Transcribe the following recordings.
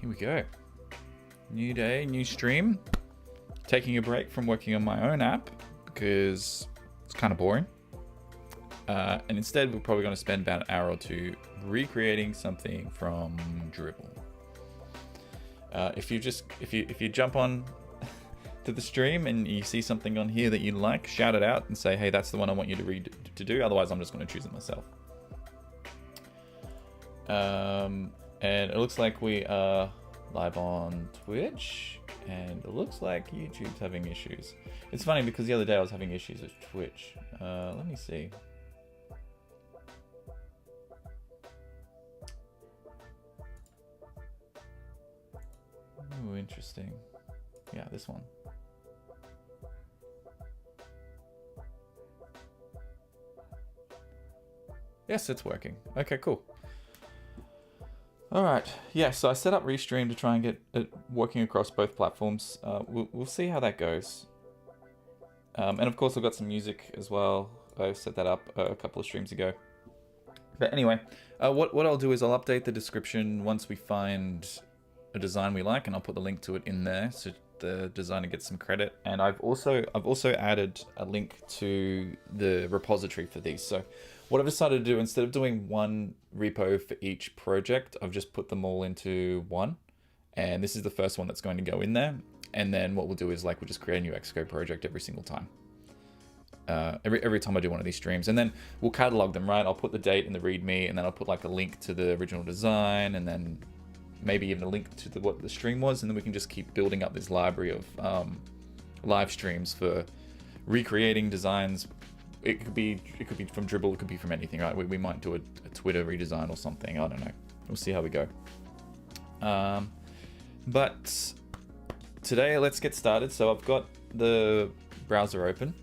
Here we go. New day, new stream. Taking a break from working on my own app because it's kind of boring. And instead, we're probably going to spend about an hour or two recreating something from Dribbble. If you jump on to the stream and you see something on here that you like, shout it out and say, hey, that's the one I want you to do. Otherwise, I'm just going to choose it myself. And it looks like we are live on Twitch, and it looks like YouTube's having issues. It's funny because the other day I was having issues with Twitch. Let me see. Ooh, interesting. Yeah, this one. Yes, it's working. Okay, cool. All right. Yeah, so I set up Restream to try and get it working across both platforms. We'll see how that goes. And of course, I've got some music as well. I set that up a couple of streams ago. But anyway, what I'll do is I'll update the description once we find a design we like, and I'll put the link to it in there so the designer gets some credit. And I've also added a link to the repository for these. So what I've decided to do, instead of doing one repo for each project, I've just put them all into one. And this is the first one that's going to go in there. And then what we'll do is we'll just create a new Xcode project every single time. Every time I do one of these streams. And then we'll catalog them, right? I'll put the date in the README, and then I'll put a link to the original design, and then maybe even a link to what the stream was. And then we can just keep building up this library of live streams for recreating designs. It could be from Dribbble, it could be from anything, right? We might do a Twitter redesign or something. I don't know. We'll see how we go. But today, let's get started. So I've got the browser open.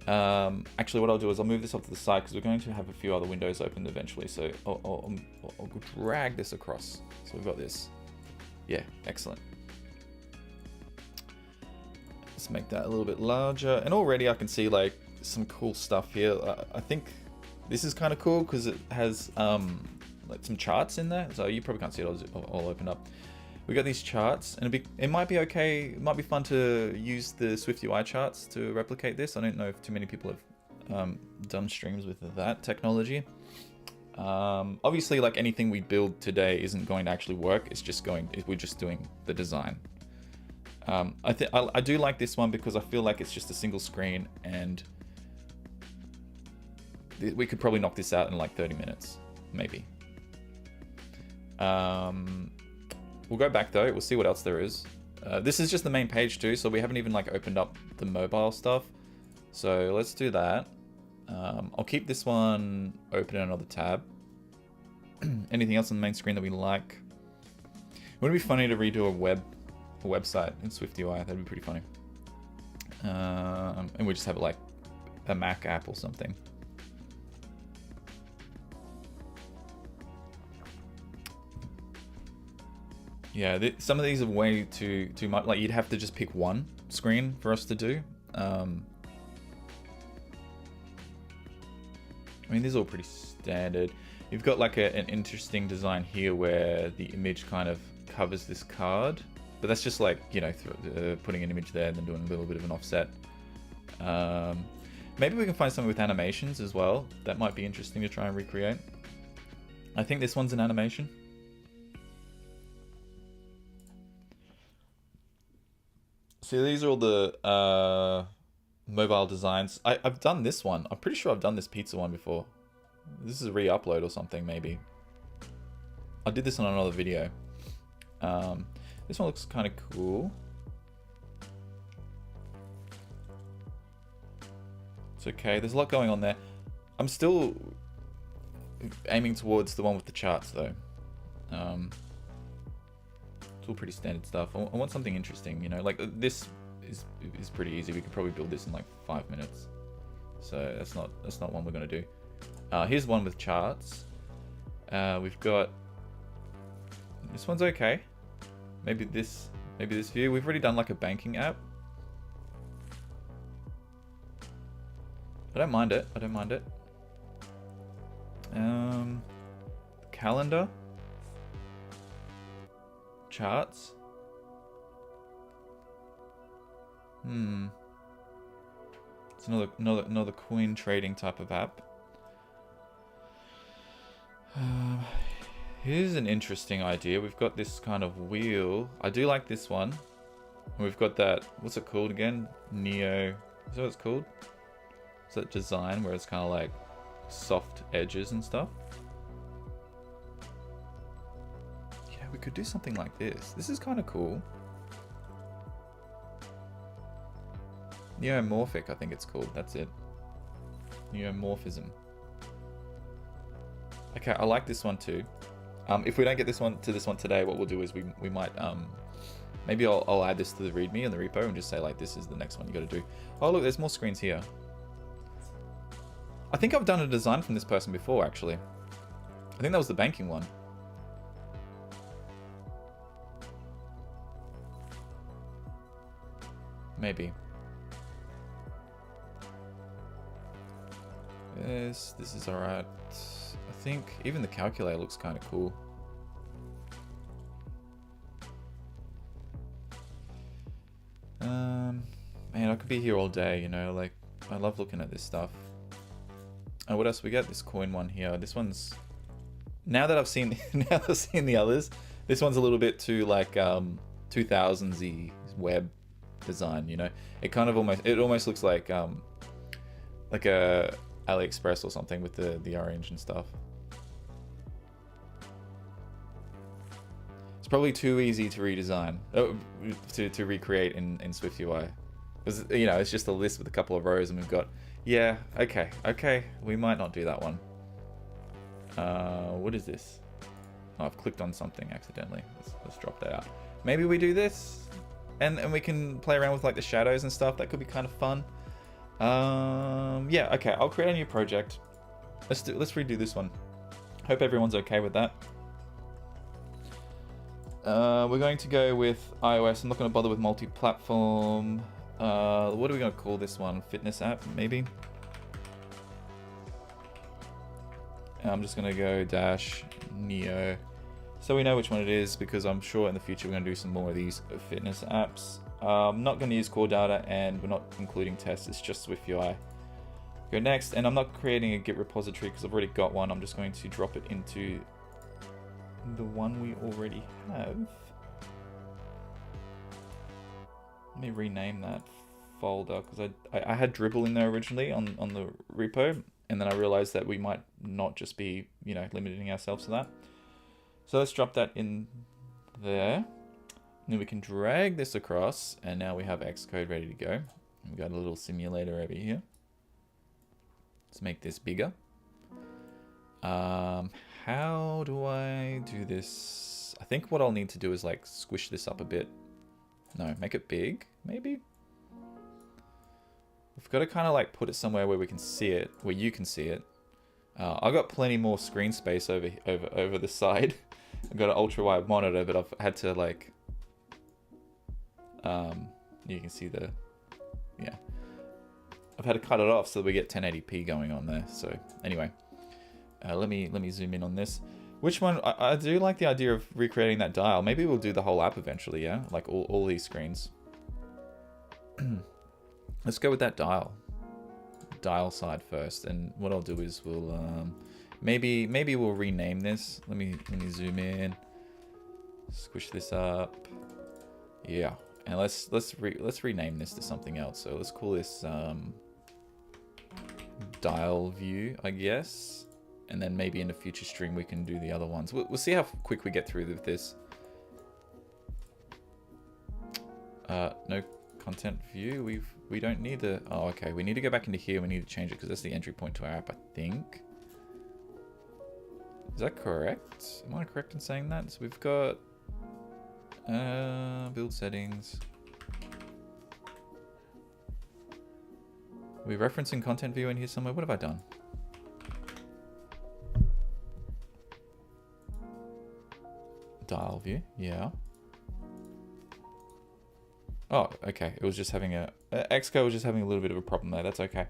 Actually, what I'll do is I'll move this off to the side because we're going to have a few other windows open eventually. So I'll drag this across. So we've got this. Yeah, excellent. Let's make that a little bit larger. And already I can see some cool stuff here. I think this is kind of cool because it has some charts in there. So you probably can't see it all open up. We got these charts, and it might be okay. It might be fun to use the SwiftUI charts to replicate this. I don't know if too many people have done streams with that technology. Obviously, anything we build today isn't going to actually work. We're just doing the design. I do like this one because I feel like it's just a single screen, and we could probably knock this out in 30 minutes, maybe. We'll go back though, we'll see what else there is. This is just the main page too, so we haven't even opened up the mobile stuff. So let's do that. I'll keep this one open in another tab. Anything else on the main screen that we like? Wouldn't it be funny to redo a website in SwiftUI? That'd be pretty funny. And we just have it a Mac app or something. Yeah, some of these are way too much. You'd have to just pick one screen for us to do. I mean, these are all pretty standard. You've got an interesting design here where the image kind of covers this card, but that's just putting an image there and then doing a little bit of an offset. Maybe we can find something with animations as well. That might be interesting to try and recreate. I think this one's an animation. So these are all the mobile designs. I've done this one. I'm pretty sure I've done this pizza one before. This is a re-upload or something, maybe. I did this on another video. This one looks kind of cool. It's okay. There's a lot going on there. I'm still aiming towards the one with the charts, though. It's all pretty standard stuff. I want something interesting, this is pretty easy. We could probably build this in 5 minutes. So that's not one we're gonna do. Here's one with charts. We've got this one's okay. Maybe this view. We've already done a banking app. I don't mind it. Calendar. charts. It's another coin trading type of app. Here's an interesting idea. We've got this kind of wheel. I do like this one. We've got that, what's it called again? Neo, is that what it's called? Is that design where it's kind of like soft edges and stuff? Yeah, we could do something like this. This is kind of cool. Neomorphic, I think it's called. That's it. Neomorphism. Okay, I like this one too. If we don't get this one today, what we'll do is we might maybe I'll add this to the README in the repo and just say like this is the next one you got to do. Oh look, there's more screens here. I think I've done a design from this person before actually. I think that was the banking one. Maybe. Yes, this is alright. I think even the calculator looks kind of cool. Man, I could be here all day, you know, like, I love looking at this stuff. Oh, what else we got? This coin one here. This one's, now that I've seen the others, this one's a little bit too like 2000s-y web design, you know. It kind of almost looks like a AliExpress or something with the orange and stuff. It's probably too easy to redesign, to recreate in SwiftUI. Because, you know, it's just a list with a couple of rows and we've got, yeah, okay, we might not do that one. What is this? Oh, I've clicked on something accidentally. Let's drop that out. Maybe we do this and we can play around with like the shadows and stuff. That could be kind of fun. Yeah, okay, I'll create a new project. Let's redo this one. Hope everyone's okay with that. We're going to go with iOS. I'm not going to bother with multi-platform. What are we going to call this one? Fitness app, maybe? And I'm just going to go -neo. So we know which one it is, because I'm sure in the future we're going to do some more of these fitness apps. I'm not going to use core data, and we're not including tests. It's just SwiftUI. Go next, and I'm not creating a Git repository because I've already got one. I'm just going to drop it into the one we already have. Let me rename that folder, because I had Dribbble in there originally on the repo, and then I realized that we might not just be, you know, limiting ourselves to that. So let's drop that in there. And then we can drag this across, and now we have Xcode ready to go. We've got a little simulator over here. Let's make this bigger. How do I do this? I think what I'll need to do is like squish this up a bit. No, make it big, maybe? We've got to kind of like put it somewhere where we can see it, where you can see it. I've got plenty more screen space over the side. I've got an ultra-wide monitor, but I've had to like... you can see the... Yeah. I've had to cut it off so that we get 1080p going on there. So anyway, let me zoom in on this. Which one? I do like the idea of recreating that dial. Maybe we'll do the whole app eventually, yeah? Like all these screens. Let's go with that dial side first. And what I'll do is we'll maybe we'll rename this. Let me zoom in. Squish this up. Yeah. And let's rename this to something else. So let's call this dial view, I guess. And then maybe in a future stream we can do the other ones. We'll see how quick we get through with this. No content view. We don't need the... Oh, okay. We need to go back into here. We need to change it because that's the entry point to our app, I think. Is that correct? Am I correct in saying that? So we've got build settings. Are we referencing content view in here somewhere? What have I done? Dial view, yeah. Oh, okay. It was just having a... Xcode was just having a little bit of a problem there. That's okay.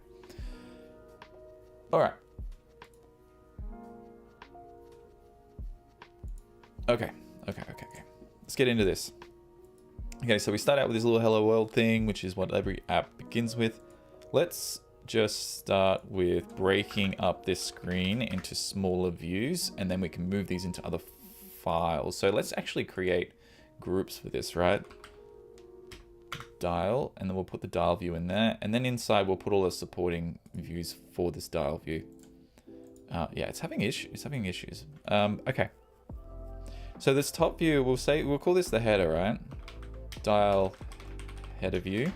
Alright. Okay. let's get into this. Okay, so we start out with this little hello world thing, which is what every app begins with. Let's just start with breaking up this screen into smaller views, and then we can move these into other files. So let's actually create groups for this, right? Dial, and then we'll put the dial view in there, and then inside we'll put all the supporting views for this dial view. Yeah, it's having issues. Okay. So this top view, we'll call this the header, right? Dial header view.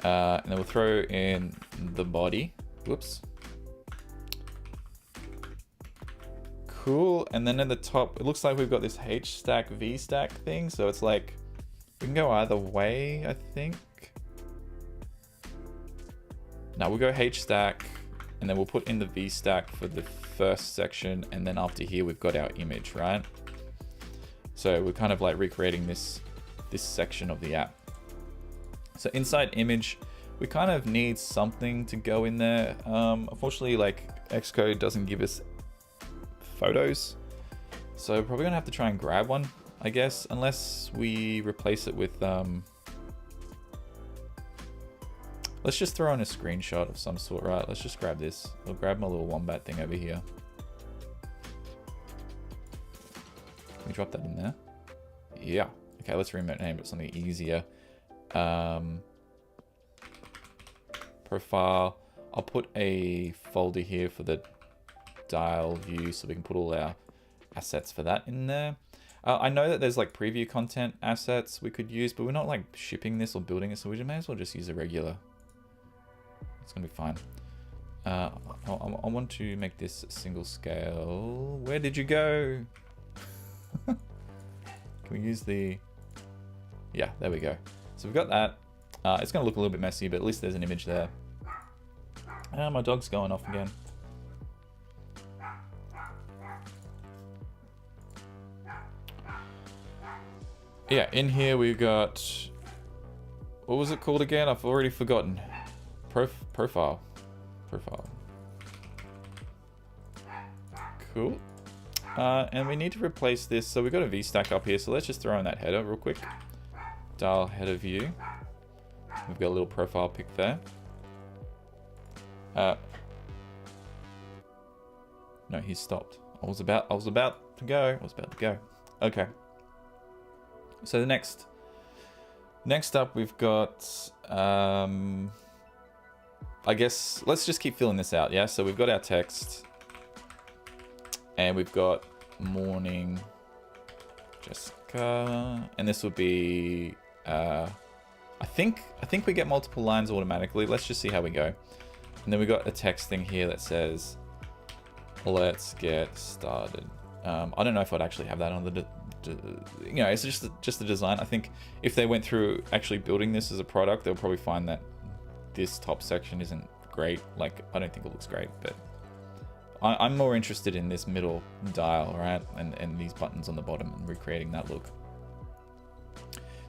And then we'll throw in the body. Whoops. Cool. And then at the top, it looks like we've got this H stack, V stack thing. So it's like, we can go either way, I think. Now we'll go H stack, and then we'll put in the V stack for the first section. And then after here, we've got our image, right? So we're kind of like recreating this section of the app. So inside image, we kind of need something to go in there. Unfortunately, like Xcode doesn't give us photos. So probably gonna have to try and grab one, I guess, unless we replace it with, let's just throw in a screenshot of some sort, right? Let's just grab this. We'll grab my little wombat thing over here. Can we drop that in there? Yeah. Okay, let's rename it something easier. Profile. I'll put a folder here for the dial view so we can put all our assets for that in there. I know that there's like preview content assets we could use, but we're not like shipping this or building it, so we may as well just use a regular. It's gonna be fine. I want to make this a single scale. Where did you go? Can we use the... Yeah, there we go. So we've got that. It's going to look a little bit messy, but at least there's an image there. My dog's going off again. Yeah, in here we've got... What was it called again? I've already forgotten. Profile. Cool. And we need to replace this. So we've got a V stack up here. So let's just throw in that header real quick. Dial header view. We've got a little profile pic there. No, he's stopped. I was about to go. Okay. So the next up we've got, I guess let's just keep filling this out. Yeah. So we've got our text, and we've got morning Jessica, and this will be, I think we get multiple lines automatically. Let's just see how we go. And then we got a text thing here that says, let's get started. I don't know if I'd actually have that on the, you know, it's just the design. I think if they went through actually building this as a product, they'll probably find that this top section isn't great. Like, I don't think it looks great, but I'm more interested in this middle dial, right? And these buttons on the bottom and recreating that look.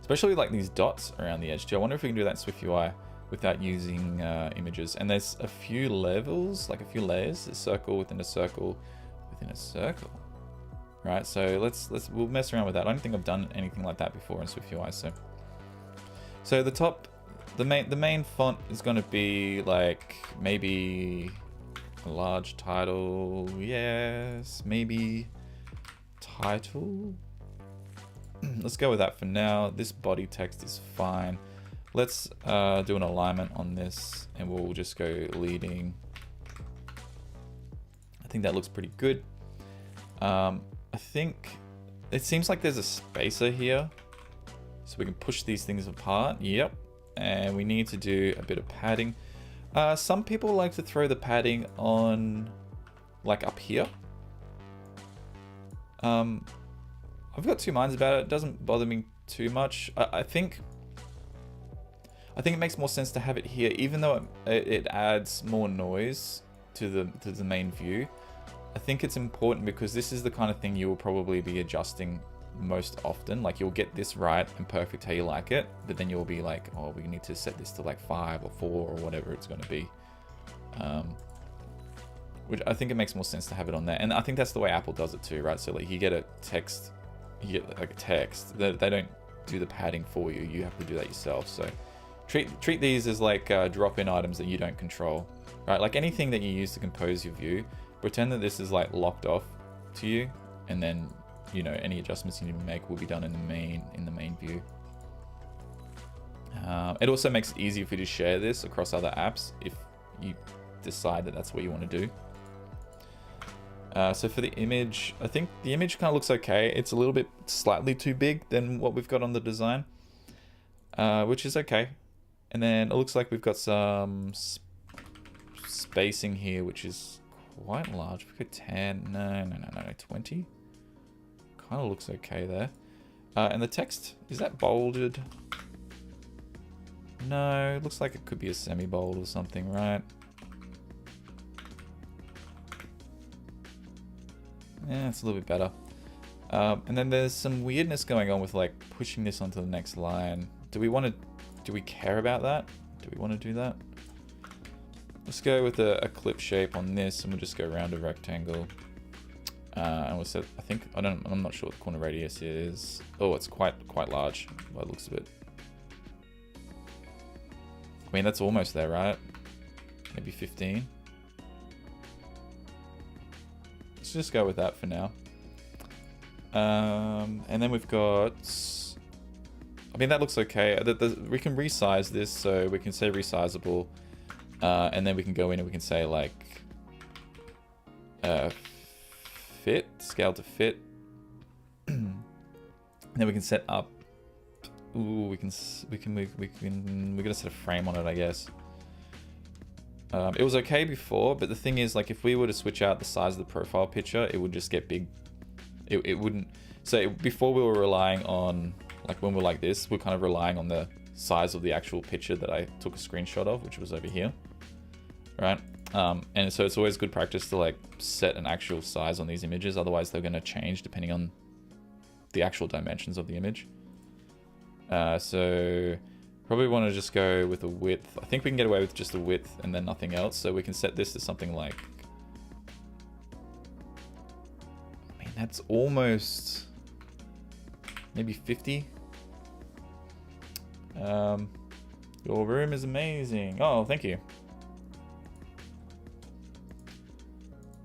Especially like these dots around the edge too. I wonder if we can do that in SwiftUI without using images. And there's a few levels, like a few layers, a circle within a circle within a circle. Right, so we'll mess around with that. I don't think I've done anything like that before in SwiftUI. So the top, the main font is going to be like maybe a large title. Yes, maybe title. Let's go with that for now. This body text is fine. Let's do an alignment on this, and we'll just go leading. I think that looks pretty good. I think it seems like there's a spacer here, so we can push these things apart. Yep. And we need to do a bit of padding. Some people like to throw the padding on like up here. I've got two minds about it. It doesn't bother me too much. I think it makes more sense to have it here, even though it adds more noise to the main view. I think it's important because this is the kind of thing you will probably be adjusting most often. Like, you'll get this right and perfect how you like it, but then you'll be like, oh, we need to set this to like 5 or 4 or whatever it's going to be. Which I think it makes more sense to have it on there. And I think that's the way Apple does it too, right? So like, you get a text you get like a text. They don't do the padding for you. You have to do that yourself. So treat these as like drop-in items that you don't control, right? Like anything that you use to compose your view, pretend that this is like locked off to you, and then any adjustments you need to make will be done in the main view. It also makes it easier for you to share this across other apps if you decide that that's what you want to do. So for the image, I think the image kind of looks okay. It's a little bit slightly too big than what we've got on the design, which is okay. And then it looks like we've got some spacing here, which is quite large. We could 10, no, 20. Kind of looks okay there. And the text, is that bolded? No, it looks like it could be a semi-bold or something, right? Yeah, it's a little bit better. And then there's some weirdness going on with like pushing this onto the next line. Do we care about that? Do we want to do that? Let's go with a clip shape on this, and we'll just go around a rectangle. And we'll set, I'm not sure what the corner radius is. Oh, it's quite large by the looks of it. I mean, that's almost there, right? Maybe 15. Let's just go with that for now. And then we've got, I mean, that looks okay. We can resize this, so we can say resizable, and then we can go in and we can say like fit, scale to fit. And then we can set up. Ooh, we're gonna set a frame on it, I guess. It was okay before, but the thing is, like, if we were to switch out the size of the profile picture, it would just get big. It wouldn't. So before we were relying on, like, when we're like this, we're kind of relying on the size of the actual picture that I took a screenshot of, which was over here, right? And so it's always good practice to like set an actual size on these images. Otherwise, they're going to change depending on the actual dimensions of the image. So probably want to just go with a width. I think we can get away with just a width and then nothing else. So we can set this to something like, I mean, that's almost maybe 50. Your room is amazing. Oh, thank you.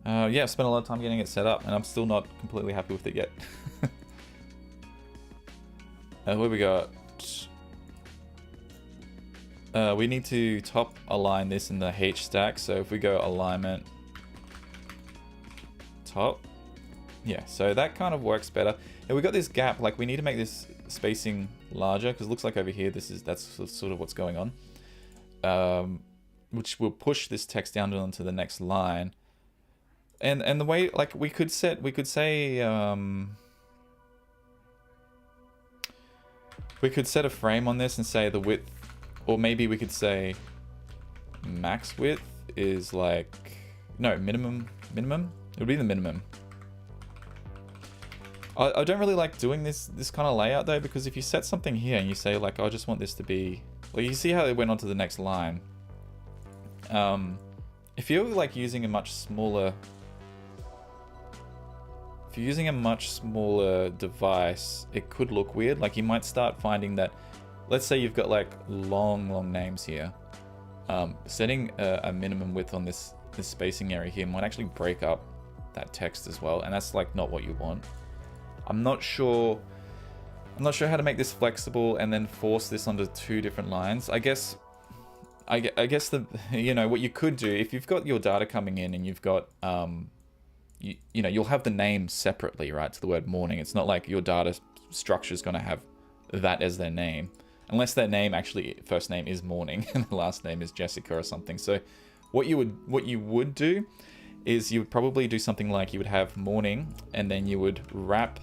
Yeah, I've spent a lot of time getting it set up and I'm still not completely happy with it yet. What we got? We need to top align this in the H stack. So if we go alignment top, yeah, so that kind of works better. And we got this gap, like we need to make this spacing larger because it looks like over here that's sort of what's going on. Which will push this text down onto the next line. And the way, like, we could say we could set a frame on this and say the width, or maybe we could say max width is like, no, minimum, it would be the minimum. I don't really like doing this kind of layout though, because if you set something here and you say like, I just want this to be, well, you see how it went on to the next line. If you're like using a much smaller, if you're using a much smaller device, it could look weird. Like you might start finding that, let's say you've got like long names here. Setting a minimum width on this spacing area here might actually break up that text as well, and that's like not what you want. I'm not sure how to make this flexible and then force this onto two different lines. I guess the, you know, what you could do if you've got your data coming in and you've got you know, you'll have the name separately, right, to the word morning. It's not like your data structure is going to have that as their name, unless their name actually, first name is morning and the last name is Jessica or something. So what you would do is you would probably do something like you would have morning and then you would wrap,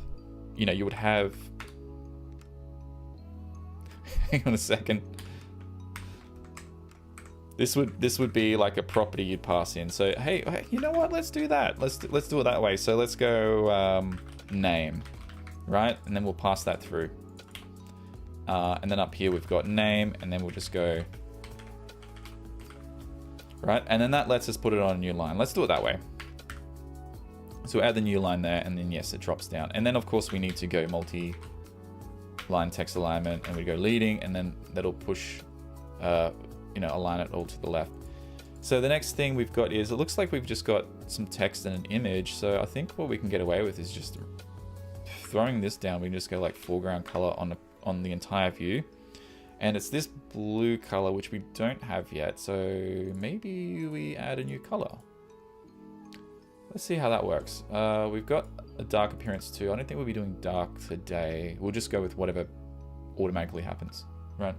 you know, you would have, hang on a second. This would be like a property you'd pass in. So hey, you know what? Let's do that. Let's do it that way. So let's go name, right? And then we'll pass that through. And then up here we've got name, and then we'll just go right. And then that lets us put it on a new line. Let's do it that way. So add the new line there, and then yes, it drops down. And then of course we need to go multi-line text alignment, and we go leading, and then that'll push, you know, align it all to the left. So the next thing we've got is, it looks like we've just got some text and an image. So I think what we can get away with is just throwing this down. We can just go like foreground color on the entire view. And it's this blue color, which we don't have yet. So maybe we add a new color. Let's see how that works. We've got a dark appearance too. I don't think we'll be doing dark today. We'll just go with whatever automatically happens, right?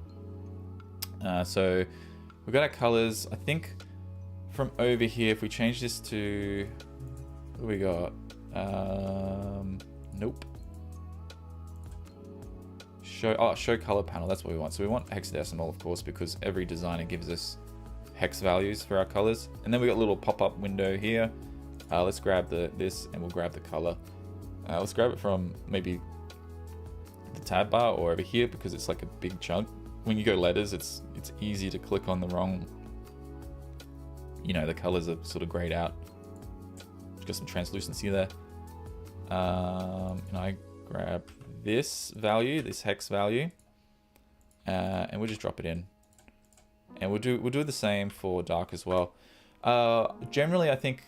So we've got our colors. I think from over here, if we change this to, what do we got? Nope. Show color panel, that's what we want. So we want hexadecimal, of course, because every designer gives us hex values for our colors. And then we got a little pop-up window here. Let's grab this, and we'll grab the color. Let's grab it from maybe the tab bar or over here, because it's like a big chunk. When you go letters, it's easy to click on the wrong, you know, the colors are sort of grayed out. Got some translucency there. And I grab this value, this hex value, and we'll just drop it in. And we'll do the same for dark as well. Generally, I think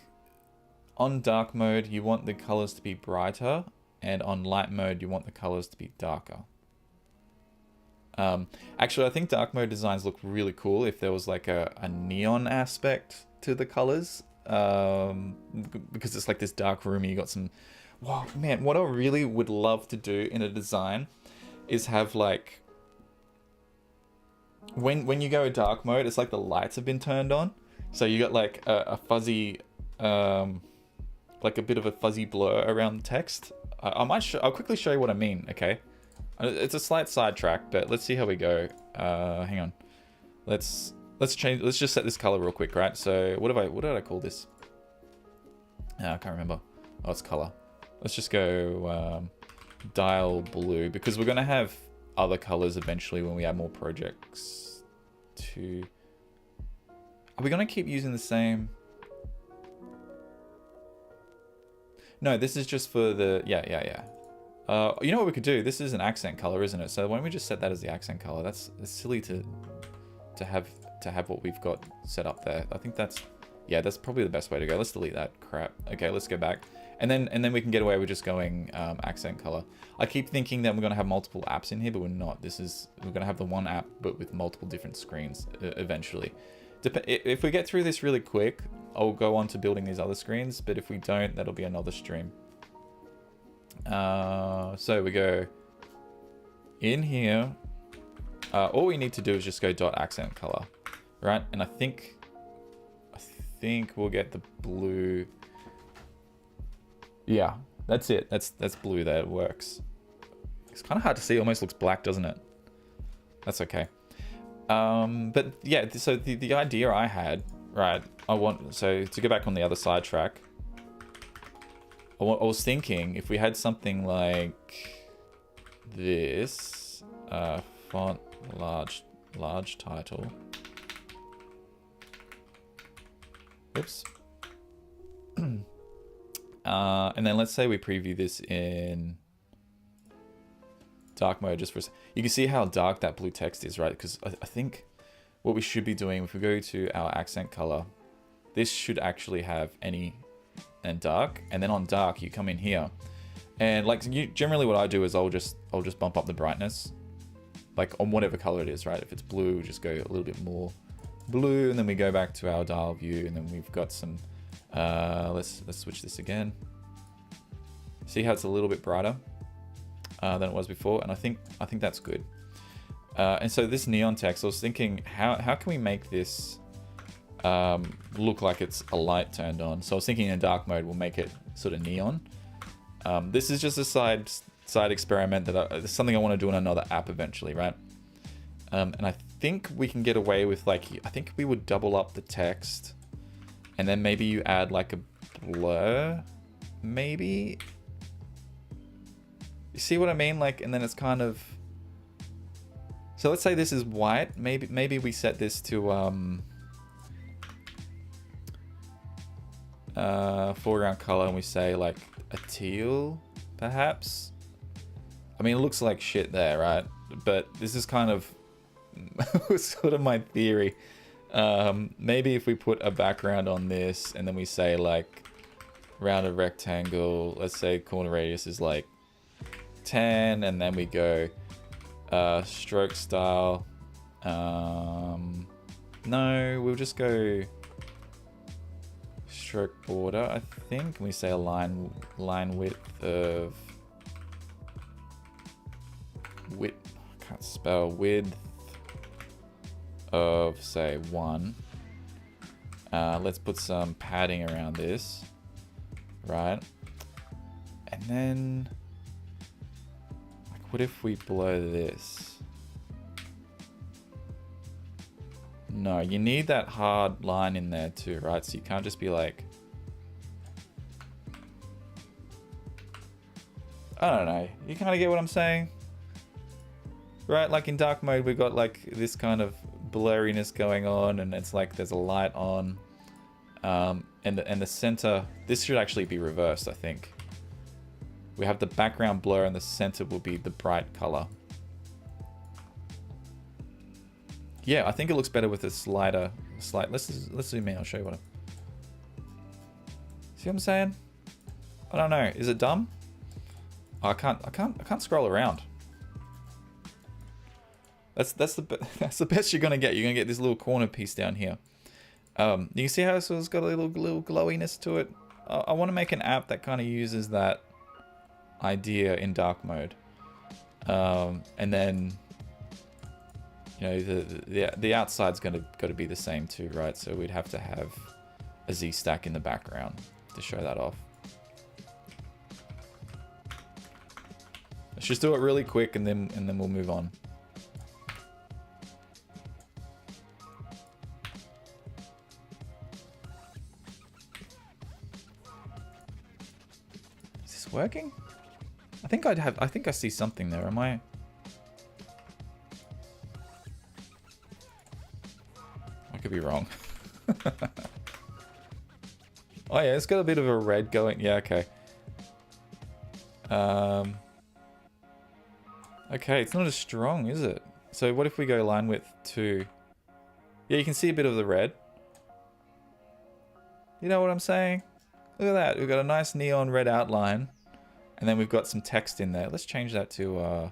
on dark mode, you want the colors to be brighter, and on light mode, you want the colors to be darker. Actually, I think dark mode designs look really cool if there was like a neon aspect to the colors, because it's like this dark room and you got some, wow, man, what I really would love to do in a design is have like, when you go dark mode, it's like the lights have been turned on. So you got like a fuzzy, like a bit of a fuzzy blur around the text. I'll quickly show you what I mean, okay? It's a slight sidetrack, but let's see how we go. Hang on. Let's just set this color real quick, right? So what did I call this? I can't remember. Oh, it's color. Let's just go dial blue, because we're gonna have other colors eventually when we add more projects to. Are we gonna keep using the same? No, this is just for the, yeah. You know what we could do? This is an accent color, isn't it? So why don't we just set that as the accent color? It's silly to have what we've got set up there. I think that's probably the best way to go. Let's delete that crap. Okay, let's go back. And then we can get away with just going accent color. I keep thinking that we're gonna have multiple apps in here, but we're not. We're gonna have the one app, but with multiple different screens eventually. If we get through this really quick, I'll go on to building these other screens, but if we don't, that'll be another stream. So we go in here. All we need to do is just go dot accent color, right? And I think we'll get the blue. Yeah, that's it. That's blue there. It works. It's kind of hard to see. It almost looks black, doesn't it? That's okay. But yeah, so the idea I had, right? So to go back on the other side track, I was thinking if we had something like this, font large title. Oops. And then let's say we preview this in dark mode just for a second. You can see how dark that blue text is, right? Because I think what we should be doing, if we go to our accent color, this should actually have any and dark, and then on dark you come in here, and like generally what I do is I'll just bump up the brightness, like on whatever color it is, right? If it's blue, just go a little bit more blue, and then we go back to our dial view, and then we've got some let's switch this again. See how it's a little bit brighter than it was before, and I think that's good. And so this neon text, I was thinking, how can we make this look like it's a light turned on? So I was thinking in dark mode we'll make it sort of neon. This is just a side experiment that it's something I want to do in another app eventually, right? And I think we can get away with, like, I think we would double up the text, and then maybe you add like a blur, maybe. You see what I mean? Like, and then it's kind of. So let's say this is white. Maybe we set this to foreground color, and we say like a teal, perhaps. I mean, it looks like shit there, right? But this is kind of sort of my theory. Maybe if we put a background on this, and then we say like rounded rectangle, let's say corner radius is like 10, and then we go stroke style. No, we'll just go stroke border, I think. And we say a line width of I can't spell, width of say 1. Let's put some padding around this, right? And then like, what if we blow this? No, you need that hard line in there too, right? So you can't just be like, I don't know, you kind of get what I'm saying? Right, like in dark mode, we've got like this kind of blurriness going on, and it's like there's a light on. And the center, this should actually be reversed, I think. We have the background blur, and the center will be the bright color. Yeah, I think it looks better with a slight. Let's zoom in. I'll show you what. See what I'm saying? I don't know. Is it dumb? Oh, I can't scroll around. That's the best you're gonna get. You're gonna get this little corner piece down here. You can see how it's got a little glowiness to it. I want to make an app that kind of uses that idea in dark mode, and then you know the outside's got to be the same too, right? So we'd have to have a Z stack in the background to show that off. Let's just do it really quick, and then we'll move on. Working? I think I see something there. Am I? I could be wrong. Oh yeah, it's got a bit of a red going. Yeah, okay. Okay, it's not as strong, is it? So what if we go line width 2? Yeah, you can see a bit of the red. You know what I'm saying? Look at that. We've got a nice neon red outline. And then we've got some text in there. Let's change that to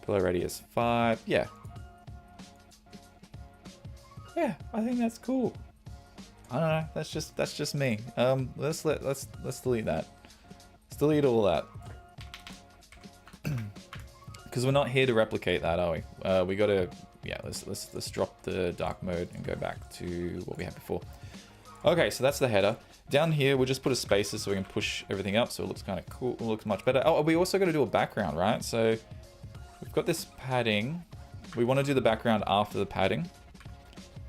pillar radius 5. Yeah. Yeah, I think that's cool. I don't know. That's just me. Let's delete that. Let's delete all that. Because we're not here to replicate that, are we? We gotta, yeah. Let's drop the dark mode and go back to what we had before. Okay, so that's the header. Down here, we'll just put a spacer so we can push everything up so it looks kind of cool. It looks much better. Oh, we also got to do a background, right? So we've got this padding. We want to do the background after the padding.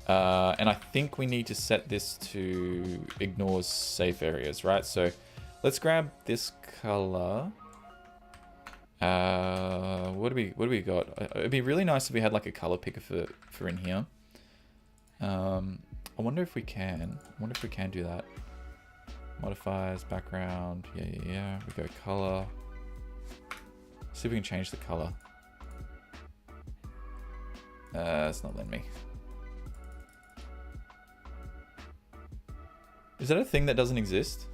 And I think we need to set this to ignores safe areas, right? So let's grab this color. What do we got? It'd be really nice if we had like a color picker for in here. I wonder if we can. I wonder if we can do that. Modifiers, background, yeah. We go color. See if we can change the color. It's not letting me. Is that a thing that doesn't exist?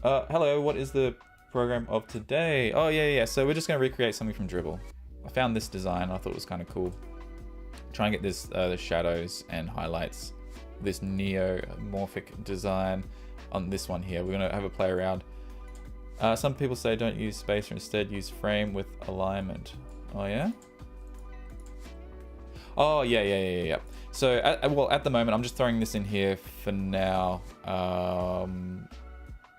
Hello, what is the program of today? Oh, yeah. So we're just going to recreate something from Dribbble. I found this design. I thought it was kind of cool. Try and get this the shadows and highlights. This Neomorphic design on this one here. We're going to have a play around. Some people say don't use spacer, instead use frame with alignment. Oh yeah? Oh yeah. So at the moment I'm just throwing this in here for now.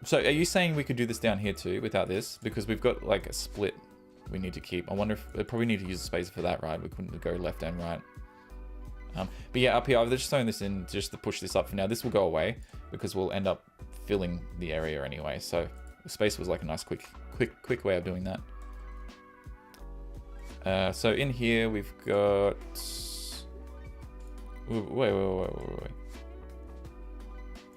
So are you saying we could do this down here too without this? Because we've got like a split we need to keep. I wonder if we probably need to use a spacer for that, right? We couldn't go left and right. But yeah, up here, I've just thrown this in just to push this up for now. This will go away because we'll end up filling the area anyway. So the space was like a nice quick way of doing that. So in here, we've got... Wait.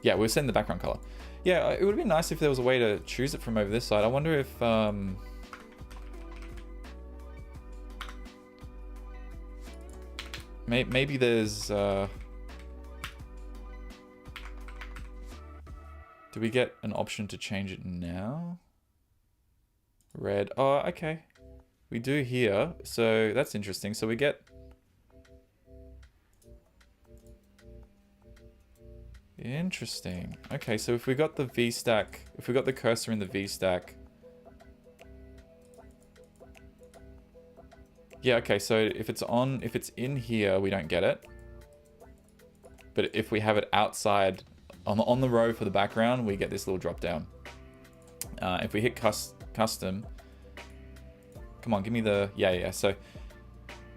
Yeah, we're setting the background color. Yeah, it would be nice if there was a way to choose it from over this side. I wonder if... maybe there's... Do we get an option to change it now? Red. Oh, okay. We do here. So that's interesting. So we get... Interesting. Okay, so if we got the VStack, if we got the cursor in the VStack... Yeah, okay, so if it's in here, we don't get it. But if we have it outside, on the row for the background, we get this little drop down. If we hit custom, come on, give me the, yeah. So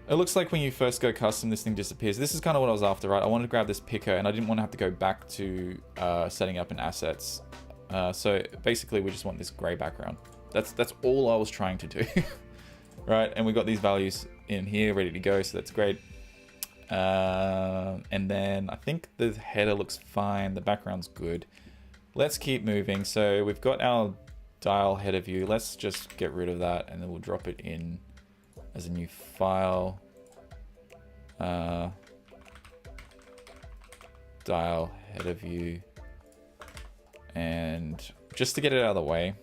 it looks like when you first go custom, this thing disappears. This is kind of what I was after, right? I wanted to grab this picker and I didn't want to have to go back to setting up in assets. So basically we just want this gray background. That's all I was trying to do. Right, and we got these values in here ready to go, so that's great. And then I think the header looks fine, the background's good. Let's keep moving. So we've got our dial header view. Let's just get rid of that and then we'll drop it in as a new file. Dial header view. And just to get it out of the way,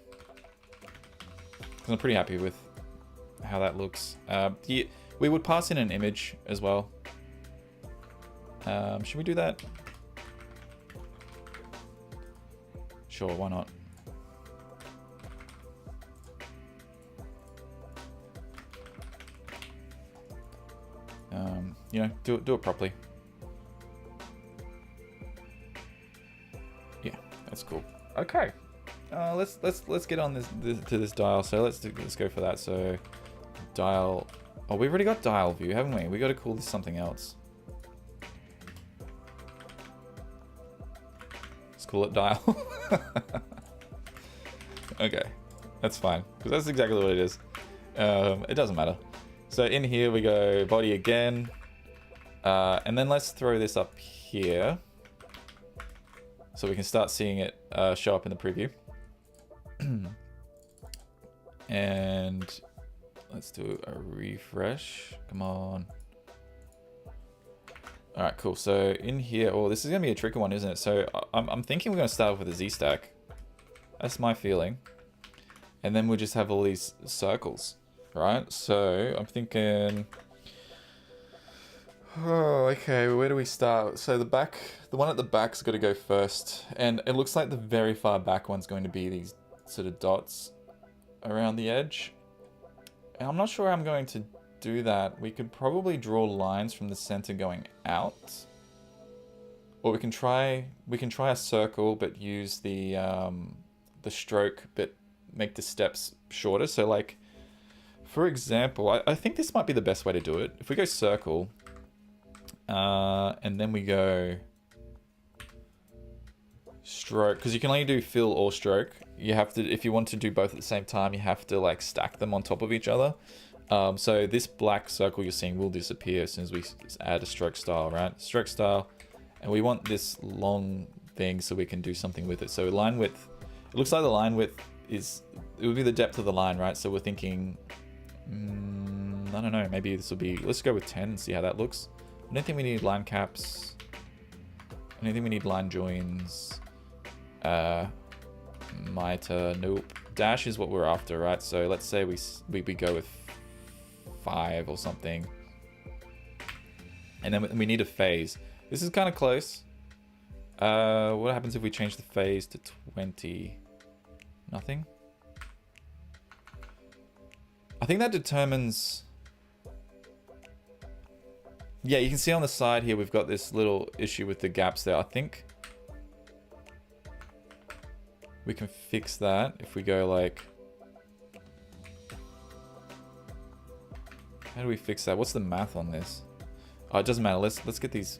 because I'm pretty happy with how that looks. We would pass in an image as well. Should we do that? Sure, why not? You know, do it properly. Yeah, that's cool. Okay, let's get on to this dial. So let's go for that. So dial. Oh, we've already got dial view, haven't we? We got to call this something else. Let's call it dial. Okay, that's fine because that's exactly what it is. It doesn't matter. So in here we go body again, and then let's throw this up here so we can start seeing it show up in the preview. And let's do a refresh. Come on. All right, cool. So in here, oh, this is gonna be a tricky one, isn't it? So I'm thinking we're gonna start with a Z stack. That's my feeling. And then we'll just have all these circles, right? So I'm thinking, oh, okay, where do we start? So the one at the back's got to go first. And it looks like the very far back one's going to be these sort of dots around the edge. And I'm not sure how I'm going to do that. We could probably draw lines from the center going out. Or we can try a circle, but use the stroke, but make the steps shorter. So like, for example, I think this might be the best way to do it. If we go circle, and then we go stroke, because you can only do fill or stroke. You have to, if you want to do both at the same time, you have to like stack them on top of each other. So this black circle you're seeing will disappear as soon as we add a stroke style, right? Stroke style, and we want this long thing so we can do something with it. So line width, it looks like the line width it would be the depth of the line, right? So we're thinking, I don't know, maybe this will be, let's go with 10 and see how that looks. I don't think we need line caps. I don't think we need line joins. Mitre, nope. Dash is what we're after, right? So let's say we go with 5 or something. And then we need a phase. This is kind of close. What happens if we change the phase to 20? Nothing? I think that determines... Yeah, you can see on the side here, we've got this little issue with the gaps there. I think we can fix that if we go like... How do we fix that? What's the math on this? Oh, it doesn't matter. Let's get these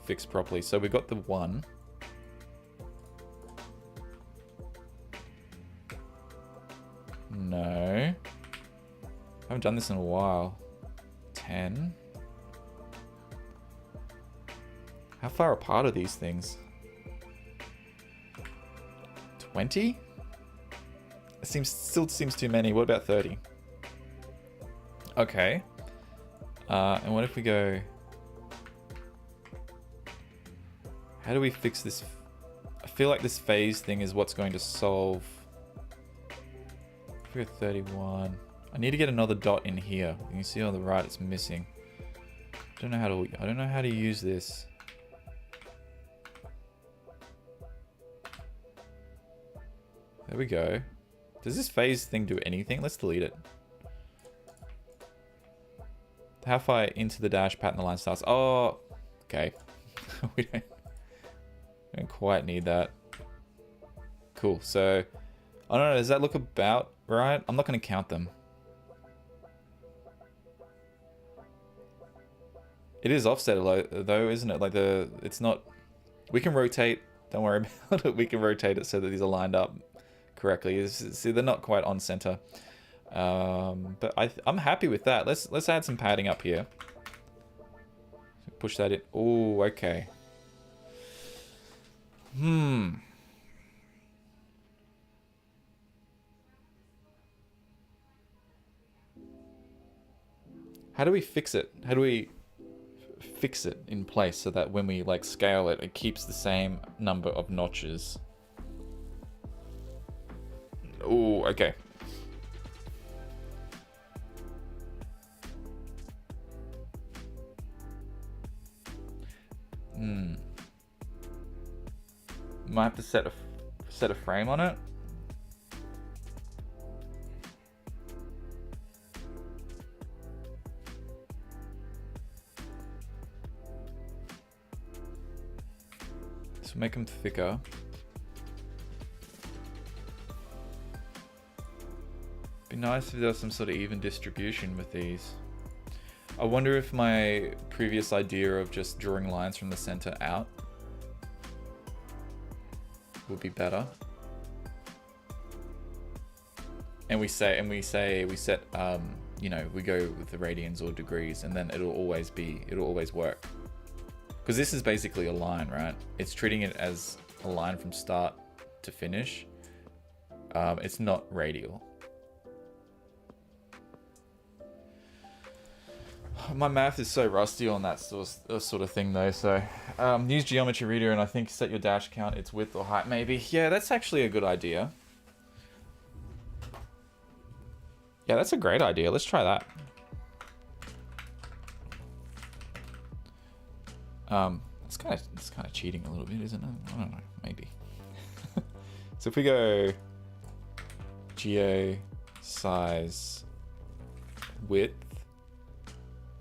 fixed properly. So we got the 1. No. I haven't done this in a while. 10. How far apart are these things? 20? It still seems too many. What about 30? Okay. And what if we go... How do we fix this? I feel like this phase thing is what's going to solve... If we go 31... I need to get another dot in here. You can see on the right it's missing. I don't know how to use this. There we go. Does this phase thing do anything? Let's delete it. How far into the dash pattern the line starts? Oh, okay. we don't quite need that. Cool. So, I don't know. Does that look about right? I'm not going to count them. It is offset though, isn't it? Like it's not. We can rotate. Don't worry about it. We can rotate it so that these are lined up correctly. See, they're not quite on center. But I'm happy with that. Let's add some padding up here. Push that in. Oh, okay. How do we fix it? How do we fix it in place so that when we like scale it, it keeps the same number of notches? Oh, okay. Might have to set a frame on it. So make them thicker. Be nice if there was some sort of even distribution with these. I wonder if my previous idea of just drawing lines from the center out would be better. And we set you know, we go with the radians or degrees, and then it'll always work. Because this is basically a line, right? It's treating it as a line from start to finish. It's not radial. My math is so rusty on that sort of thing though, so use geometry reader and I think set your dash count, its width or height maybe. Yeah, that's actually a good idea. Yeah, that's a great idea. Let's try that. It's kind of cheating a little bit, isn't it? I don't know, maybe. So if we go geo size width.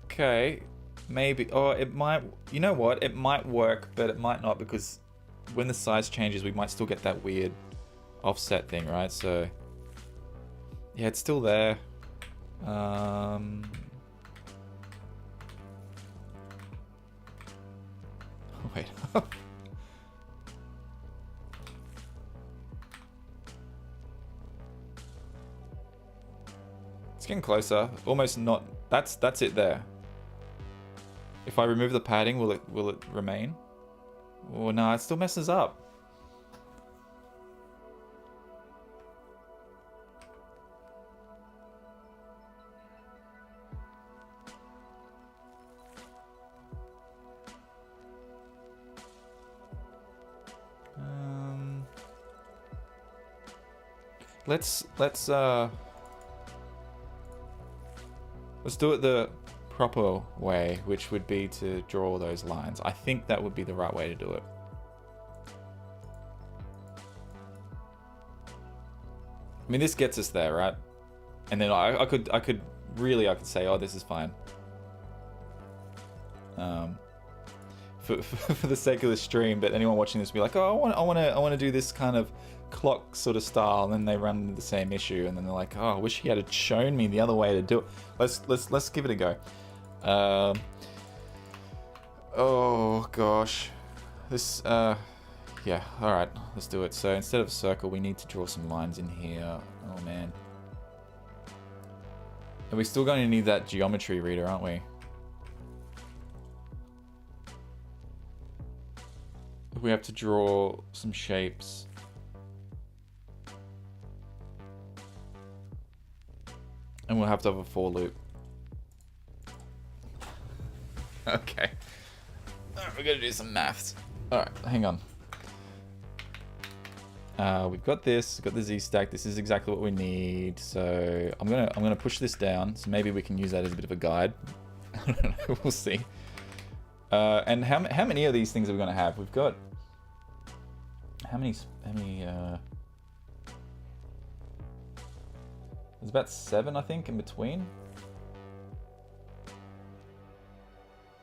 Okay, maybe. Oh, it might. You know what? It might work, but it might not, because when the size changes, we might still get that weird offset thing, right? So yeah, it's still there. Wait. It's getting closer. Almost not. That's it there. If I remove the padding, will it remain? Oh no, it still messes up. Let's do it the proper way, which would be to draw all those lines. I think that would be the right way to do it. I mean, this gets us there, right? And then I could say, oh, this is fine. For the sake of the stream, but anyone watching this will be like, oh, I want to do this kind of clock sort of style, and then they run into the same issue, and then they're like, oh, I wish he had shown me the other way to do it. Let's give it a go. Oh gosh, this yeah, all right, let's do it. So instead of a circle, we need to draw some lines in here. Oh man, and we're still going to need that geometry reader, aren't we? We have to draw some shapes. And we'll have to have a for loop. Okay. Alright, we're gonna do some maths. Alright, hang on. We've got this, we've got the Z stack. This is exactly what we need. So I'm gonna push this down. So maybe we can use that as a bit of a guide. I don't know, we'll see. And how many of these things are we gonna have? We've got how many there's about 7, I think, in between.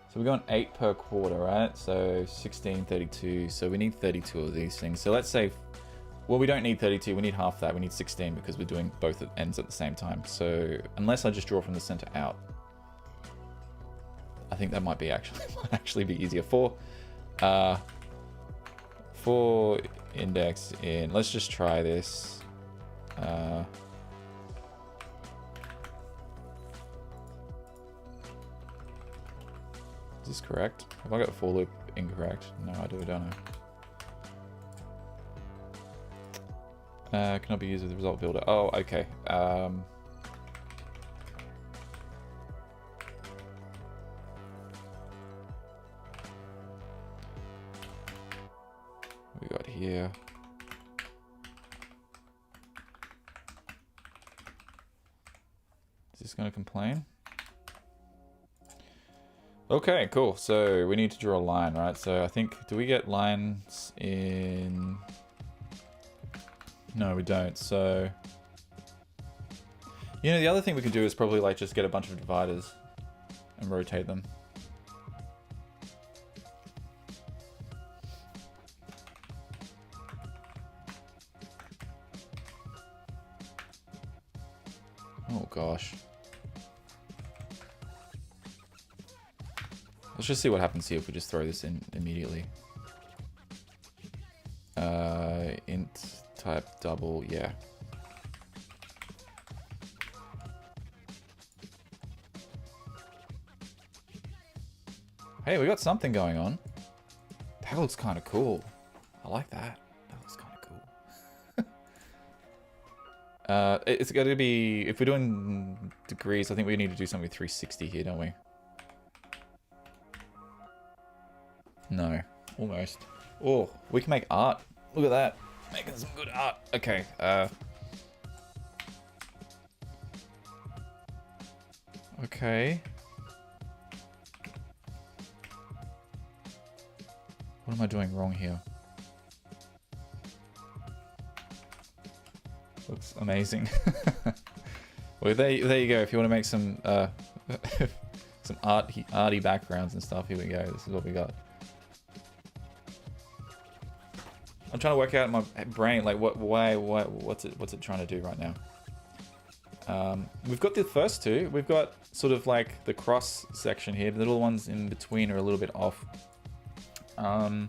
So we're going 8 per quarter, right? So 16, 32. So we need 32 of these things. So let's say, well, we don't need 32. We need half that. We need 16 because we're doing both ends at the same time. So unless I just draw from the center out, I think that might actually be easier. For index in, let's just try this. Is this correct? Have I got the for loop incorrect? No, I don't know. Cannot be used with the result builder. Oh, okay. What we got here? Is this going to complain? Okay, cool. So we need to draw a line, right? So I think, do we get lines in... No, we don't. So, you know, the other thing we could do is probably like just get a bunch of dividers and rotate them. Oh gosh. Let's just see what happens here if we just throw this in immediately. Int type double, yeah. Hey, we got something going on. That looks kind of cool. I like that. That looks kind of cool. It's got to be, if we're doing degrees, I think we need to do something with 360 here, don't we? No, almost. Oh, we can make art. Look at that. Making some good art. Okay. Okay. What am I doing wrong here? Looks amazing. Well, there you go. If you want to make some some arty backgrounds and stuff, here we go. This is what we got. I'm trying to work out in my brain, like, what's it trying to do right now? We've got the first two. We've got sort of like the cross section here. The little ones in between are a little bit off. I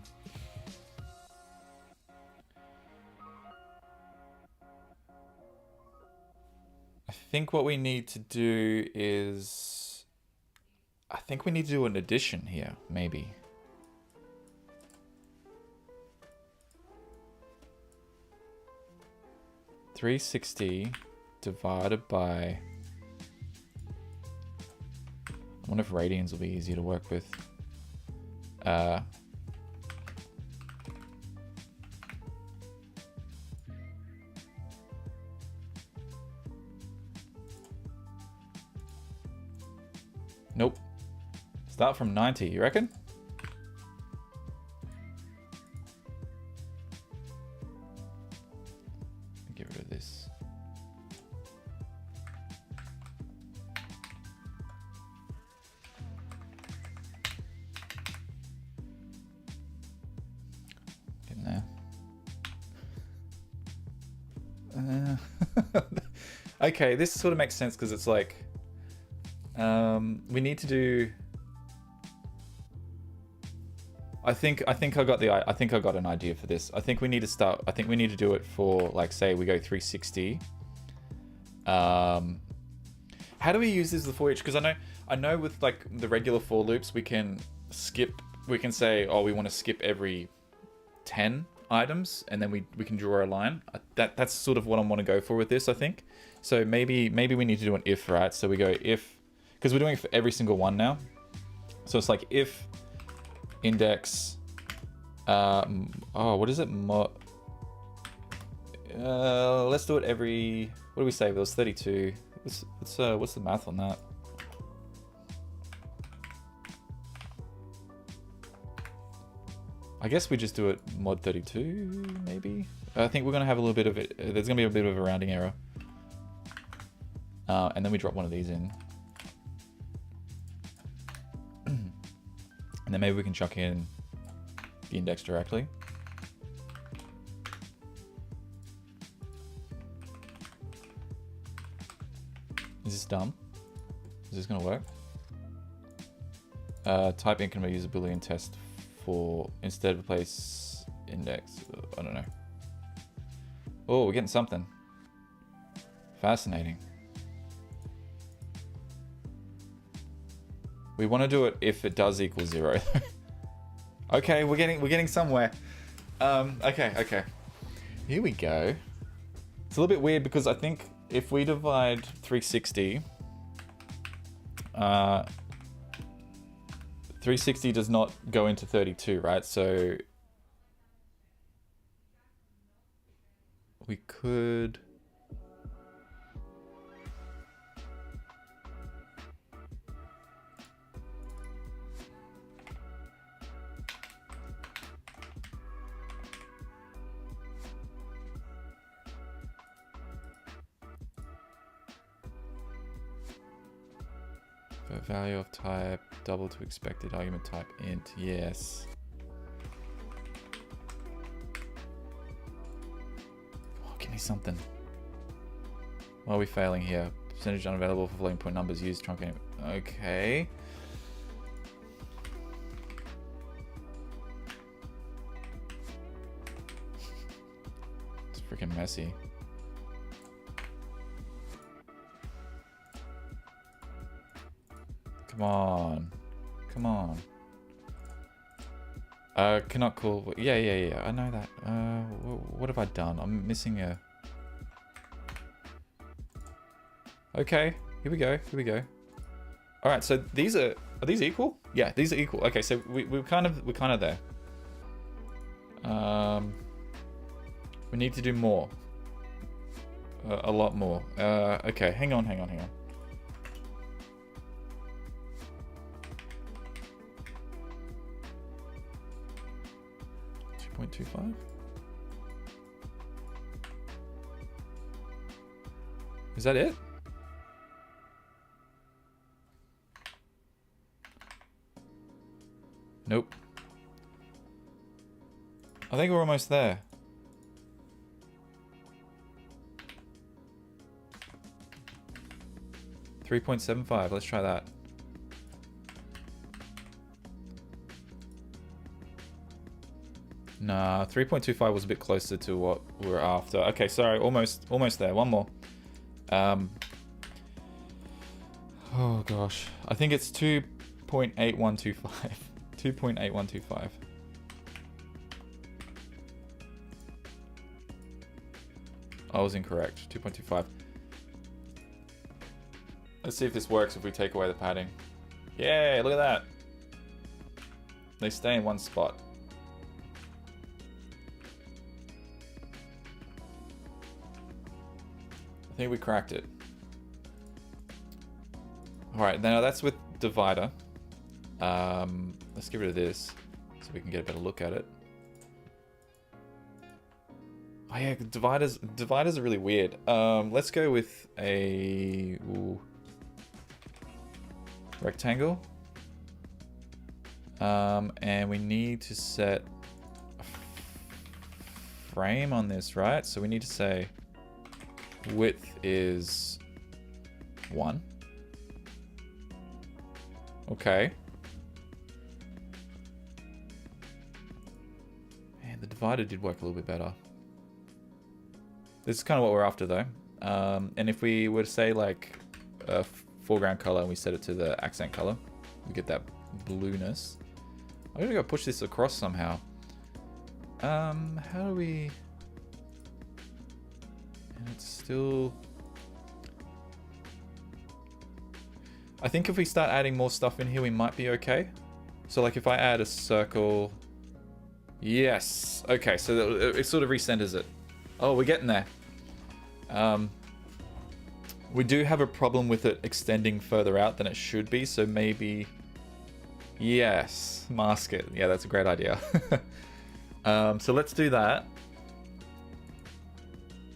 think what we need to do is... I think we need to do an addition here, maybe. $360 divided by... I wonder if radians will be easier to work with. Nope. Start from 90, you reckon? Get rid of this. Getting there. Okay, this sort of makes sense because it's like we need to do. I think I got an idea for this. I think we need to start. I think we need to do it for, like, say we go 360. How do we use this as the for each? Because I know with like the regular for loops we can skip. We can say, oh, we want to skip every 10 items, and then we can draw a line. That's sort of what I want to go for with this, I think. So maybe we need to do an if, right? So we go if, because we're doing it for every single one now. So it's like if index, what is it? Let's do it every, what do we say? There was 32. What's the math on that? I guess we just do it mod 32, maybe? I think we're going to have a little bit of it. There's going to be a bit of a rounding error. And then we drop one of these in. And then maybe we can chuck in the index directly. Is this dumb? Is this going to work? Type in can we use a Boolean test for instead replace index? I don't know. Oh, we're getting something. Fascinating. We want to do it if it does equal 0. Okay, we're getting somewhere. Okay. Here we go. It's a little bit weird because I think if we divide 360, 360 does not go into 32, right? So we could... value of type double to expected argument type int. Yes. Oh, give me something. Why are we failing here? Percentage unavailable for floating point numbers used truncating. Okay. It's freaking messy. Come on. Cannot call. Yeah. I know that. What have I done? I'm missing a. Okay, here we go. All right, so are these equal? Yeah, these are equal. Okay, so we're kind of there. We need to do more. A lot more. Okay, hang on. 2.25? Is that it? Nope. I think we're almost there. $3.75. Let's try that. Nah, 3.25 was a bit closer to what we were after. Okay, sorry, almost there. One more. Oh gosh, I think it's 2.8125. 2.8125. I was incorrect. 2.25. Let's see if this works if we take away the padding. Yay, look at that. They stay in one spot. I think we cracked it. Alright, now that's with divider. Let's get rid of this so we can get a better look at it. Oh yeah, dividers are really weird. Let's go with a rectangle. And we need to set a frame on this, right? So we need to say width is 1. Okay. Man, the divider did work a little bit better. This is kind of what we're after though. And if we were to say like a foreground color and we set it to the accent color, we get that blueness. I'm gonna go push this across somehow. How do we... And it's still... I think if we start adding more stuff in here, we might be okay. So like if I add a circle... Yes! Okay, so it sort of recenters it. Oh, we're getting there. We do have a problem with it extending further out than it should be, so maybe... Yes, mask it. Yeah, that's a great idea. So let's do that.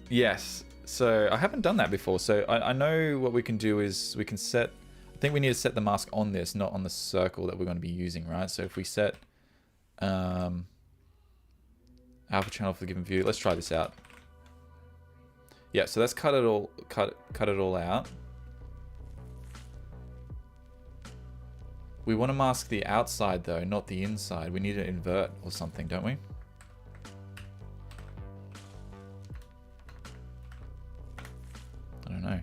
Yes, so I haven't done that before, so I know what we can do is we can set... I think we need to set the mask on this, not on the circle that we're going to be using, right? So if we set alpha channel for the given view, let's try this out. Yeah, so let's cut it all out. We want to mask the outside though, not the inside. We need to invert or something, don't we? I don't know.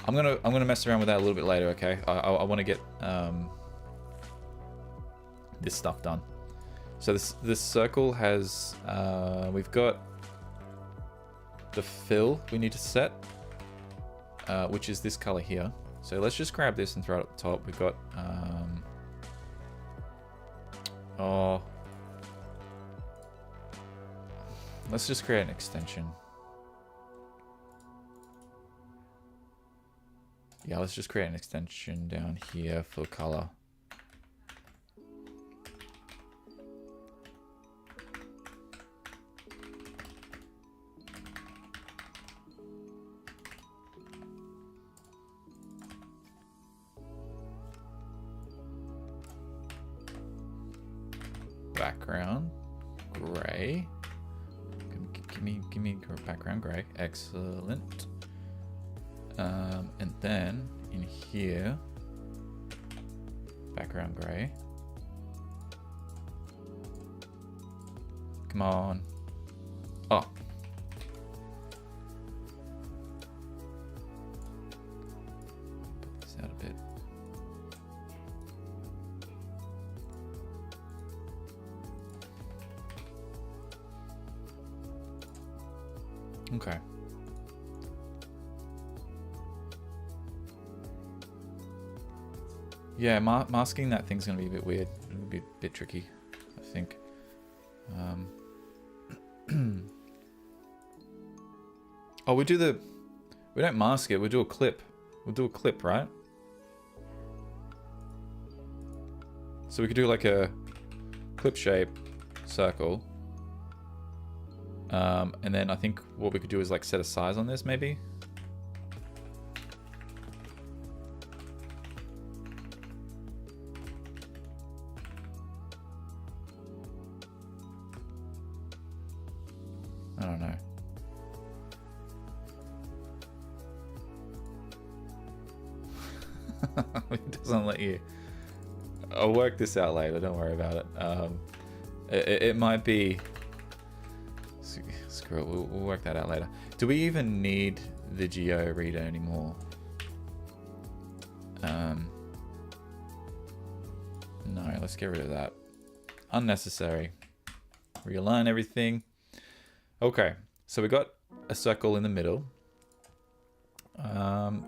I'm gonna mess around with that a little bit later, okay? I want to get this stuff done. So this circle has we've got the fill we need to set, which is this color here. So let's just grab this and throw it at the top. We've got let's just create an extension. Yeah, let's just create an extension down here for color. Background gray. Give me background gray. Excellent. And then in here, background gray. Come on. Oh. Put this out a bit. Okay. Yeah, masking that thing's gonna be a bit weird. It'll be a bit tricky, I think. Oh, we don't mask it, we do a clip. We'll do a clip, right? So we could do like a clip shape circle. And then I think what we could do is like set a size on this maybe. I don't know. It doesn't let you. I'll work this out later, don't worry about it. It might be... Screw it, we'll work that out later. Do we even need the geo reader anymore? No, let's get rid of that. Unnecessary. Realign everything. Okay, so we got a circle in the middle.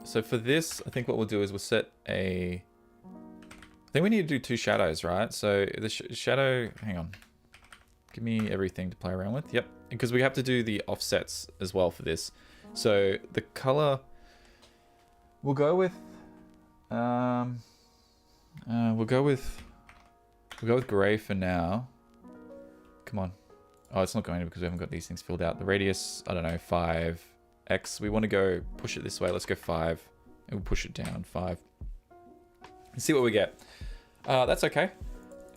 So for this, I think what we'll do is we'll set a... I think we need to do two shadows, right? So the shadow... Hang on. Give me everything to play around with. Yep, because we have to do the offsets as well for this. So the color... We'll go with... We'll go with gray for now. Come on. Oh, it's not going to because we haven't got these things filled out. The radius, I don't know, 5x. We want to go push it this way. Let's go 5. And we'll push it down 5. And see what we get. That's okay.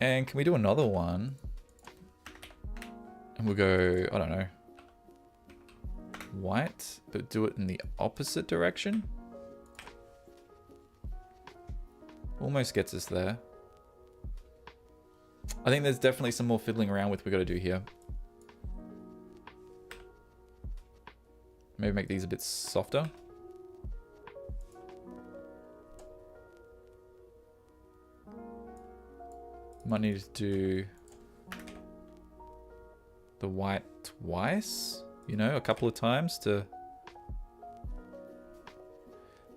And can we do another one? And we'll go, I don't know, white, but do it in the opposite direction. Almost gets us there. I think there's definitely some more fiddling around with we got to do here. Maybe make these a bit softer. Might need to do the white twice, you know, a couple of times to...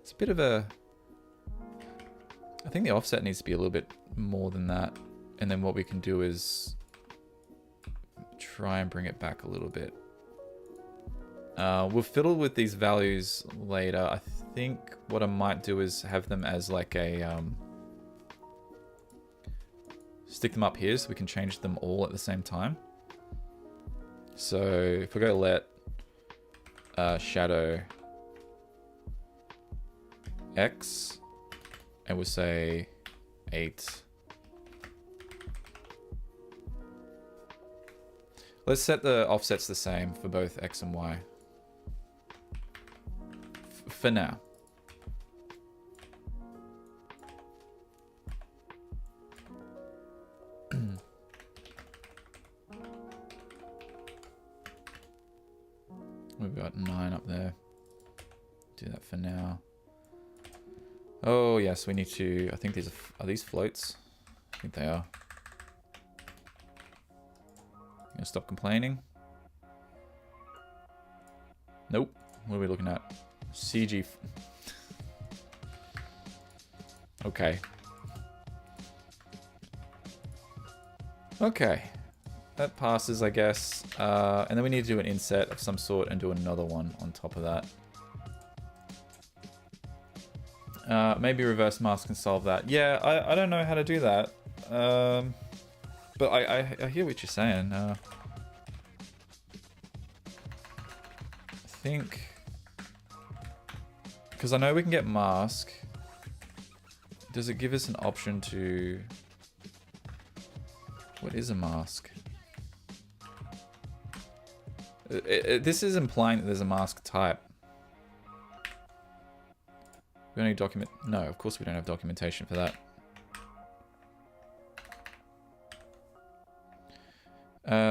It's a bit of a... I think the offset needs to be a little bit more than that. And then what we can do is try and bring it back a little bit. We'll fiddle with these values later. I think what I might do is have them as like a... stick them up here so we can change them all at the same time. So if we go let shadow X, and we'll say 8. Let's set the offsets the same for both X and Y. For now. We've got 9 up there. Do that for now. Oh yes, we need to. I think these are these floats? I think they are. Gonna stop complaining. Nope. What are we looking at? CG. Okay. Okay. That passes, I guess. And then we need to do an inset of some sort and do another one on top of that. Maybe reverse mask can solve that. Yeah, I don't know how to do that. But I hear what you're saying. I think... Because I know we can get mask. Does it give us an option to... What is a mask? This is implying that there's a mask type. We don't need document... No, of course we don't have documentation for that.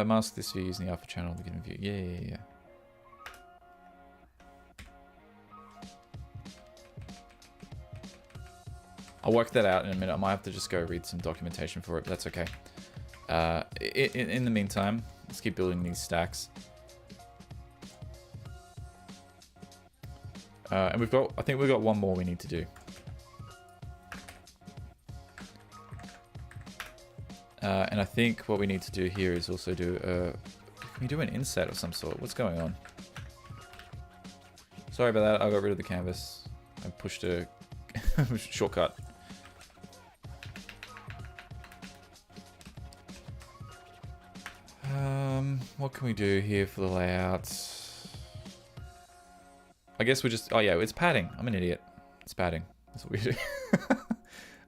Mask this view using the alpha channel to begin view. Yeah. I'll work that out in a minute. I might have to just go read some documentation for it, but that's okay. In the meantime, let's keep building these stacks. And we've got, I think we've got one more we need to do. And I think what we need to do here is also do can we do an inset of some sort? What's going on? Sorry about that, I got rid of the canvas. I pushed a shortcut. What can we do here for the layout? I guess we just... Oh yeah, it's padding. I'm an idiot. It's padding. That's what we do.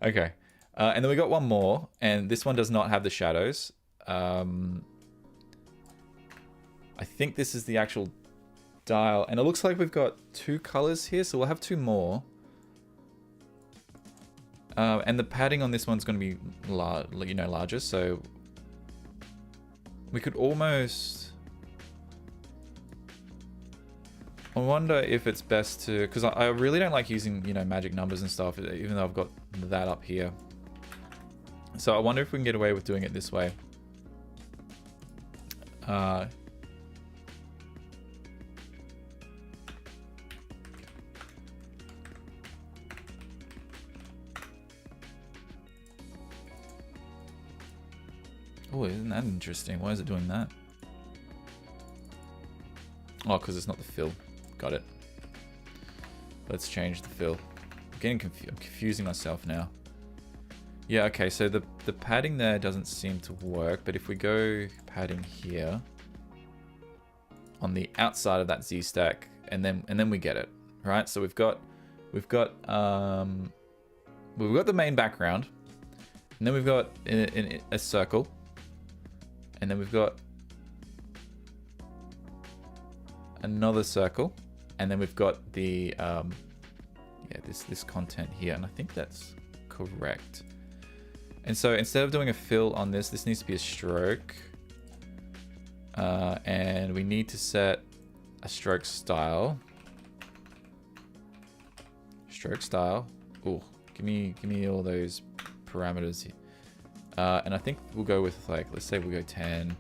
Okay. And then we got one more, and this one does not have the shadows. I think this is the actual dial, and it looks like we've got 2 colors here, so we'll have 2 more. And the padding on this one's going to be larger, so we could almost... I wonder if it's best to... Because I really don't like using, magic numbers and stuff, even though I've got that up here. So I wonder if we can get away with doing it this way. Oh, isn't that interesting? Why is it doing that? Oh, because it's not the fill. Got it. Let's change the fill. I'm getting I'm confusing myself now. Yeah, okay, so the padding there doesn't seem to work, but if we go padding here on the outside of that Z stack, and then we get it, right? So we've got the main background, and then we've got a circle, and then we've got another circle, and then we've got the this content here, and I think that's correct. And so instead of doing a fill on this needs to be a stroke, and we need to set a stroke style. Stroke style. Oh, give me all those parameters here. And I think we'll go with like, let's say we'll go 10.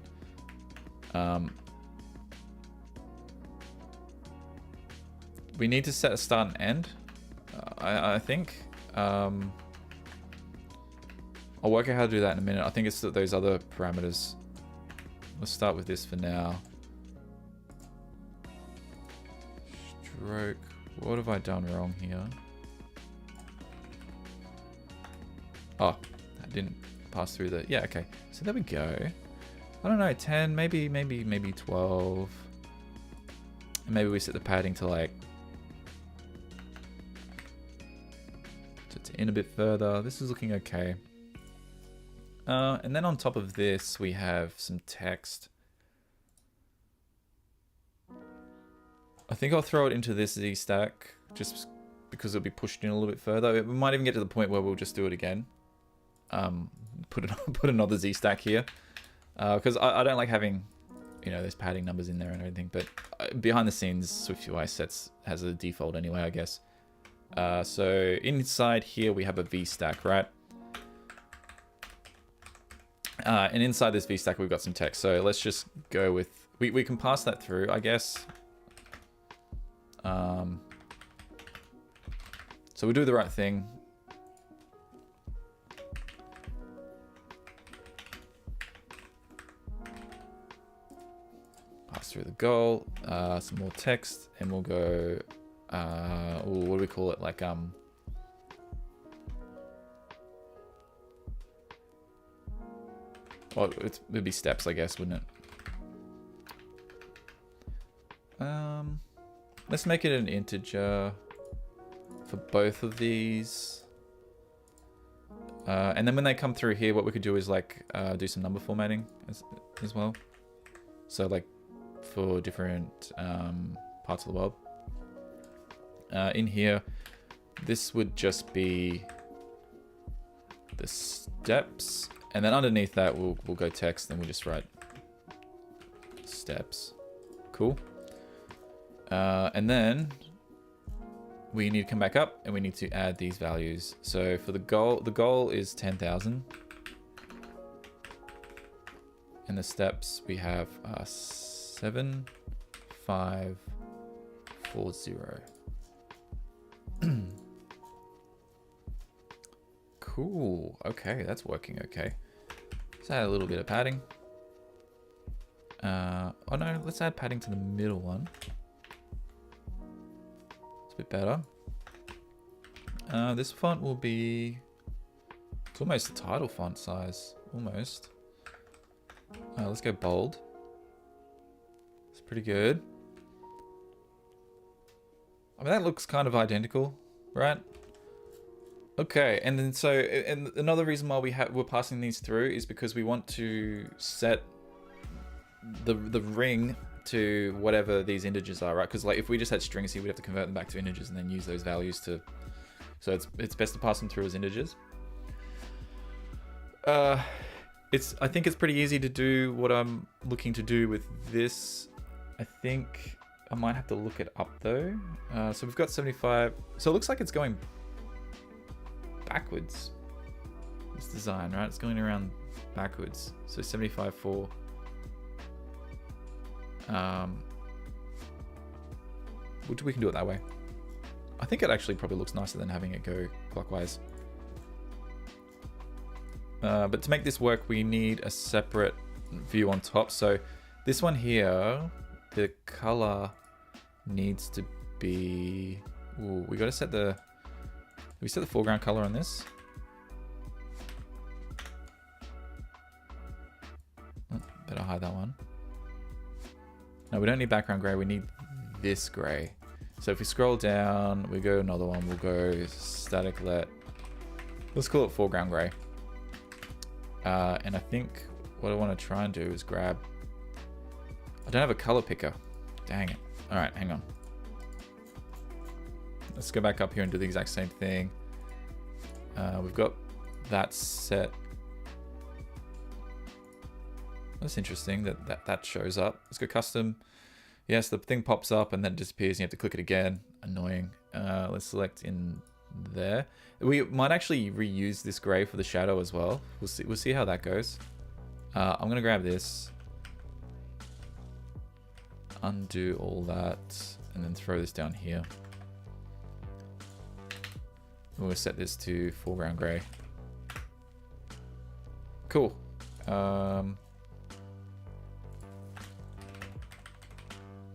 We need to set a start and end, I think. I'll work out how to do that in a minute. I think it's those other parameters. Let's start with this for now. Stroke. What have I done wrong here? Oh, that didn't pass through the... Yeah, okay. So there we go. I don't know, 10, maybe 12. And maybe we set the padding to like... to in a bit further. This is looking okay. And then on top of this, we have some text. I think I'll throw it into this Z stack just because it'll be pushed in a little bit further. We might even get to the point where we'll just do it again. Put another Z stack here. Because I don't like having, you know, those padding numbers in there and everything. But behind the scenes, SwiftUI has a default anyway, I guess. So inside here, we have a V stack, right? And inside this V stack, we've got some text. So let's just go with, we can pass that through, I guess. So we'll do the right thing. Pass through the goal, some more text, and we'll go, what do we call it? Like, well, it'd be steps, I guess, wouldn't it? Let's make it an integer for both of these. And then when they come through here, what we could do is like do some number formatting as well. So like for different parts of the world. In here, this would just be the steps. And then underneath that, we'll go text and we'll just write steps. Cool. And then we need to come back up and we need to add these values. So for the goal is 10,000. And the steps we have 7,540. Cool. Okay, that's working okay. Let's add a little bit of padding. Oh no, let's add padding to the middle one. It's a bit better. This font will be... It's almost the title font size. Almost. Let's go bold. It's pretty good. I mean, that looks kind of identical, right? Okay, and then so, and another reason why we're passing these through is because we want to set the ring to whatever these integers are, right? Because like if we just had strings here, we'd have to convert them back to integers and then use those values to. So it's best to pass them through as integers. I think it's pretty easy to do what I'm looking to do with this. I think I might have to look it up though. So we've got 75. So it looks like it's going backwards. This design, right? It's going around backwards. So 75.4. We can do it that way. I think it actually probably looks nicer than having it go clockwise. But to make this work, we need a separate view on top. So this one here, the color needs to be... Ooh, we got to set the... we set the foreground color on this? Oh, better hide that one. No, we don't need background gray. We need this gray. So if we scroll down, we go another one. We'll go static let. Let's call it foreground gray. And I think what I want to try and do is grab... I don't have a color picker. Dang it. All right, hang on. Let's go back up here and do the exact same thing. We've got that set. That's interesting that shows up. Let's go custom. Yes, the thing pops up and then disappears and you have to click it again. Annoying. Let's select in there. We might actually reuse this gray for the shadow as well. We'll see how that goes. I'm gonna grab this, undo all that, and then throw this down here. We'll set this to foreground gray. Cool.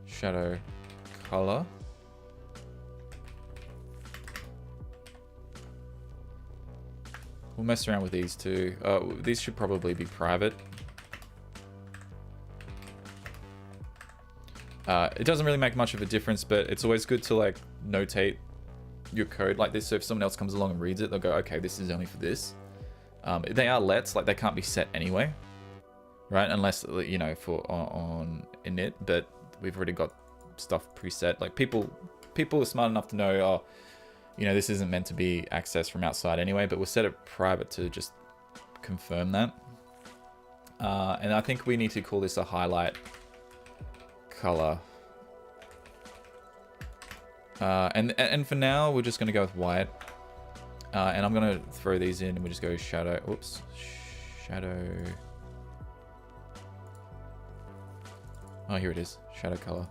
Shadow color. We'll mess around with these too. These should probably be private. It doesn't really make much of a difference, but it's always good to like notate your code like this, so if someone else comes along and reads it, they'll go, okay, this is only for this. They are lets, like they can't be set anyway, right? Unless, you know, for on init, but we've already got stuff preset. Like people are smart enough to know, oh, you know, this isn't meant to be accessed from outside anyway, but we'll set it private to just confirm that. And I think we need to call this a highlight color. And for now, we're just going to go with white. And I'm going to throw these in and we just go shadow. Oops. Shadow. Oh, here it is. Shadow color.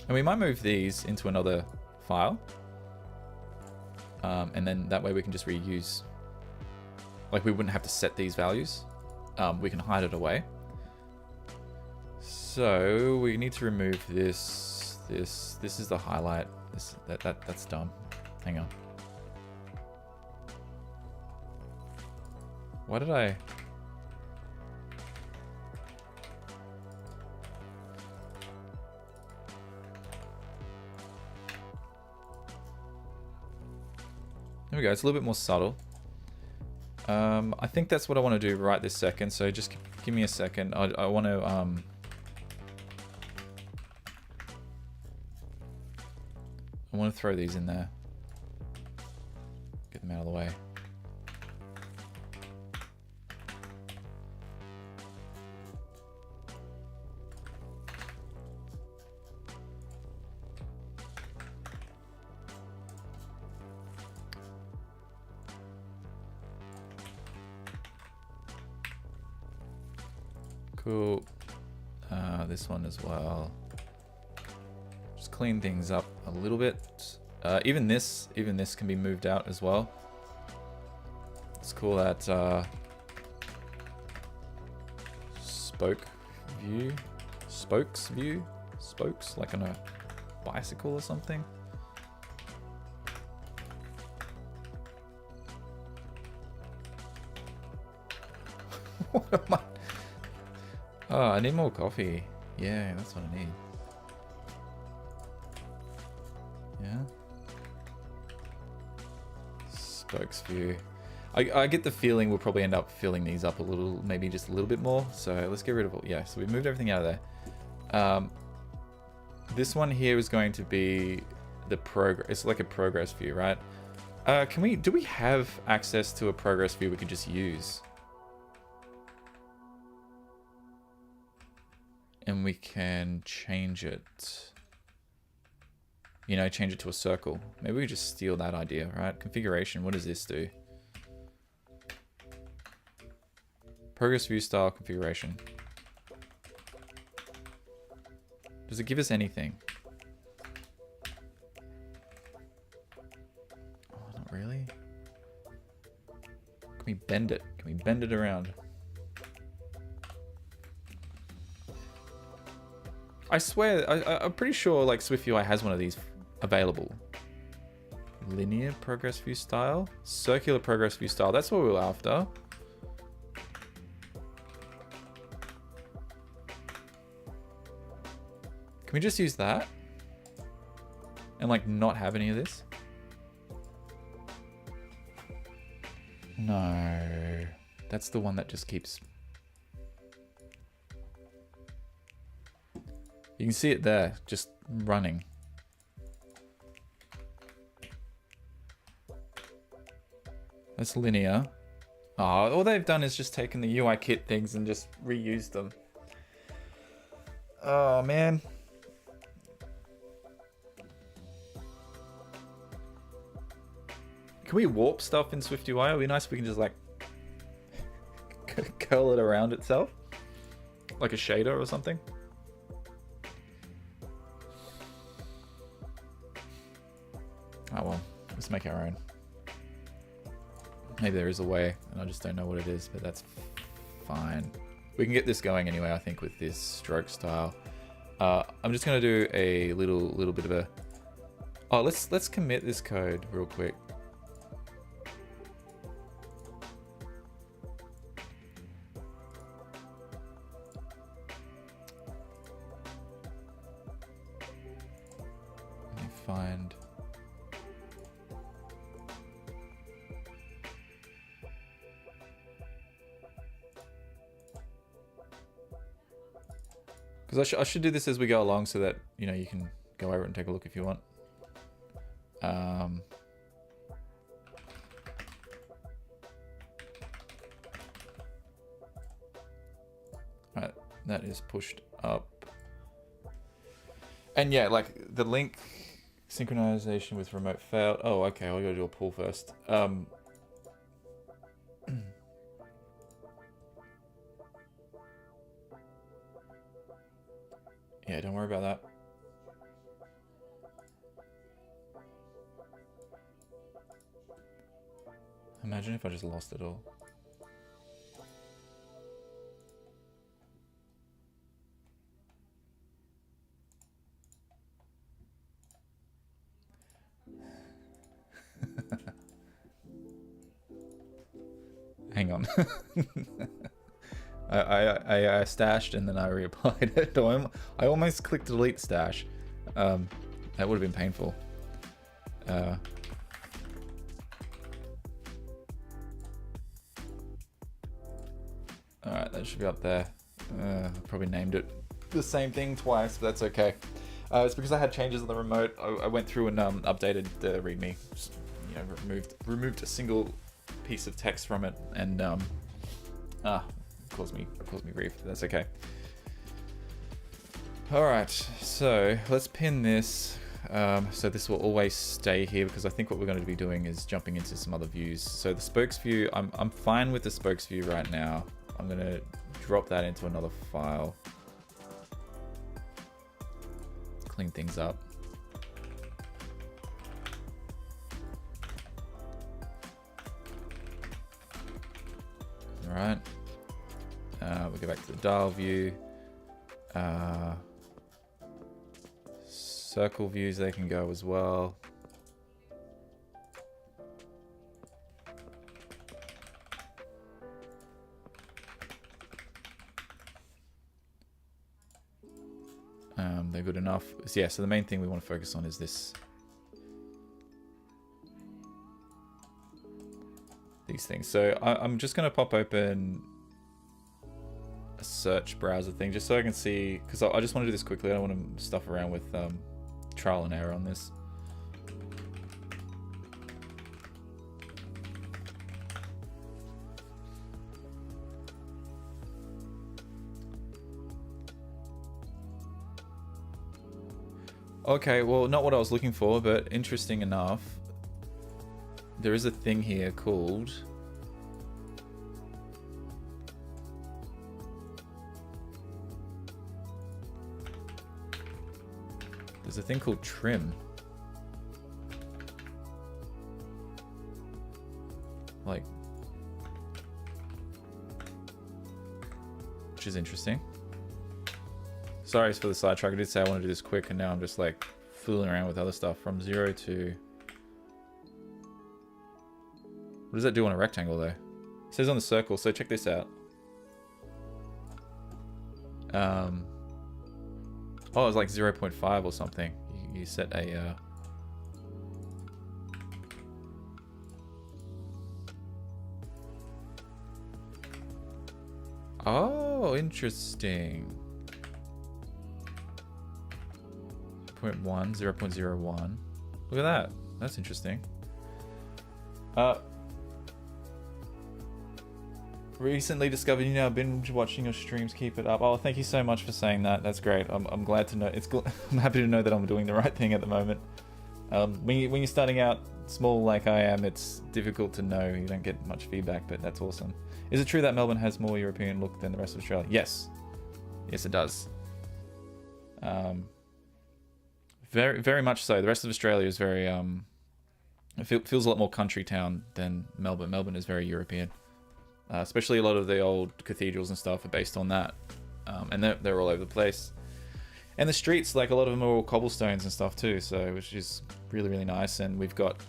And we might move these into another file. And then that way we can just reuse. Like we wouldn't have to set these values. We can hide it away. So we need to remove this. This is the highlight. That's dumb. Hang on. Why did I? There we go. It's a little bit more subtle. I think that's what I want to do right this second. So just give me a second. I want to I want to throw these in there. Get them out of the way. Cool. This one as well. Just clean things up a little bit. Even this can be moved out as well. Let's call that spoke view. Spokes view. Spokes, like on a bicycle or something. What am I? Oh, I need more coffee. Yeah, that's what I need. Yeah. Spokes view. I get the feeling we'll probably end up filling these up a little, maybe just a little bit more. So let's get rid of it. Yeah, so we moved everything out of there. This one here is going to be the progress. It's like a progress view, right? Do we have access to a progress view we could just use? And we can change it. You know, change it to a circle. Maybe we just steal that idea, right? Configuration, what does this do? Progress view style configuration. Does it give us anything? Oh, not really. Can we bend it? Can we bend it around? I swear, I'm pretty sure like SwiftUI has one of these available. Linear progress view style? Circular progress view style. That's what we were after. Can we just use that? And like not have any of this? No. That's the one that just keeps... You can see it there, just running. That's linear. Oh, all they've done is just taken the UI kit things and just reused them. Oh man. Can we warp stuff in SwiftUI? It would be nice if we can just like curl it around itself, like a shader or something. Oh well, let's make our own. Maybe there is a way, and I just don't know what it is, but that's fine. We can get this going anyway, I think, with this stroke style. I'm just gonna do a little bit of a. Oh, let's commit this code real quick. Let me find. Because I should do this as we go along so that, you know, you can go over it and take a look if you want. Right, that is pushed up. And yeah, like the link synchronization with remote failed. Oh, okay, I'll go do a pull first. Yeah, don't worry about that. Imagine if I just lost it all. Hang on. I stashed and then I reapplied it. I almost clicked delete stash. That would have been painful. Alright, that should be up there. Probably named it the same thing twice, but that's okay. It's because I had changes on the remote. I went through and updated the README. Just, you know, removed a single piece of text from it, and caused me grief. That's okay. All right, so let's pin this. So this will always stay here because I think what we're going to be doing is jumping into some other views. So the spokes view, I'm fine with the spokes view right now. I'm going to drop that into another file. Clean things up. All right. We'll go back to the dial view. Circle views, they can go as well. They're good enough. So yeah, so the main thing we want to focus on is this. These things. So I'm just going to pop open a search browser thing just so I can see, because I just want to do this quickly. I don't want to stuff around with trial and error on this. Okay, well, not what I was looking for, but interesting enough. There is a thing here called... There's a thing called trim. Like... Which is interesting. Sorry for the sidetrack. I did say I want to do this quick, and now I'm just like fooling around with other stuff. From 0 to... What does that do on a rectangle though? It says on the circle, so check this out. Oh, it's like 0.5 or something. You set a... Oh, interesting. 0.1, 0.01. Look at that. That's interesting. Recently discovered you now binge watching your streams. Keep it up. Oh, thank you so much for saying that. That's great. I'm glad to know. I'm happy to know that I'm doing the right thing at the moment. When you're starting out small like I am, it's difficult to know. You don't get much feedback, but that's awesome. Is it true that Melbourne has more European look than the rest of Australia? Yes. Yes, it does. Very, very much so. The rest of Australia is very, it feels a lot more country town than Melbourne. Melbourne is very European. Especially a lot of the old cathedrals and stuff are based on that. And they're all over the place. And the streets, like a lot of them are all cobblestones and stuff too, so which is really, really nice. And we've got,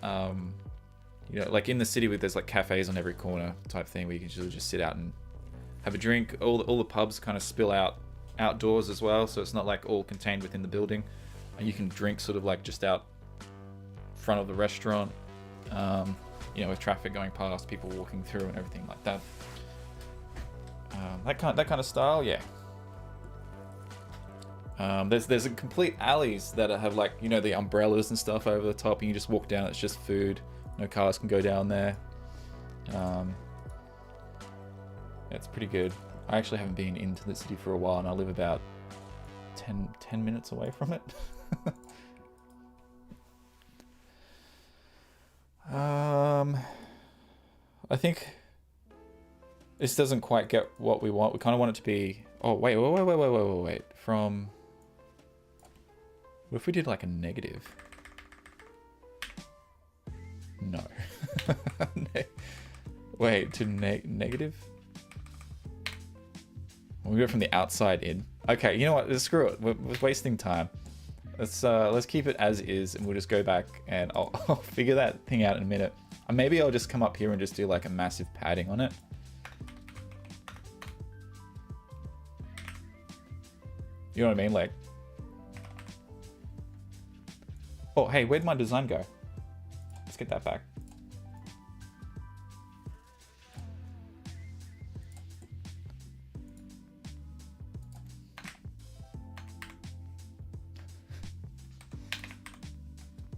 you know, like in the city, there's like cafes on every corner type thing where you can just sit out and have a drink. All the pubs kind of spill out outdoors as well, so it's not like all contained within the building. And you can drink sort of like just out front of the restaurant, you know, with traffic going past, people walking through and everything like that. That kind of style, yeah. There's a complete alleys that have like, you know, the umbrellas and stuff over the top, and you just walk down. It's just food. No cars can go down there. Yeah, it's pretty good. I actually haven't been into the city for a while, and I live about 10 minutes away from it. I think this doesn't quite get what we want. We kind of want it to be. Oh wait. From. What if we did like a negative? No. Wait, to negative? We go from the outside in. Okay, you know what? Screw it. We're wasting time. Let's keep it as is, and we'll just go back and I'll figure that thing out in a minute. And maybe I'll just come up here and just do like a massive padding on it. You know what I mean? Like, oh, hey, where'd my design go? Let's get that back.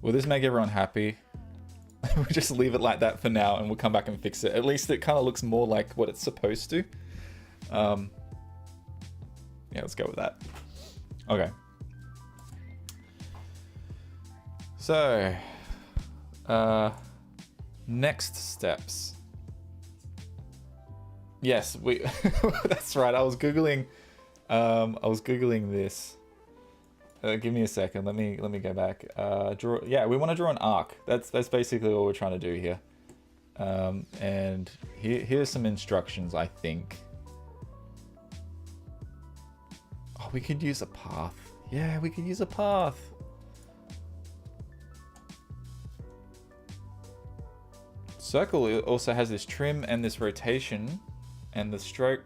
Will this make everyone happy? We'll just leave it like that for now, and we'll come back and fix it. At least it kind of looks more like what it's supposed to. Yeah, let's go with that. Okay. So, next steps. Yes, we. That's right. I was googling this. Give me a second. Let me go back. Draw. Yeah, we want to draw an arc. That's basically what we're trying to do here. And here's some instructions, I think. Oh, we could use a path. Yeah, we could use a path. Circle also has this trim and this rotation, and the stroke.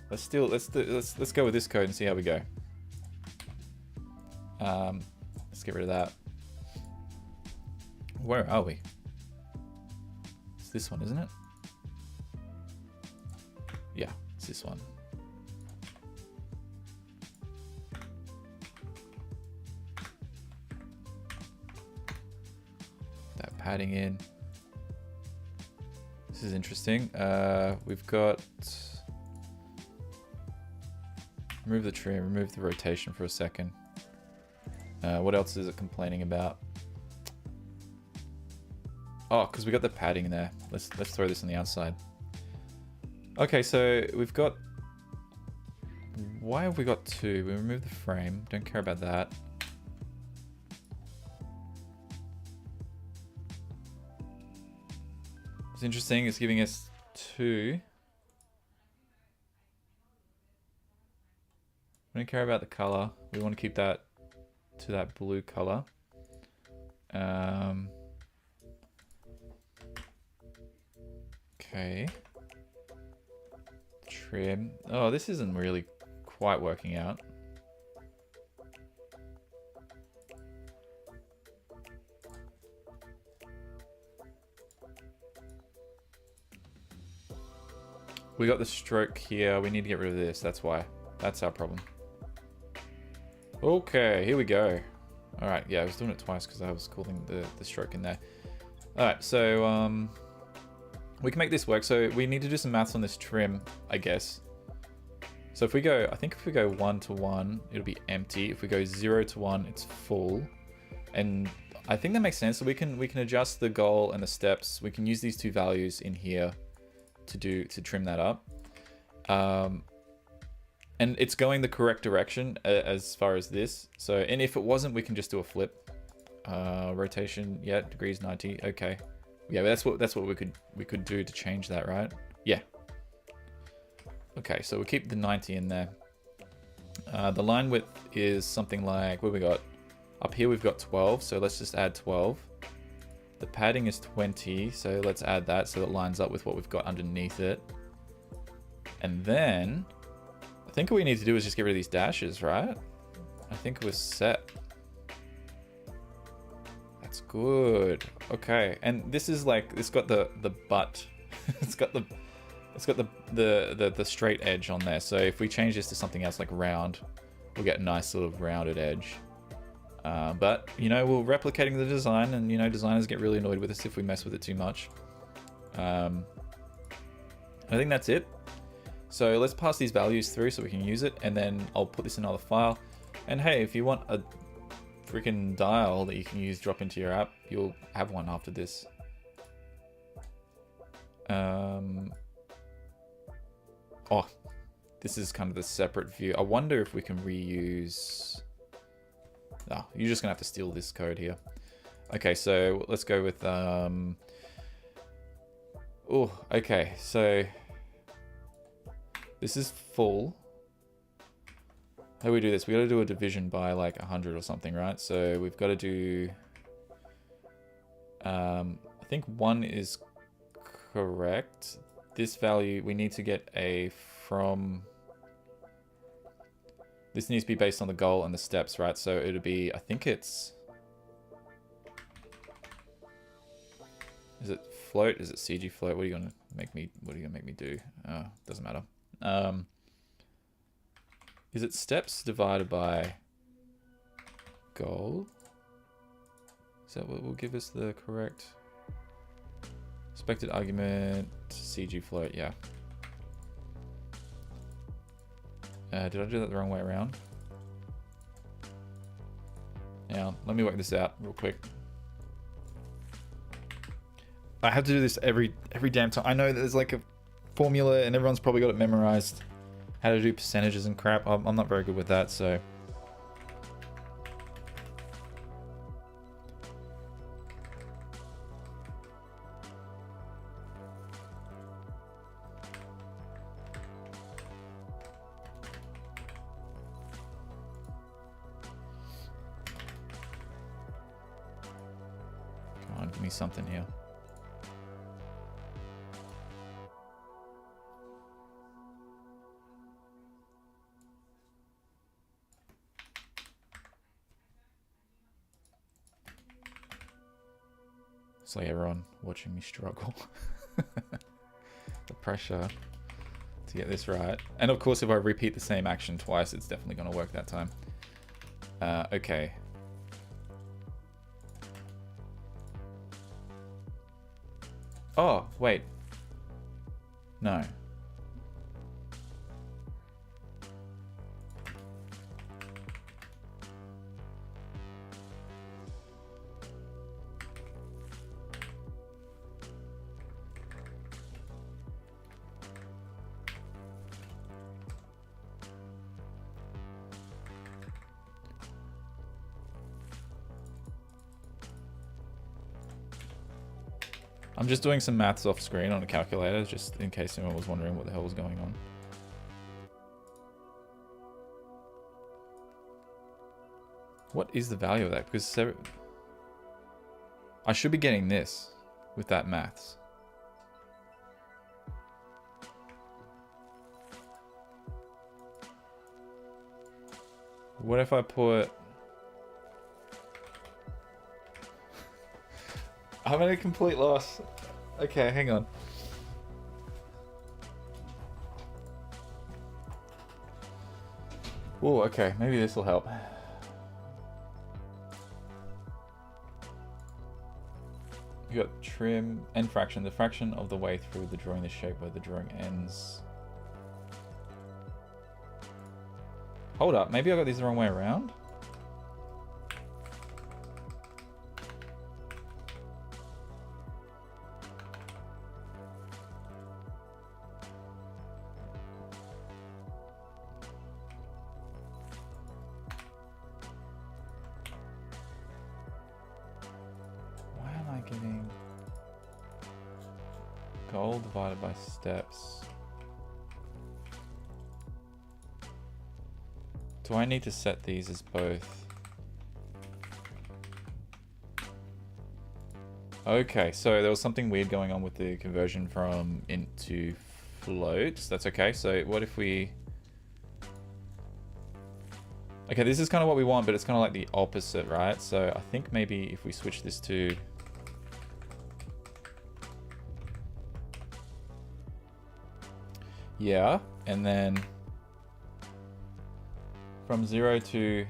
Let's go with this code and see how we go. Let's get rid of that. Where are we? It's this one, isn't it? Yeah, it's this one. That padding in. This is interesting. We've got. Remove the trim, remove the rotation for a second. What else is it complaining about? Oh, because we got the padding there. Let's throw this on the outside. Okay, so we've got. Why have we got two? We remove the frame. Don't care about that. It's interesting. It's giving us two. We don't care about the color. We want to keep that to that blue color. Okay. Trim. Oh, this isn't really quite working out. We got the stroke here. We need to get rid of this. That's why. That's our problem. Okay, here we go. All right, yeah, I was doing it twice because I was calling the stroke in there. All right, so we can make this work. So we need to do some maths on this trim, I guess. So I think if we go 1 to 1, it'll be empty. If we go 0 to 1, it's full. And I think that makes sense. So we can adjust the goal and the steps. We can use these two values in here to trim that up. And it's going the correct direction as far as this. So, and if it wasn't, we can just do a flip. Rotation, yeah, degrees 90. Okay, yeah, that's what we could do to change that, right? Yeah. Okay, so we'll keep the 90 in there. The line width is something like, what we got? Up here we've got 12, so let's just add 12. The padding is 20, so let's add that so it lines up with what we've got underneath it. And then, I think what we need to do is just get rid of these dashes, right? I think we're set. That's good. Okay, and this is like, it's got the butt. it's got the straight edge on there. So if we change this to something else like round, we'll get a nice sort of rounded edge. But, you know, we're replicating the design, and, you know, designers get really annoyed with us if we mess with it too much. I think that's it. So let's pass these values through so we can use it, and then I'll put this in another file. And hey, if you want a freaking dial that you can use, drop into your app, you'll have one after this. Oh, this is kind of the separate view. I wonder if we can reuse... Oh, you're just gonna have to steal this code here. Okay, so let's go with oh, okay, so this is full. How do we do this? We gotta do a division by like 100 or something, right? So we've got to do I think 1 is correct. This value we need to get a from. This needs to be based on the goal and the steps, right? So it'll be, I think it's... Is it float? Is it CG float? What are you gonna make me do? Doesn't matter. Is it steps divided by goal? Is that what will give us the correct expected argument? CG float, yeah. Did I do that the wrong way around? Yeah, let me work this out real quick. I have to do this every damn time. I know that there's like a formula and everyone's probably got it memorized. How to do percentages and crap. I'm not very good with that, so. Come on, give me something here. It's like everyone watching me struggle. The pressure to get this right. And of course, if I repeat the same action twice, it's definitely going to work that time. Okay. Oh, wait. No. I'm just doing some maths off screen on a calculator, just in case anyone was wondering what the hell was going on. What is the value of that? Because I should be getting this with that maths. What if I put... I'm at a complete loss. Okay, hang on. Oh, okay. Maybe this will help. You got trim end fraction. The fraction of the way through the drawing the shape where the drawing ends. Hold up. Maybe I got these the wrong way around. Goal divided by steps. Do I need to set these as both? Okay, so there was something weird going on with the conversion from int to floats. That's okay. So what if we... Okay, this is kind of what we want, but it's kind of like the opposite, right? So I think maybe if we switch this to... Yeah, and then from 0 to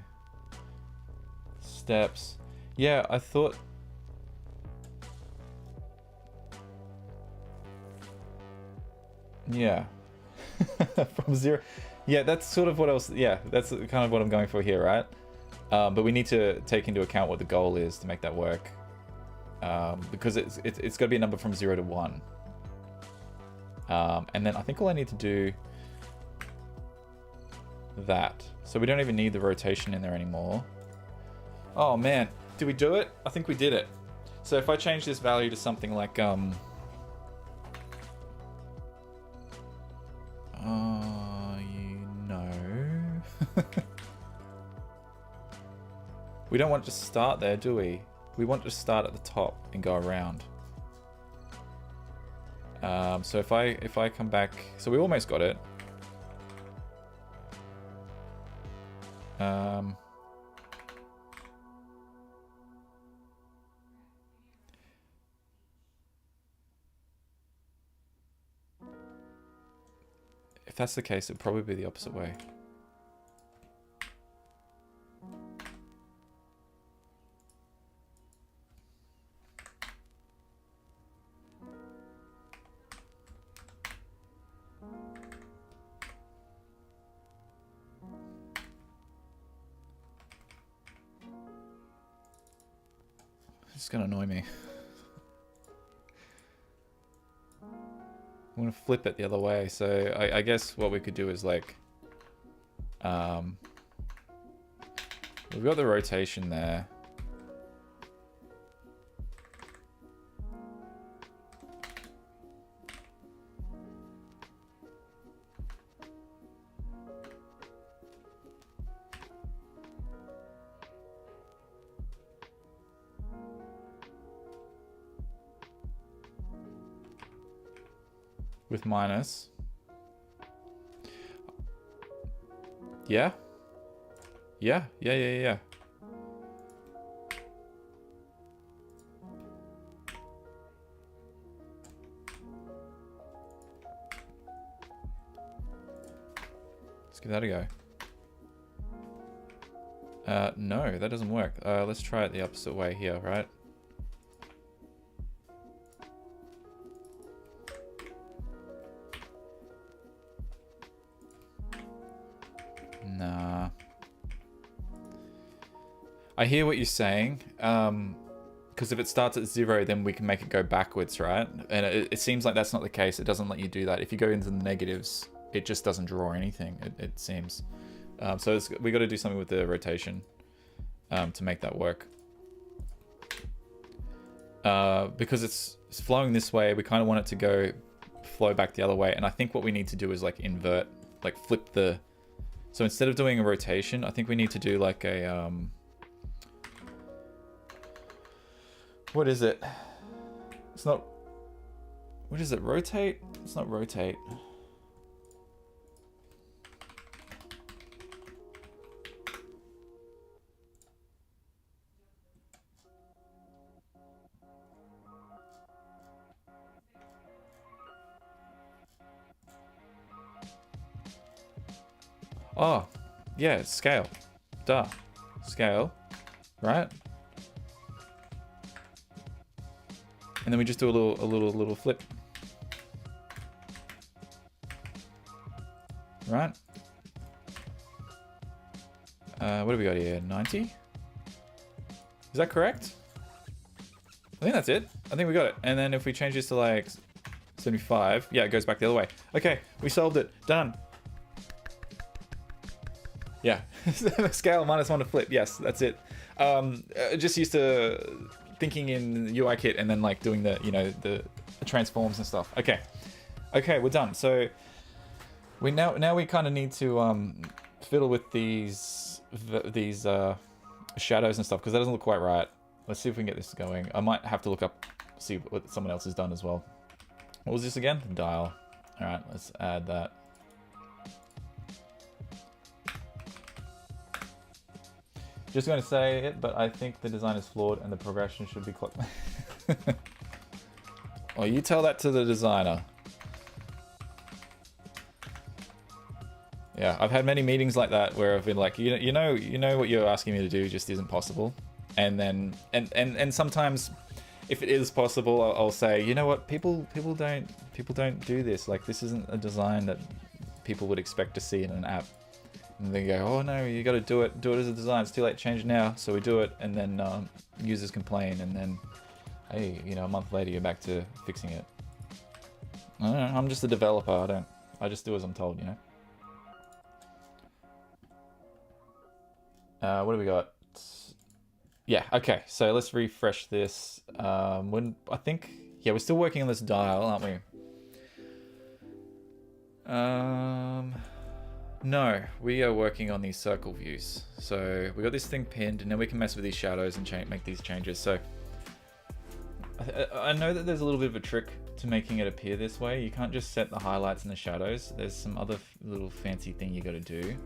steps. Yeah, I thought... Yeah. From 0. Yeah, that's sort of what I was... Yeah, that's kind of what I'm going for here, right? But we need to take into account what the goal is to make that work. Because it's got to be a number from 0 to 1. And then I think all I need to do that. So we don't even need the rotation in there anymore. Oh man, did we do it? I think we did it. So if I change this value to something like no. We don't want to just start there, do we? We want to start at the top and go around. So if I come back, so we almost got it. If that's the case, it'd probably be the opposite way. It's gonna annoy me. I'm gonna flip it the other way. So I guess what we could do is like, we've got the rotation there. With minus. Yeah? Yeah. Let's give that a go. No, that doesn't work. Let's try it the opposite way here, right? Nah. I hear what you're saying. Because if it starts at 0, then we can make it go backwards, right? And it seems like that's not the case. It doesn't let you do that. If you go into the negatives, it just doesn't draw anything, it seems. So we got to do something with the rotation to make that work. Because it's flowing this way, we kind of want it to flow back the other way. And I think what we need to do is like invert, like flip the... So instead of doing a rotation, I think we need to do like a... What is it? It's not... What is it? Rotate? It's not rotate. Oh, yeah, scale. Duh. Scale. Right? And then we just do a little flip. Right? What do we got here? 90? Is that correct? I think that's it. I think we got it. And then if we change this to like 75, yeah, it goes back the other way. Okay, we solved it. Done. Yeah, scale -1 to flip. Yes, that's it. Just used to thinking in UI kit and then like doing the, you know, the transforms and stuff. Okay, we're done. So we now we kind of need to fiddle with these shadows and stuff, because that doesn't look quite right. Let's see if we can get this going. I might have to look up, see what someone else has done as well. What was this again? Dial. All right, let's add that. Just going to say it, but I think the design is flawed and the progression should be clocked. Well, you tell that to the designer. Yeah, I've had many meetings like that where I've been like, you know what you're asking me to do just isn't possible, and then and sometimes, if it is possible, I'll say, you know what, people don't do this. Like, this isn't a design that people would expect to see in an app. And they go, oh no, you got to do it as a design. It's too late to change now. So we do it, and then users complain, and then, hey, a month later you're back to fixing it. I don't know, I'm just a developer. I just do as I'm told, What do we got? Yeah, okay, so let's refresh this. I think, yeah, we're still working on this dial, aren't we? No, we are working on these circle views. So we got this thing pinned, and then we can mess with these shadows and make these changes. So I know that there's a little bit of a trick to making it appear this way. You can't just set the highlights and the shadows. There's some other little fancy thing you got to do.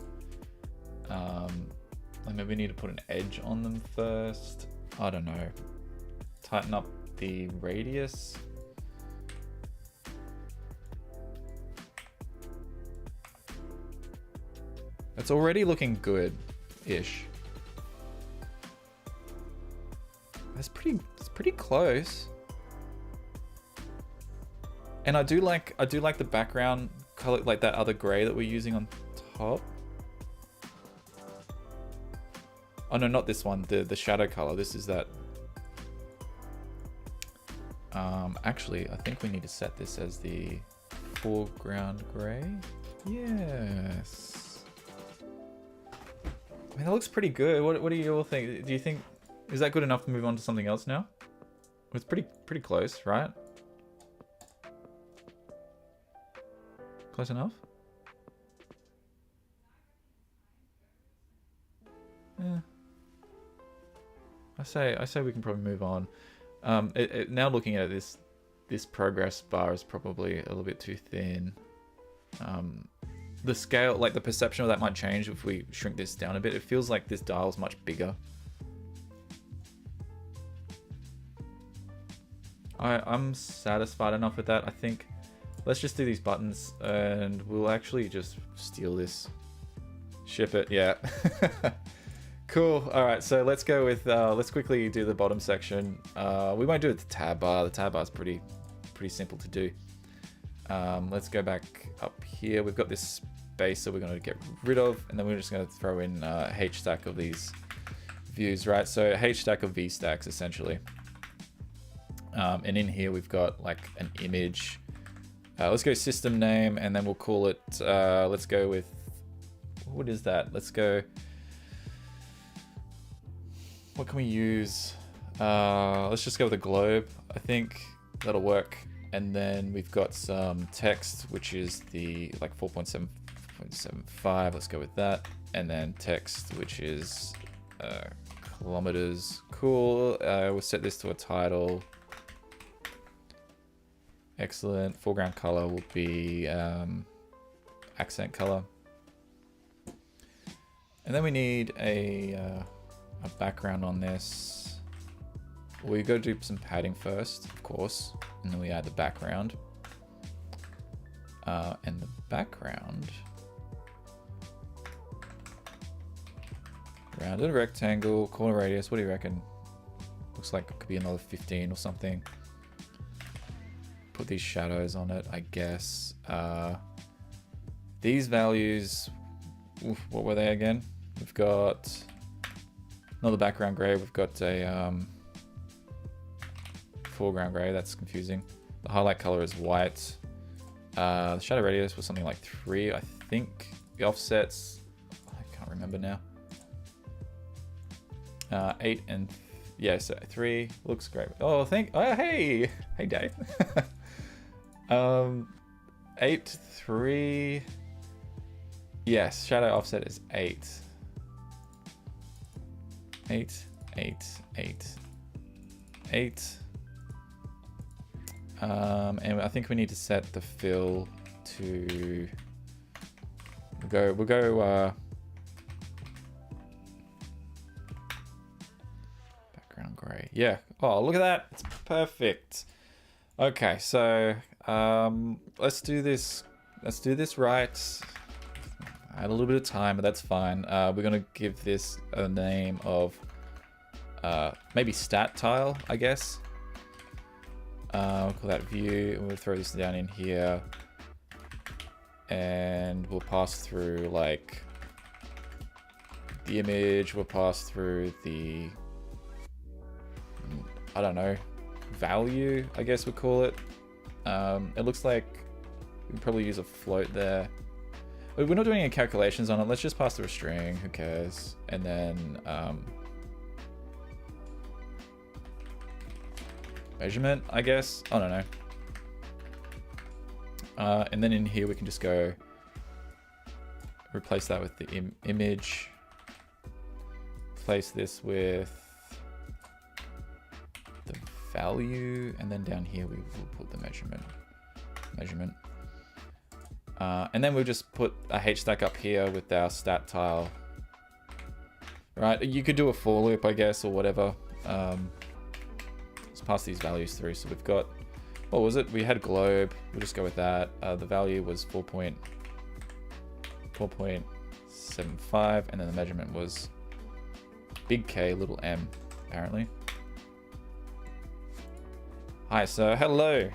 Like maybe we need to put an edge on them first. I don't know. Tighten up the radius. It's already looking good-ish. It's pretty close. And I do like the background color, like that other gray that we're using on top. Oh no, not this one, the shadow color. This is that. Actually, I think we need to set this as the foreground gray. Yes. I mean, that looks pretty good. What do you all think? Do you think, is that good enough to move on to something else now? It's pretty close, right? Close enough? Yeah. I say we can probably move on. Now looking at this progress bar is probably a little bit too thin. The scale, like the perception of that might change if we shrink this down a bit. It feels like this dial is much bigger. I'm satisfied enough with that. I think let's just do these buttons and we'll actually just steal this. Ship it, yeah. Cool. All right, so let's go with, let's quickly do the bottom section. We won't do it the tab bar. The tab bar is pretty simple to do. Let's go back up here. We've got this space that we're going to get rid of, and then we're just going to throw in H stack of these views, right? So H stack of V stacks essentially. And in here we've got like an image. Let's go system name, and then we'll call it, let's go with, what is that? Let's go, what can we use? Let's just go with a globe. I think that'll work. And then we've got some text, which is the like 4.7.75. Let's go with that. And then text, which is kilometers. Cool. We'll set this to a title. Excellent. Foreground color will be accent color. And then we need a background on this. We got to do some padding first, of course, and then we add the background. And the background, rounded rectangle, corner radius. What do you reckon? Looks like it could be another 15 or something. Put these shadows on it, I guess. These values, what were they again? We've got not the background gray. We've got a foreground gray. That's confusing. The highlight color is white. The shadow radius was something like 3, I think. The offsets, I can't remember now. 8 and yeah, so 3 looks great. Oh, hey, hey Dave. 8.3. Yes, shadow offset is 8. 8, 8, 8, 8. And I think we need to set the fill to we'll go background gray. Yeah. Oh, look at that. It's perfect. Okay, so let's do this right. I had a little bit of time, but that's fine. We're gonna give this a name of maybe stat tile, I guess. We'll call that view, and we'll throw this down in here, and we'll pass through like the image. We'll pass through the, I don't know, value, I guess we'll call it. It looks like we can probably use a float there. We're not doing any calculations on it. Let's just pass through a string. Who cares? And then measurement, I guess. I don't know. And then in here we can just go replace that with the image. Replace this with the value, and then down here we will put the measurement. And then we'll just put a HStack up here with our stat tile. Right, you could do a for loop, I guess, or whatever. Let's pass these values through. So we've got, what was it? We had globe. We'll just go with that. The value was 4.75, and then the measurement was big K, little m, apparently. Hi, so hello.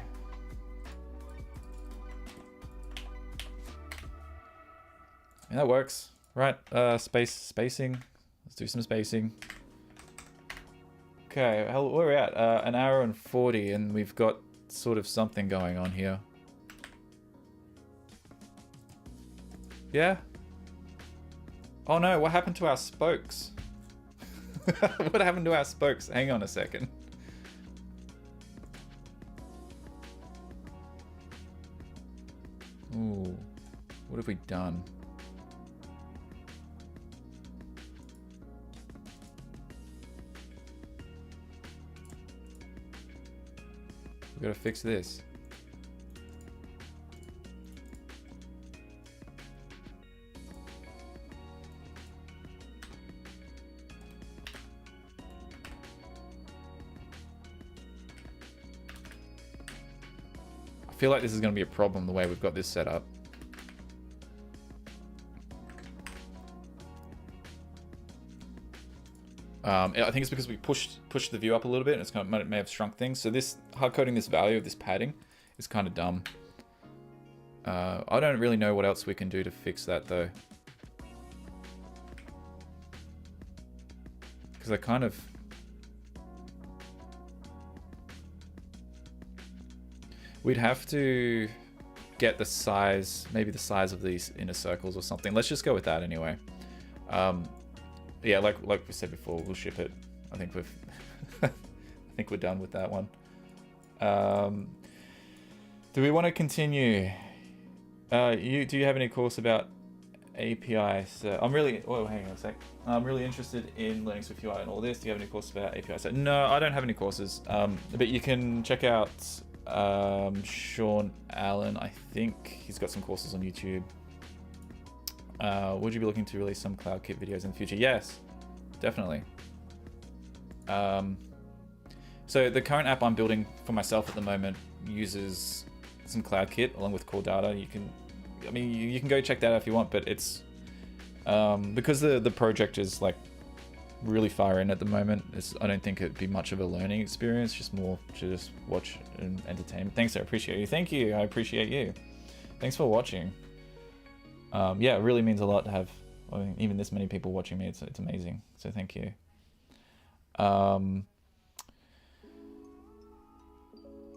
And that works, right? Spacing. Let's do some spacing. Okay, where are we at? An hour and 40, and we've got sort of something going on here. Yeah? Oh no, what happened to our spokes? What happened to our spokes? Hang on a second. Ooh, what have we done? We gotta fix this. I feel like this is gonna be a problem the way we've got this set up. I think it's because we pushed the view up a little bit, and it's kind of may have shrunk things. So this hard coding this value of this padding is kind of dumb. I don't really know what else we can do to fix that though, because I kind of we'd have to get the size, maybe the size of these inner circles or something. Let's just go with that anyway. Yeah, like we said before, we'll ship it. I think we've, I think we're done with that one. Do we want to continue? Do you have any course about APIs? So hang on a sec. I'm really interested in learning SwiftUI and all this. Do you have any courses about APIs? So, no, I don't have any courses. But you can check out Sean Allen. I think he's got some courses on YouTube. Would you be looking to release some CloudKit videos in the future? Yes, definitely. So the current app I'm building for myself at the moment uses some CloudKit along with core data. You can go check that out if you want, but it's because the project is like really far in at the moment. I don't think it'd be much of a learning experience, just more to just watch and entertain. Thanks, I appreciate you. Thank you, I appreciate you. Thanks for watching. Yeah, it really means a lot to have even this many people watching me. It's amazing. So thank you.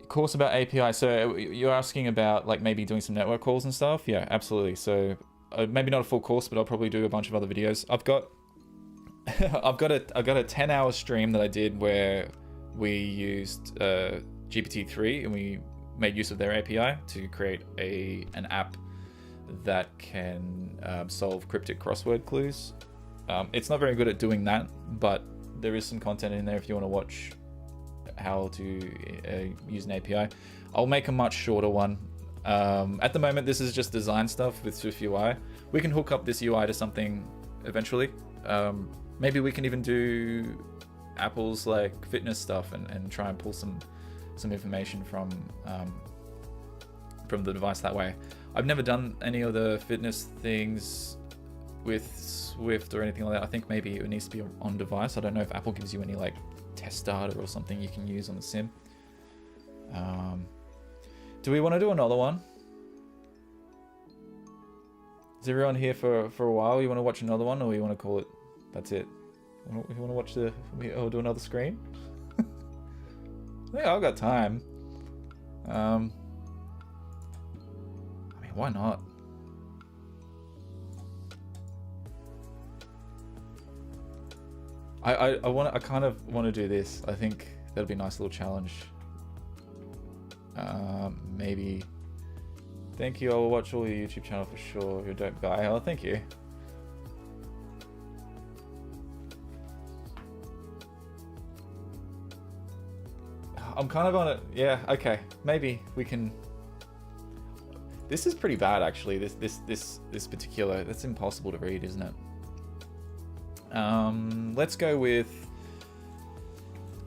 Course about API. So you're asking about like maybe doing some network calls and stuff. Yeah, absolutely. So maybe not a full course, but I'll probably do a bunch of other videos. I've got a 10-hour stream that I did where we used GPT-3 and we made use of their API to create an app that can solve cryptic crossword clues. It's not very good at doing that, but there is some content in there if you want to watch how to use an API. I'll make a much shorter one. At the moment, this is just design stuff with SwiftUI. We can hook up this UI to something eventually. Maybe we can even do Apple's like fitness stuff and try and pull some information from the device that way. I've never done any of the fitness things with Swift or anything like that. I think maybe it needs to be on device. I don't know if Apple gives you any like test data or something you can use on the sim. Do we want to do another one? Is everyone here for a while? You want to watch another one, or you want to call it? That's it. You want to watch or do another screen? Yeah, I've got time. I mean, why not? I kind of want to do this. I think that'll be a nice little challenge. Maybe. Thank you. I'll watch all your YouTube channel for sure. You're a dope guy. Oh, thank you. I'm kind of on it. Yeah. Okay. Maybe we can. This is pretty bad, actually. This particular. That's impossible to read, isn't it? Let's go with.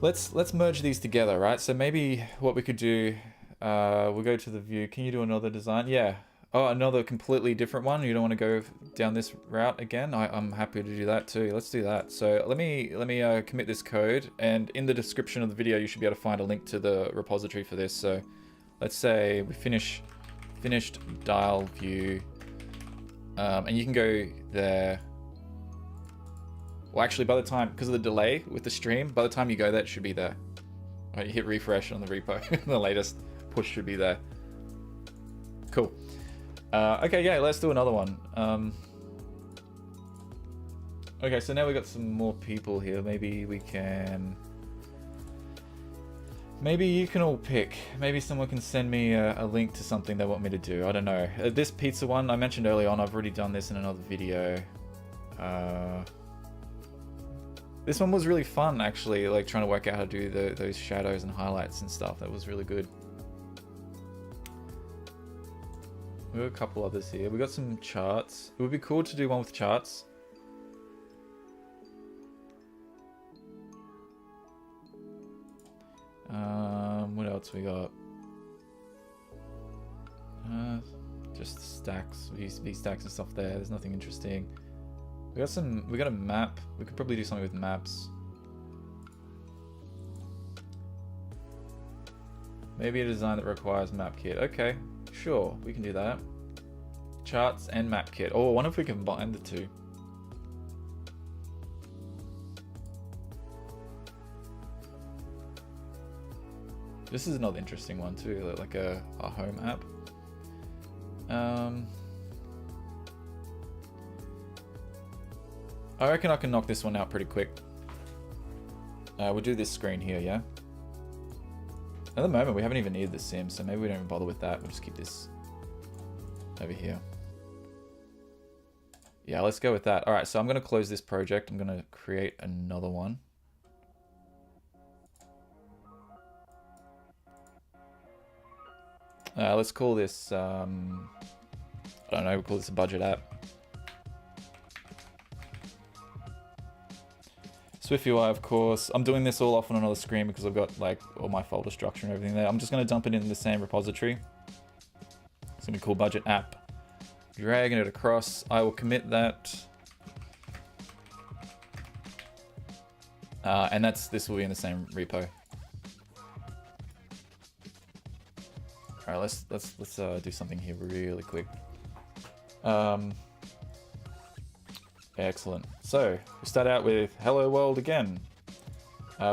Let's merge these together, right? So maybe what we could do. We'll go to the view. Can you do another design? Yeah. Oh, another completely different one. You don't want to go down this route again? I'm happy to do that too. Let's do that. So let me commit this code, and in the description of the video, you should be able to find a link to the repository for this. So let's say we finished dial view, and you can go there. Well, actually, by the time, because of the delay with the stream, by the time you go there, it should be there. All right, you hit refresh on the repo. The latest push should be there. Cool. Okay, yeah, let's do another one. Okay, so now we got some more people here. Maybe we can... Maybe you can all pick. Maybe someone can send me a link to something they want me to do. I don't know. This pizza one, I mentioned early on, I've already done this in another video. This one was really fun, actually, like trying to work out how to do those shadows and highlights and stuff. That was really good. We got a couple others here. We got some charts. It would be cool to do one with charts. What else we got? Just stacks, V stacks and stuff there. There's nothing interesting. We got a map. We could probably do something with maps. Maybe a design that requires map kit. Okay, sure, we can do that. Charts and map kit. Oh, I wonder if we can combine the two. This is another interesting one too, like a home app. I reckon I can knock this one out pretty quick. We'll do this screen here, yeah? At the moment, we haven't even needed the sim, so maybe we don't even bother with that. We'll just keep this over here. Yeah, let's go with that. All right, so I'm going to close this project. I'm going to create another one. Let's call this, I don't know, we'll call this a budget app. SwiftUI, of course. I'm doing this all off on another screen because I've got like all my folder structure and everything there. I'm just going to dump it in the same repository. It's going to be called budget app. Dragging it across. I will commit that. And this will be in the same repo. All right, let's do something here really quick. Excellent. So we start out with hello world again.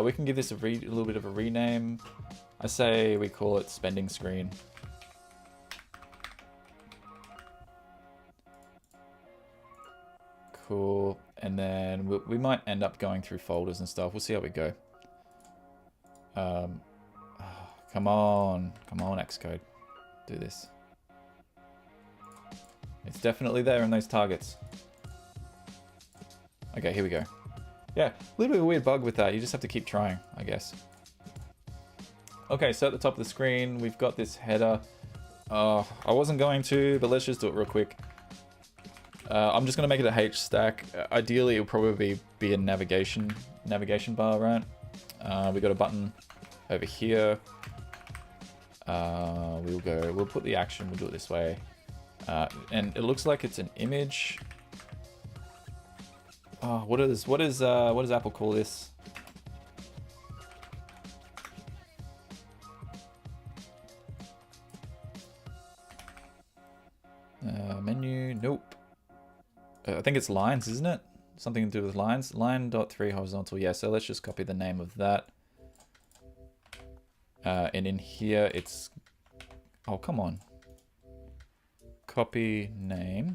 We can give this a little bit of a rename. I say we call it spending screen. Cool. And then we might end up going through folders and stuff. We'll see how we go. Come on, Xcode, do this. It's definitely there in those targets. Okay, here we go. Yeah, a little bit of a weird bug with that. You just have to keep trying, I guess. Okay, so at the top of the screen, we've got this header. I wasn't going to, but let's just do it real quick. I'm just gonna make it a H stack. Ideally, it'll probably be a navigation bar, right? We got a button over here. We'll put the action. We'll do it this way, and it looks like it's an image. Oh, what does Apple call this? Menu, nope. I think it's lines, isn't it? Something to do with lines. Line.3 horizontal, yeah, so let's just copy the name of that. And in here it's, oh, come on. Copy name.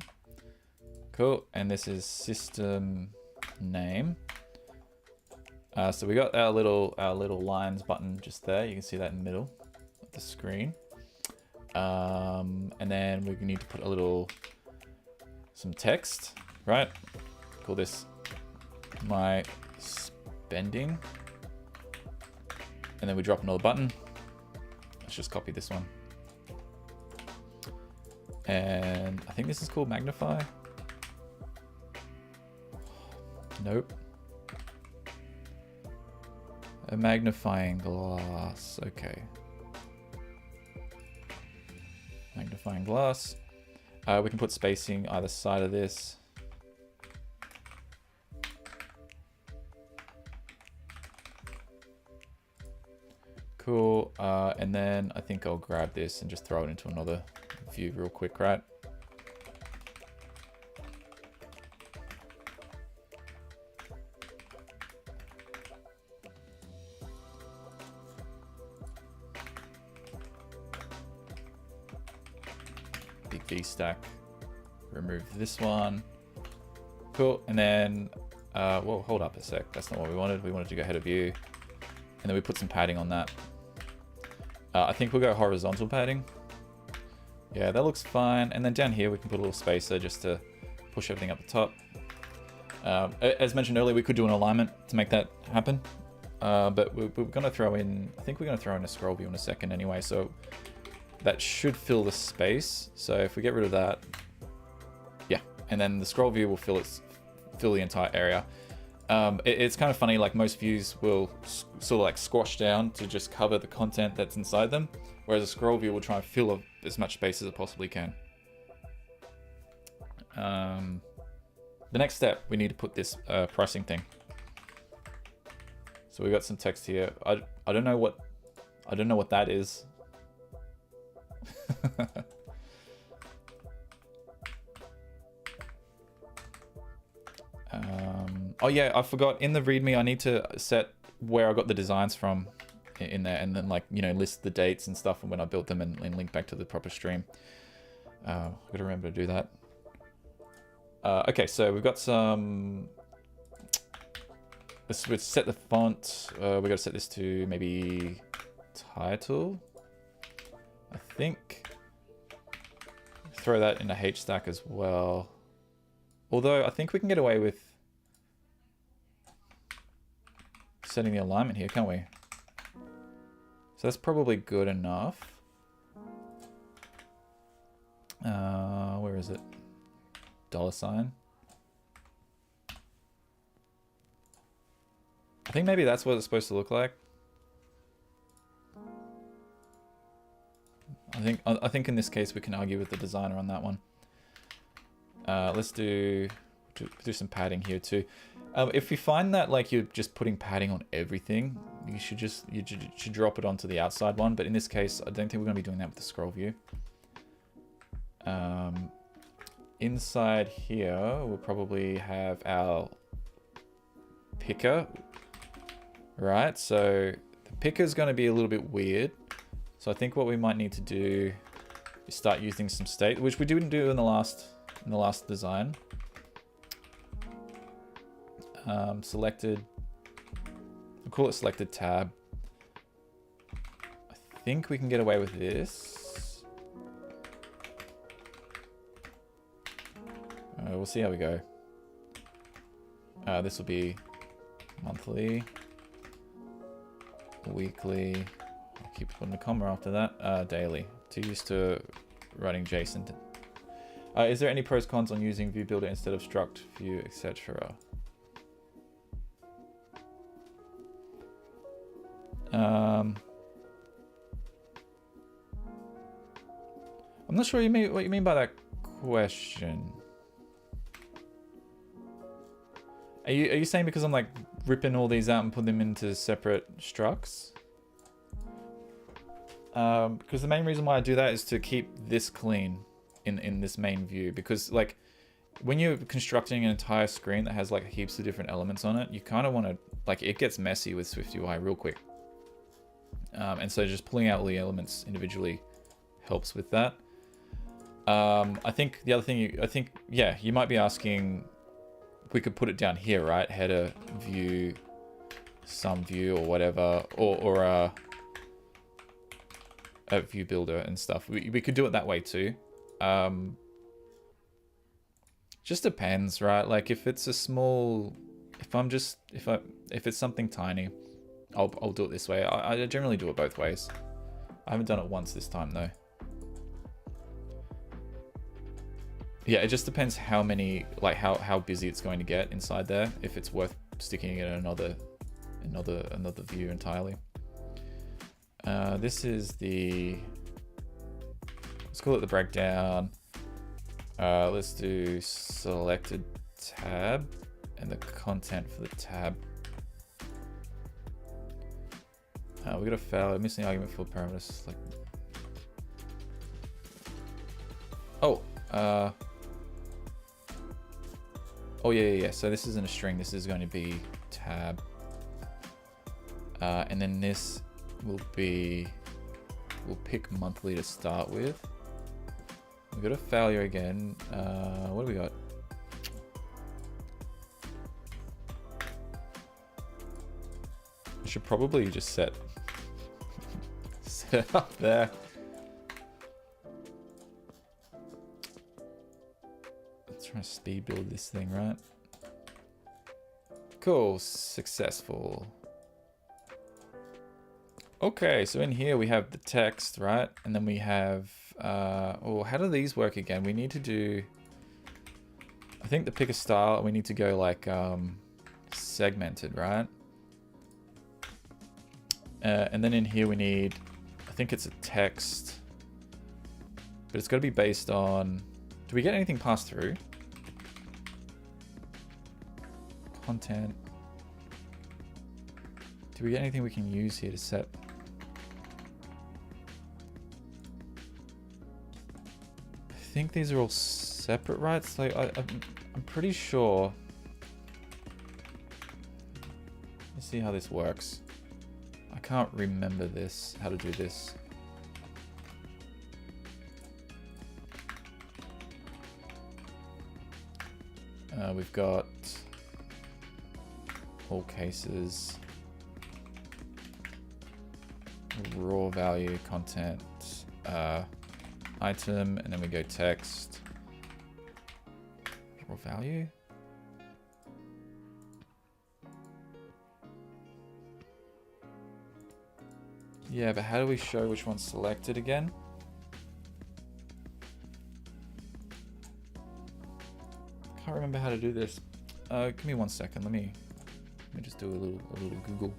Cool, and this is system name. So we got our little lines button just there. You can see that in the middle of the screen. And then we need to put some text, right? Call this my spending. And then we drop another button. Let's just copy this one. And I think this is called magnify. Nope. A magnifying glass, okay. Magnifying glass. We can put spacing either side of this. Cool, and then I think I'll grab this and just throw it into another view real quick, right? Big V stack. Remove this one. Cool, and then, well, hold up a sec. That's not what we wanted. We wanted to go header view. And then we put some padding on that. I think we'll go horizontal padding. Yeah, that looks fine. And then down here, we can put a little spacer just to push everything up the top. As mentioned earlier, we could do an alignment to make that happen. But we're gonna throw in, I think we're gonna throw in a scroll view in a second anyway. So that should fill the space. So if we get rid of that, yeah. And then the scroll view will fill the entire area. It's kind of funny, like most views will sort of like squash down to just cover the content that's inside them, whereas a scroll view will try and fill up as much space as it possibly can. The next step, we need to put this pricing thing. So we got some text here. I don't know what that is. Oh yeah, I forgot, in the README I need to set where I got the designs from in there, and then, like, you know, list the dates and stuff and when I built them, and link back to the proper stream. I've got to remember to do that. Okay, so we've got some, let's set the font. We got to set this to maybe title, I think. Throw that in a H stack as well. Although I think we can get away with setting the alignment here, can't we? So that's probably good enough. Where is it? $. I think maybe that's what it's supposed to look like. I think in this case we can argue with the designer on that one. Let's do some padding here too. If you find that, like, you're just putting padding on everything, you should drop it onto the outside one. But in this case, I don't think we're going to be doing that with the scroll view. Inside here, we'll probably have our picker, right? So the picker is going to be a little bit weird. So I think what we might need to do is start using some state, which we didn't do in the last design. Selected, we'll call it selected tab. I think we can get away with this. We'll see how we go. This will be monthly, weekly. I'll keep putting a comma after that. Daily. Too used to writing JSON. Is there any pros cons on using view builder instead of struct view, etc.? I'm not sure what you mean by that question. Are you saying because I'm like ripping all these out and putting them into separate structs? Because the main reason why I do that is to keep this clean in this main view, because like when you're constructing an entire screen that has like heaps of different elements on it, you kind of want to, like, it gets messy with SwiftUI real quick. And so just pulling out all the elements individually helps with that. I think the other thing, yeah, you might be asking, we could put it down here, right? Header, view, some view or whatever, or a view builder and stuff. We could do it that way too. Just depends, right? Like if it's a small, if it's something tiny, I'll do it this way. I generally do it both ways. I haven't done it once this time though. Yeah, it just depends how many, like how busy it's going to get inside there, if it's worth sticking it in another view entirely. This is the, let's call it the breakdown. Let's do selected tab and the content for the tab. We got a failure, missing argument for parameters. Like, oh yeah. So this isn't a string. This is going to be tab, and then this will be, we'll pick monthly to start with. We got a failure again. What do we got? I should probably just set it up there. Let's try to speed build this thing, right? Cool, successful. Okay, so in here we have the text, right? And then we have, oh, how do these work again? We need to do, I think the pick a style, we need to go like segmented, right? And then in here we need, I think it's a text, but it's got to be based on, do we get anything passed through? Content. Do we get anything we can use here to set? I think these are all separate, right? So I'm pretty sure. Let's see how this works. I can't remember this, how to do this. We've got all cases, raw value, content, item, and then we go text, raw value. Yeah, but how do we show which one's selected again? Can't remember how to do this. Give me 1 second. Let me just do a little Google.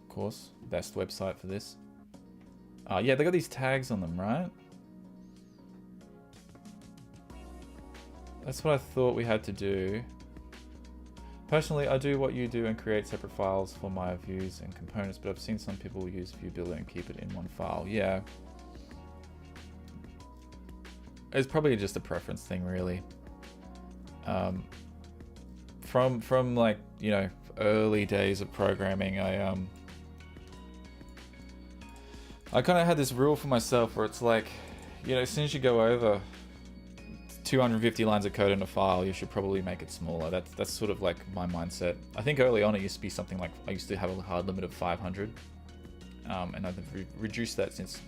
Of course, best website for this. Yeah, they got these tags on them, right? That's what I thought we had to do. Personally, I do what you do and create separate files for my views and components, but I've seen some people use View Builder and keep it in one file. Yeah. It's probably just a preference thing, really. From like, you know, early days of programming, I kind of had this rule for myself where it's like, you know, as soon as you go over 250 lines of code in a file, you should probably make it smaller. That's sort of like my mindset. I think early on it used to be something like, I used to have a hard limit of 500. And I've reduced that since,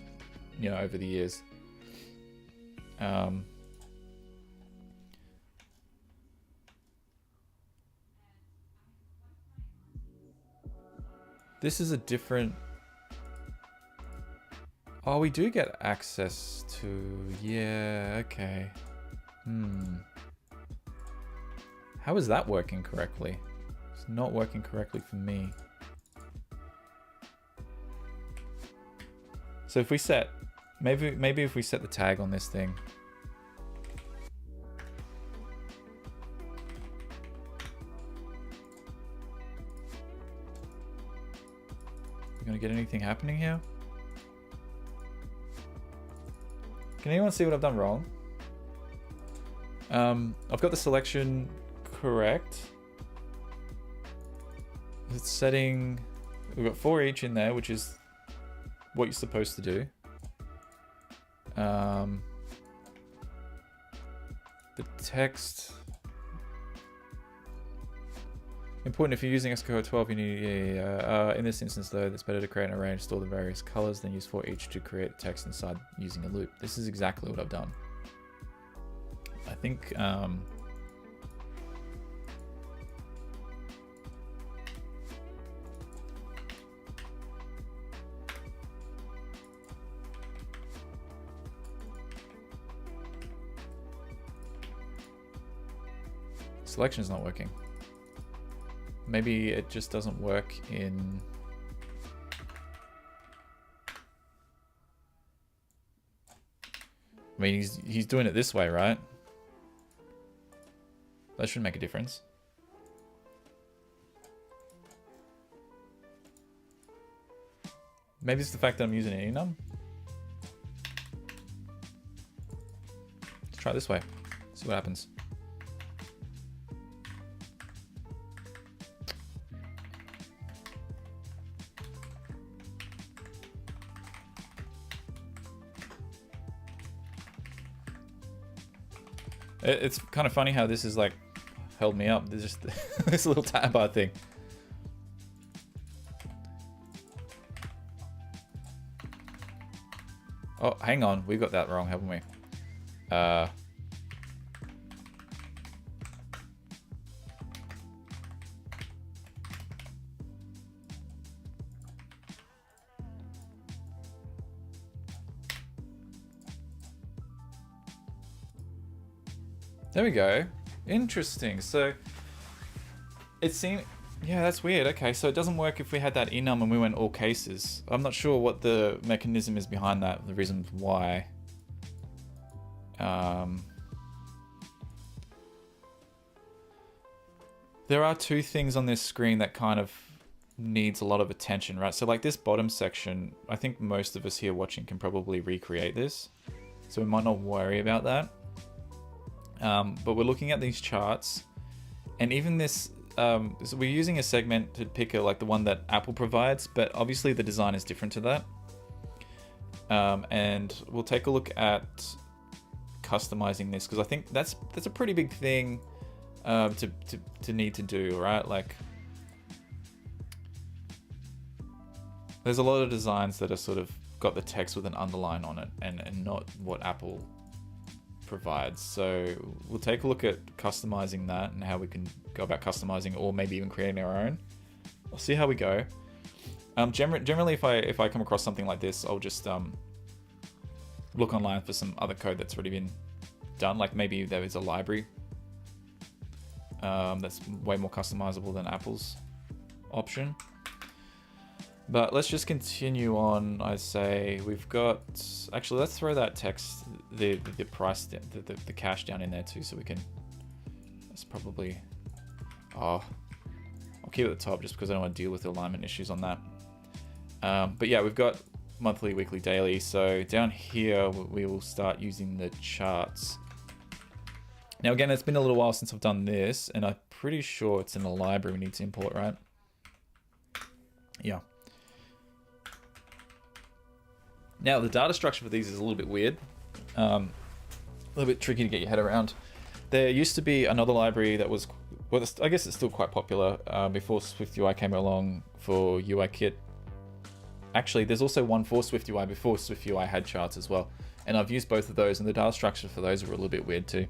you know, over the years. This is a different... Oh, we do get access to... Yeah, okay. How is that working correctly? It's not working correctly for me. So if we set... Maybe if we set the tag on this thing. We're gonna get anything happening here? Can anyone see what I've done wrong? I've got the selection correct. It's setting... We've got 4 each in there, which is what you're supposed to do. The text... Important if you're using Xcode 12, you need... in this instance though, it's better to create an array and store the various colors than use for each to create text inside using a loop. This is exactly what I've done. I think... Selection is not working. Maybe it just doesn't work in... I mean, he's doing it this way, right? That should make a difference. Maybe it's the fact that I'm using an enum. Let's try it this way. See what happens. It's kind of funny how this is like held me up. There's just this little tab bar thing. Oh, hang on. We got that wrong, haven't we? There we go. Interesting. So it seemed, yeah, that's weird. Okay, so it doesn't work if we had that enum and we went all cases. I'm not sure what the mechanism is behind that, the reasons why. There are two things on this screen that kind of needs a lot of attention, right? So like this bottom section, I think most of us here watching can probably recreate this. So we might not worry about that. But we're looking at these charts, and even this, so we're using a segmented picker like the one that Apple provides, but obviously the design is different to that. And we'll take a look at customizing this, because I think that's a pretty big thing to need to do, right? Like, there's a lot of designs that are sort of got the text with an underline on it, and not what Apple provides. So we'll take a look at customizing that and how we can go about customizing, or maybe even creating our own. We'll see how we go. Generally, if I come across something like this, I'll just look online for some other code that's already been done. Like maybe there is a library that's way more customizable than Apple's option. But let's just continue on. I say we've got, actually let's throw that text, the price, the cash down in there too, so we can, that's probably, oh, I'll keep it at the top just because I don't want to deal with the alignment issues on that. But yeah, we've got monthly, weekly, daily. So down here, we will start using the charts. Now again, it's been a little while since I've done this, and I'm pretty sure it's in the library we need to import, right? Yeah. Now the data structure for these is a little bit weird. little bit tricky to get your head around. There used to be another library that was, well, I guess it's still quite popular before SwiftUI came along for UIKit. Actually, there's also one for SwiftUI before SwiftUI had charts as well. And I've used both of those, and the data structure for those were a little bit weird too.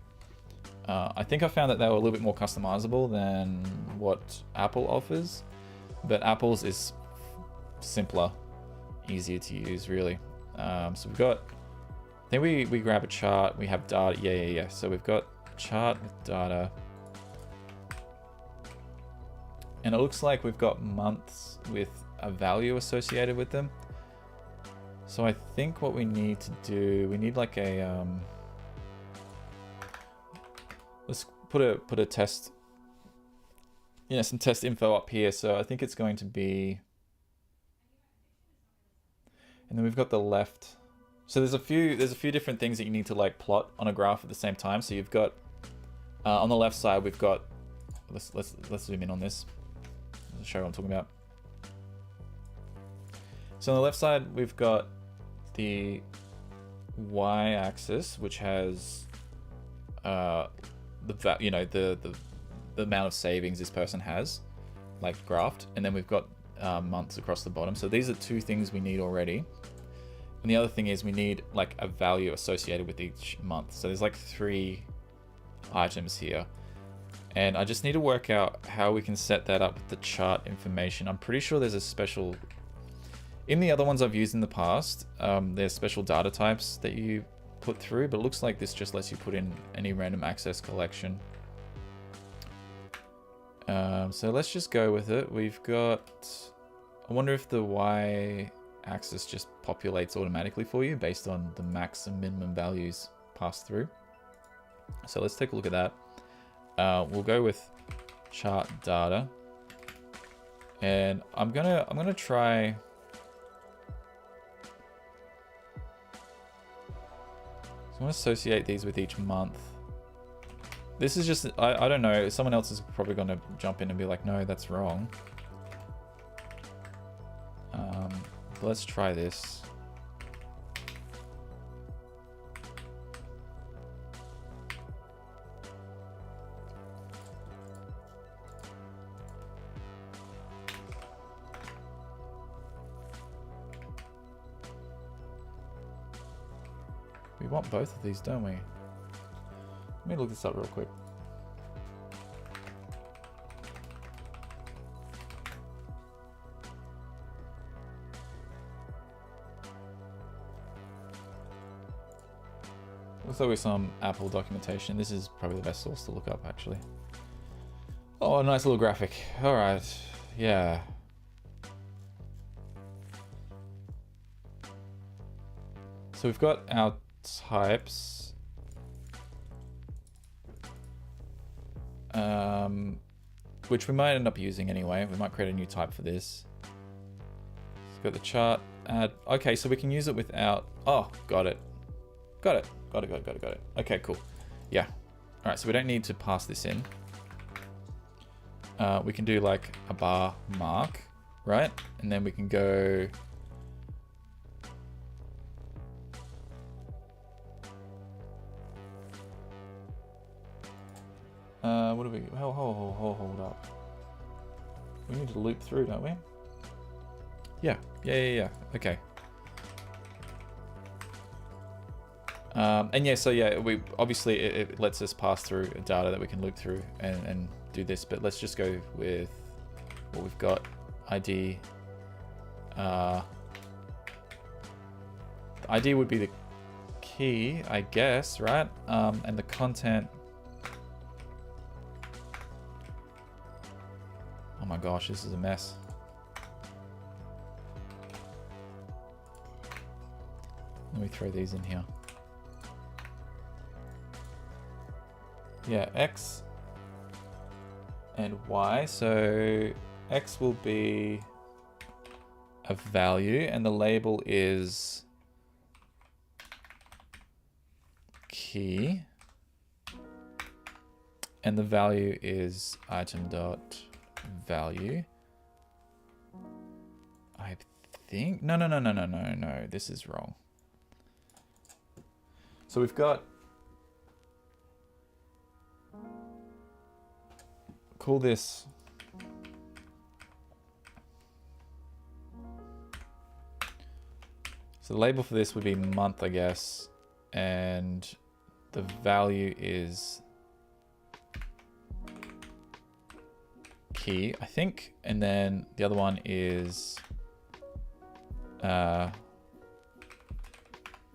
I think I found that they were a little bit more customizable than what Apple offers, but Apple's is simpler, easier to use really. So we've got, I think we grab a chart, we have data, yeah. So we've got chart with data. And it looks like we've got months with a value associated with them. So I think what we need to do, we need like a, let's put a test, some test info up here. So I think it's going to be, and then we've got the left. So there's a few different things that you need to like plot on a graph at the same time. So you've got, on the left side, we've got, let's zoom in on this. Let's show what I'm talking about. So on the left side, we've got the y-axis, which has the amount of savings this person has, like graphed, and then we've got months across the bottom. So these are two things we need already. And the other thing is we need like a value associated with each month. So there's like 3 items here. And I just need to work out how we can set that up with the chart information. I'm pretty sure there's a special, in the other ones I've used in the past, there's special data types that you put through, but it looks like this just lets you put in any random access collection. So let's just go with it. We've got, I wonder if the y-axis just populates automatically for you based on the max and minimum values passed through. So let's take a look at that. We'll go with chart data, and I'm gonna try. So I'm gonna associate these with each month. This is just, I don't know, someone else is probably gonna jump in and be like, no, that's wrong. But let's try this. We want both of these, don't we? Let me look this up real quick. Looks like with some Apple documentation. This is probably the best source to look up, actually. Oh, a nice little graphic. All right, yeah. So we've got our types. Which we might end up using anyway. We might create a new type for this. Let's go to the chart, add. Okay, so we can use it without, oh, got it. Got it. Okay, cool. Yeah. All right, so we don't need to pass this in. We can do like a bar mark, right? And then we can go, what do we, hold up. We need to loop through, don't we? Yeah, okay. And yeah, so yeah, we obviously it lets us pass through data that we can loop through and do this, but let's just go with what we've got. ID. The ID would be the key, I guess, right? And the content. Oh my gosh, this is a mess. Let me throw these in here. Yeah, X and Y. So X will be a value and the label is key. And the value is item dot value. I think, no, this is wrong. So we've got call this. So the label for this would be month, I guess. And the value is key, I think. And then the other one is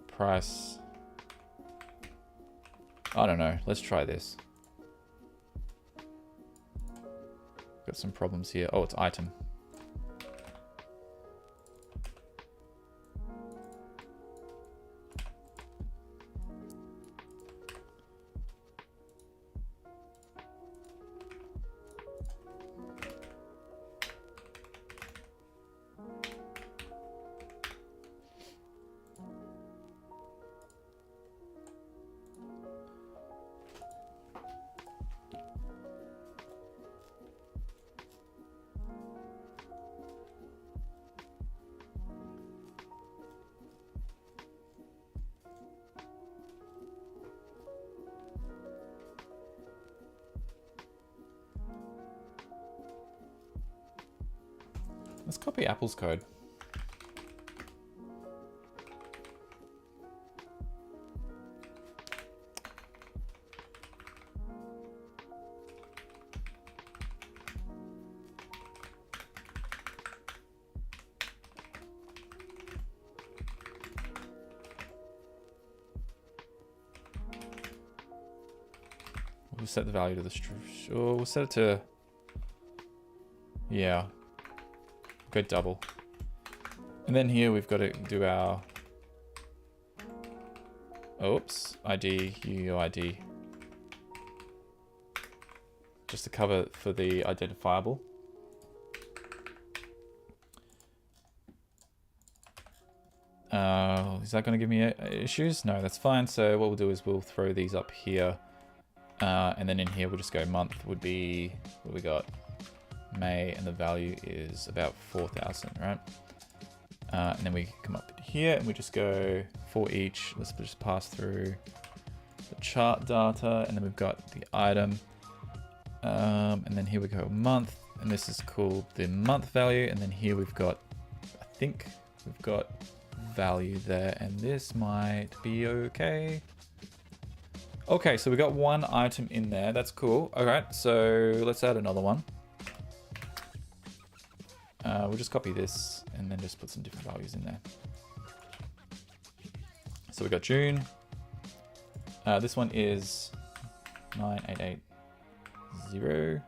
price. I don't know. Let's try this. Got some problems here. Oh, it's item. Let's copy Apple's code. We'll set the value to the sure, we'll set it to, yeah. Go double. And then here we've got to do our, oops, ID, UUID. Just to cover for the identifiable. Is that going to give me issues? No, that's fine. So what we'll do is we'll throw these up here. And then in here we'll just go month would be, what we got? May, and the value is about 4,000, right? And then we come up here and we just go for each. Let's just pass through the chart data, and then we've got the item. And then here we go month, and this is called the month value. And then here we've got, I think we've got value there, and this might be okay. Okay, so we got one item in there. That's cool. All right, so let's add another one. We'll just copy this and then just put some different values in there. So we got June. This one is 9880.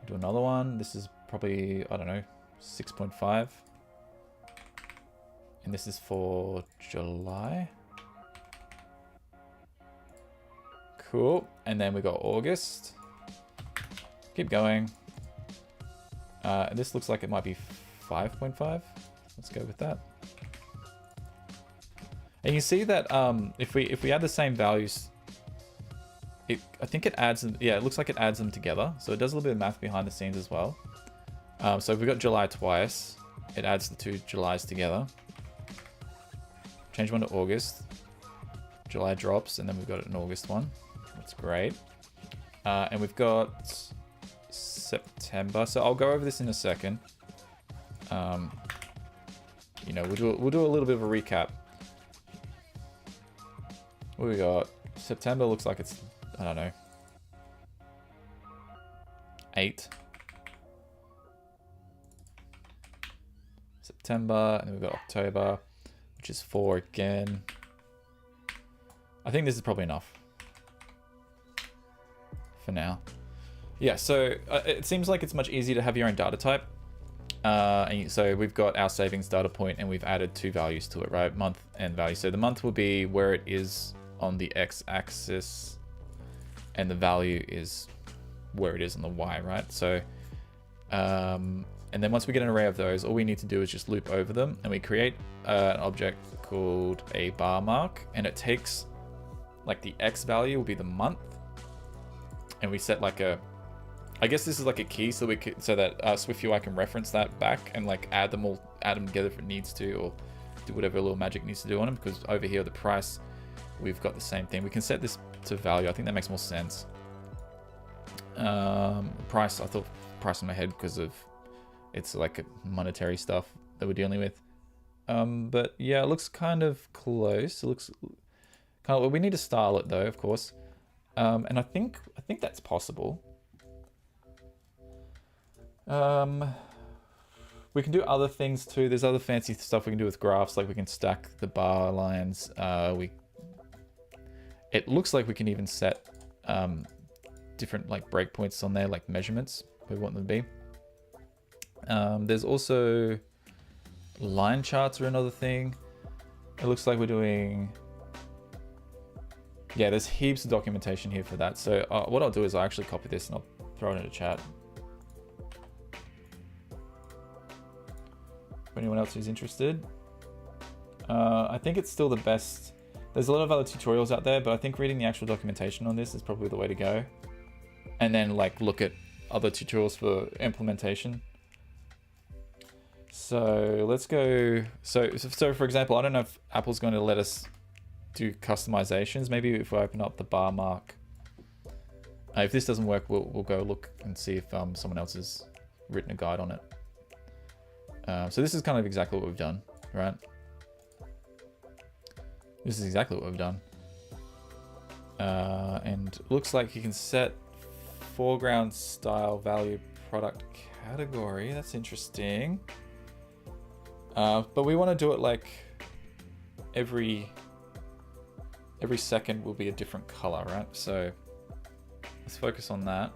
Do another one. This is probably, I don't know, 6.5. And this is for July. Cool. And then we got August. Keep going. And this looks like it might be 5.5. Let's go with that. And you see that if we add the same values, I think it adds them. Yeah, it looks like it adds them together. So it does a little bit of math behind the scenes as well. So if we've got July twice, it adds the two Julys together. Change one to August. July drops, and then we've got an August one. That's great. And we've got September. So I'll go over this in a second. You know, we'll do a little bit of a recap. What we got? September looks like it's, I don't know, 8. September, and then we've got October, which is 4 again. I think this is probably enough for now. Yeah, so it seems like it's much easier to have your own data type. And so we've got our savings data point, and we've added 2 values to it, right? Month and value. So the month will be where it is on the x-axis, and the value is where it is on the y, right? So, and then once we get an array of those, all we need to do is just loop over them, and we create an object called a bar mark, and it takes, like, the x value will be the month, and we set like a, I guess this is like a key, so we could, so that SwiftUI can reference that back and like add them together if it needs to, or do whatever little magic needs to do on them. Because over here, the price, we've got the same thing. We can set this to value. I think that makes more sense. Price, I thought price in my head because of it's like monetary stuff that we're dealing with. But yeah, it looks kind of close. It looks kind of, well, we need to style it though, of course. And I think that's possible. We can do other things too. There's other fancy stuff we can do with graphs, like we can stack the bar lines. It looks like we can even set different like breakpoints on there, like measurements we want them to be. There's also line charts are another thing. It looks like we're doing, yeah, there's heaps of documentation here for that. So what I'll do is I'll actually copy this and I'll throw it in a chat. For anyone else who's interested. I think it's still the best. There's a lot of other tutorials out there, but I think reading the actual documentation on this is probably the way to go. And then like look at other tutorials for implementation. So let's go. So for example, I don't know if Apple's going to let us do customizations. Maybe if we open up the bar mark. If this doesn't work, we'll go look and see if someone else has written a guide on it. So this is kind of exactly what we've done, right? This is exactly what we've done. And looks like you can set foreground style value product category. That's interesting. But we want to do it like every second will be a different color, right? So let's focus on that.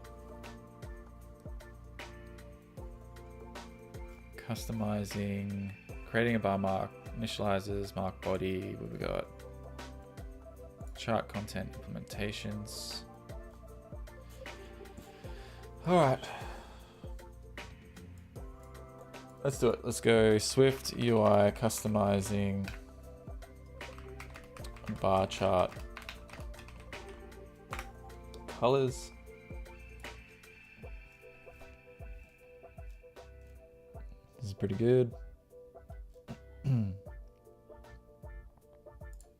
Customizing, creating a bar mark, initializers, mark body, what we got? Chart content implementations. All right. Let's do it. Let's go SwiftUI customizing bar chart colors. This is pretty good.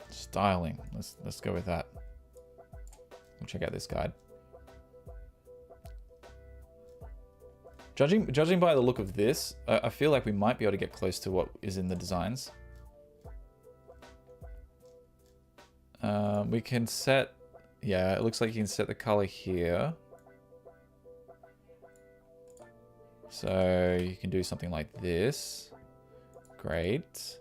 Styling. Let's go with that. We'll check out this guide. Judging by the look of this, I feel like we might be able to get close to what is in the designs. We can set, yeah, it looks like you can set the color here. So you can do something like this. Great.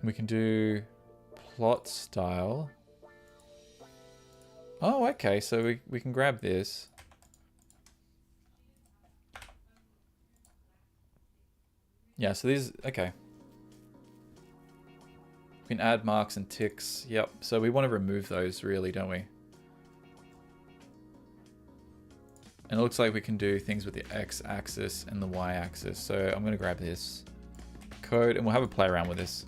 We can do plot style. Oh, okay, so we can grab this. Yeah, so these, okay. We can add marks and ticks. Yep, so we want to remove those really, don't we? And it looks like we can do things with the x-axis and the y-axis. So I'm going to grab this code and we'll have a play around with this.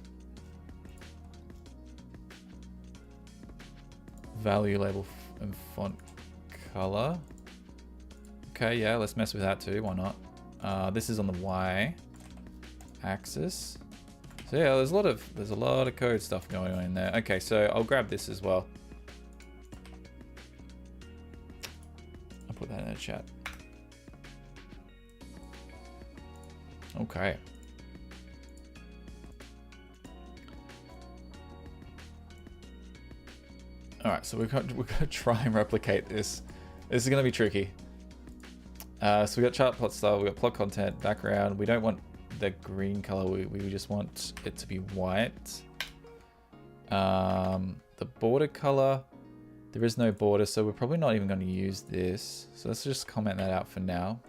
Value label and font color. Okay, yeah, let's mess with that too. Why not? This is on the y-axis. So yeah, there's a lot of code stuff going on in there. Okay, so I'll grab this as well. I'll put that in the chat. Okay. All right, so we've got to try and replicate this. This is going to be tricky. So we got chart plot style, we got plot content, background. We don't want the green color. We just want it to be white. The border color, there is no border, so we're probably not even going to use this. So let's just comment that out for now.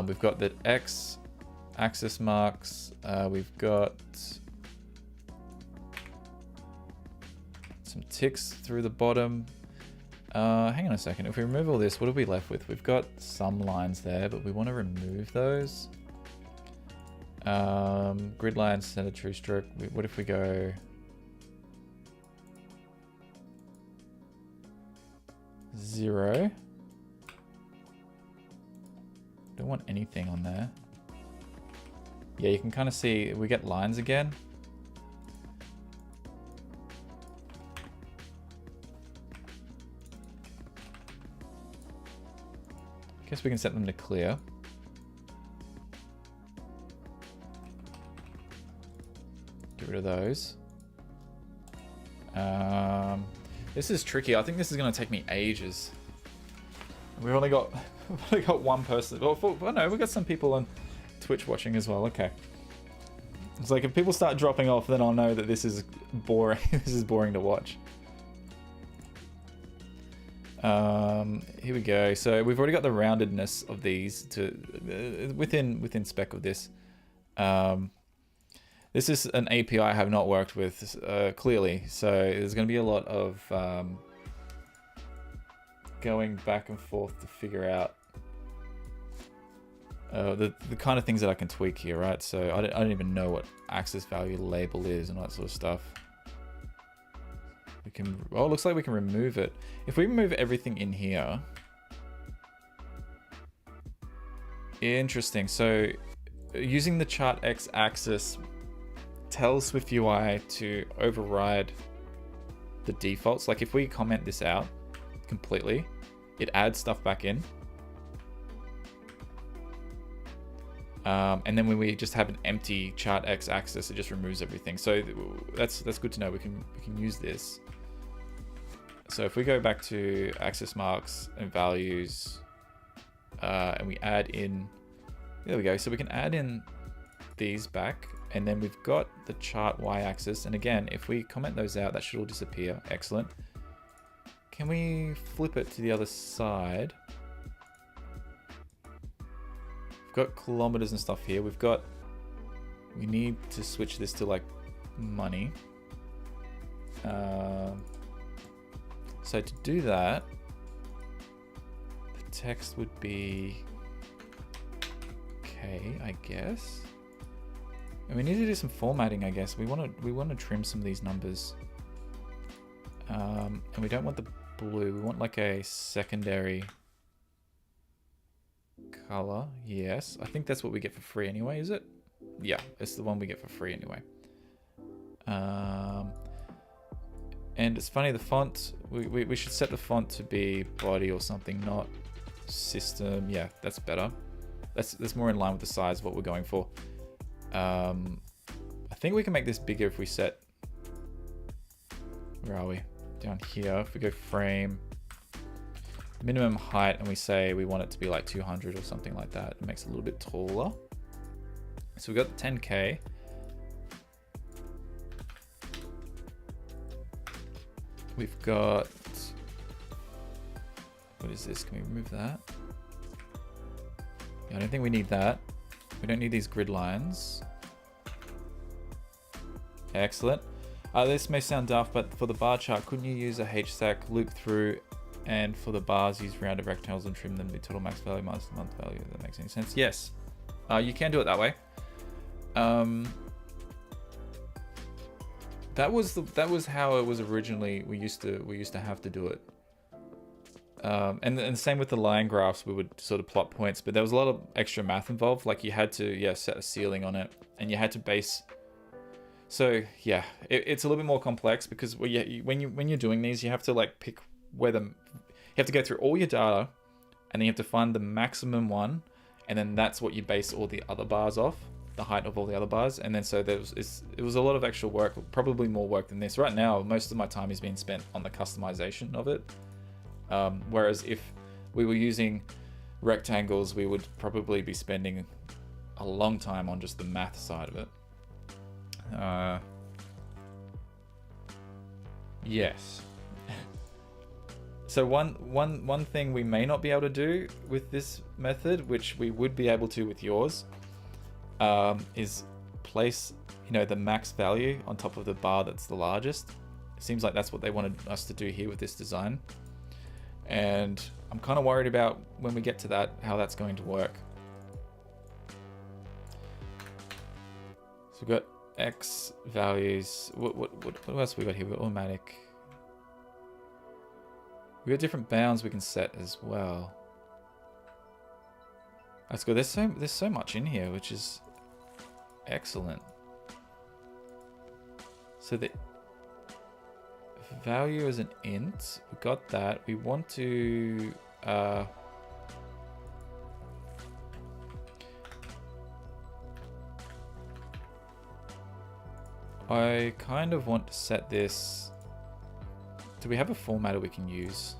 We've got the x-axis marks. We've got some ticks through the bottom. Hang on a second. If we remove all this, what are we left with? We've got some lines there, but we want to remove those. Grid line, center, true stroke. What if we go 0? Don't want anything on there. Yeah, you can kind of see we get lines again. Guess we can set them to clear. Get rid of those. This is tricky. I think this is going to take me ages. We've only got one person. Oh no, we've got some people on Twitch watching as well. Okay. It's like if people start dropping off, then I'll know that this is boring. This is boring to watch. Here we go. So we've already got the roundedness of these to within spec of this. This is an API I have not worked with clearly, so there's going to be a lot of going back and forth to figure out the kind of things that I can tweak here, right? So I don't even know what access value label is and all that sort of stuff. We can, oh, it looks like we can remove it. If we remove everything in here, interesting. So using the chart X axis tells SwiftUI to override the defaults. Like if we comment this out completely, it adds stuff back in. And then when we just have an empty chart X axis, it just removes everything. So that's good to know. We can use this. So if we go back to access marks and values, and we add in, there we go. So we can add in these back, and then we've got the chart Y axis. And again, if we comment those out, that should all disappear. Excellent. Can we flip it to the other side? We've got kilometers and stuff here. We need to switch this to like money. So to do that, the text would be K, I guess. And we need to do some formatting, I guess. We want to trim some of these numbers. And we don't want the blue. We want like a secondary color. Yes, I think that's what we get for free anyway, is it? Yeah, it's the one we get for free anyway. And it's funny, the font, we should set the font to be body or something, not system. Yeah, that's better. That's more in line with the size of what we're going for. I think we can make this bigger if we set, where are we? Down here, if we go frame, minimum height, and we say we want it to be like 200 or something like that. It makes it a little bit taller. So we've got 10K. We've got, what is this? Can we remove that? Yeah, I don't think we need that. We don't need these grid lines. Excellent. This may sound daft, but for the bar chart, couldn't you use a HStack loop through, and for the bars, use rounded rectangles and trim them to be total max value minus the month value? If that makes any sense. Yes, you can do it that way. That was how it was originally. We used to have to do it. And same with the line graphs. We would sort of plot points, but there was a lot of extra math involved. Like you had to set a ceiling on it, and you had to base. So yeah, it's a little bit more complex because when you're doing these, you have to like pick where you have to go through all your data, and then you have to find the maximum one, and then that's what you base all the other bars off, the height of all the other bars. And then so it was a lot of extra work, probably more work than this. Right now, most of my time is being spent on the customization of it. Whereas if we were using rectangles, we would probably be spending a long time on just the math side of it. Yes. So one thing we may not be able to do with this method, which we would be able to with yours, is place, the max value on top of the bar that's the largest. It seems like that's what they wanted us to do here with this design. And I'm kind of worried about when we get to that, how that's going to work. So we've got X values. What else we got here? We've got automatic. We've got different bounds we can set as well. That's good. There's so much in here, which is excellent. So the value is an int. We got that. We want to I kind of want to set this. Do we have a formatter we can use?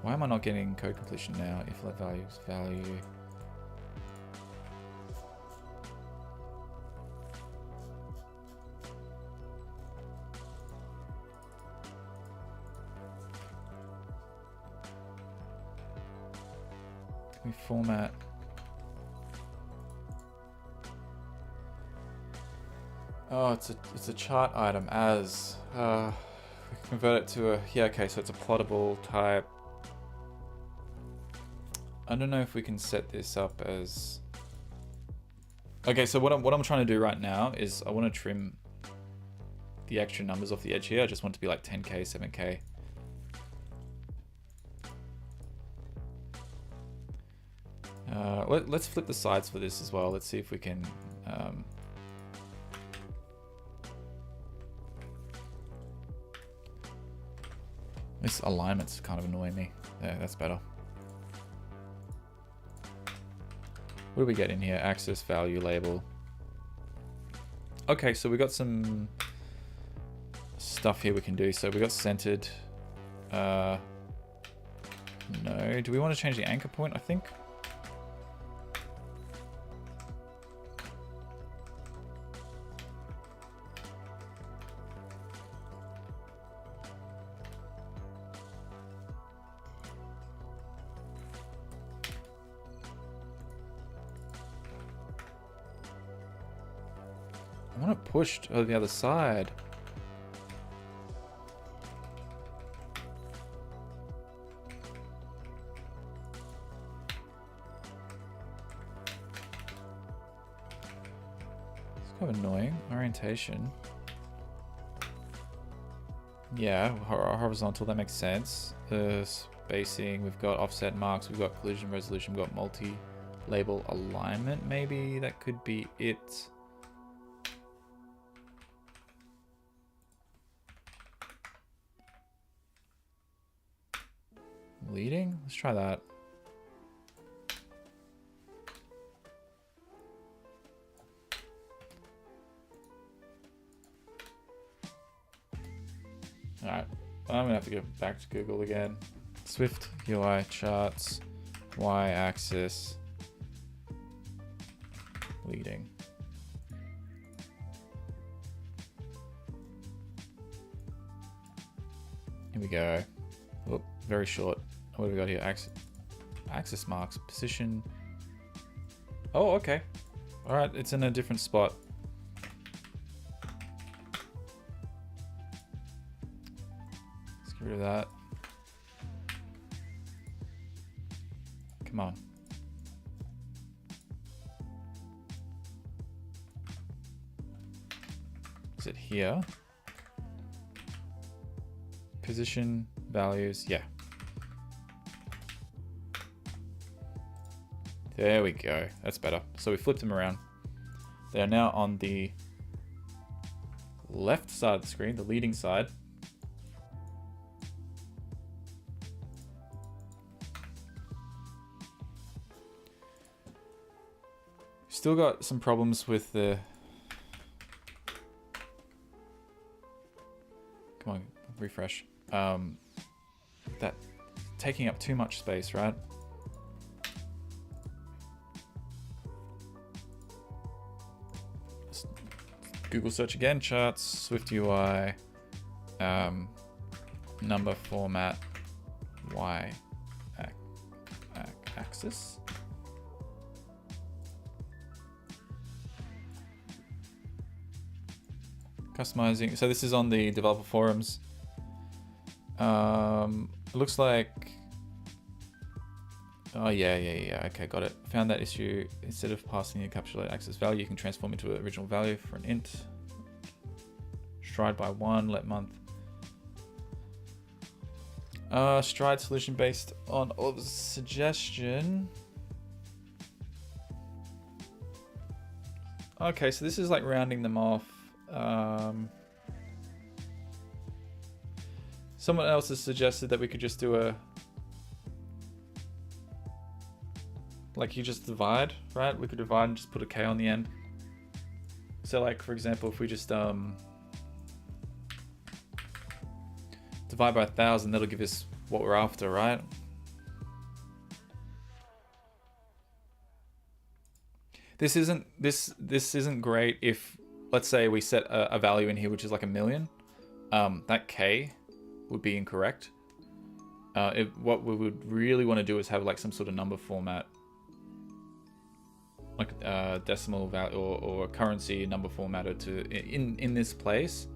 Why am I not getting code completion now? If let values value. Can we format? Oh, it's a chart item as. We convert it to a, yeah, okay, so it's a plottable type. I don't know if we can set this up as. Okay, so what I'm trying to do right now is I want to trim the extra numbers off the edge here. I just want it to be like 10K, 7K. Let's flip the sides for this as well. Let's see if we can. This alignment's kind of annoying me. Yeah, that's better. What do we get in here? Axis, value, label. Okay, so we got some stuff here we can do. So we got centered. No, do we want to change the anchor point? I think. I want to push to the other side. It's kind of annoying. Orientation. Yeah, horizontal, that makes sense. Spacing, we've got offset marks, we've got collision resolution, we've got multi-label alignment. Maybe that could be it. Leading? Let's try that. Alright, I'm gonna have to go back to Google again. SwiftUI charts, y-axis, leading. Here we go. Oh, very short. What do we got here? Axis marks, position. Oh, okay. All right, it's in a different spot. Let's get rid of that. Come on. Is it here? Position, values, yeah. There we go. That's better. So we flipped them around. They are now on the left side of the screen, the leading side. Still got some problems with the... Come on, refresh. That taking up too much space, right? Google search again, charts, SwiftUI, number format, Y axis. Customizing, so this is on the developer forums. It looks like, oh yeah, okay, got it. Found that issue. Instead of passing the encapsulated access value, you can transform into an original value for an int. Stride by 1, let month. Stride solution based on suggestion. Okay, so this is like rounding them off. Someone else has suggested that we could just do a Like you just divide, right? We could divide and just put a K on the end. So like, for example, if we just divide by 1,000, that'll give us what we're after, right? This isn't great if, let's say we set a value in here which is like 1,000,000. That K would be incorrect. What we would really want to do is have like some sort of number format, like decimal value or currency number formatted to in this place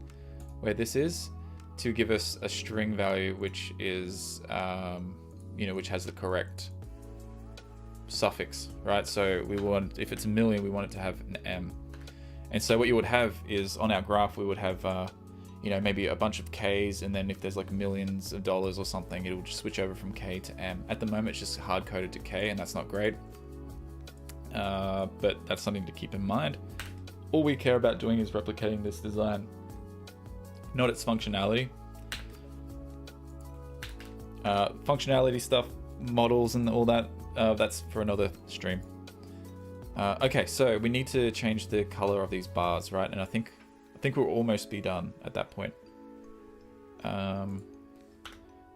where this is, to give us a string value which is which has the correct suffix, right? So we want, if it's 1,000,000, we want it to have an M. And so what you would have is, on our graph, we would have maybe a bunch of Ks, and then if there's like millions of dollars or something, it will just switch over from K to M. At the moment it's just hard coded to K, and that's not great, but that's something to keep in mind. All we care about doing is replicating this design, not its functionality. Functionality stuff, models and all that, that's for another stream. Okay, so we need to change the color of these bars, right? And I think we'll almost be done at that point.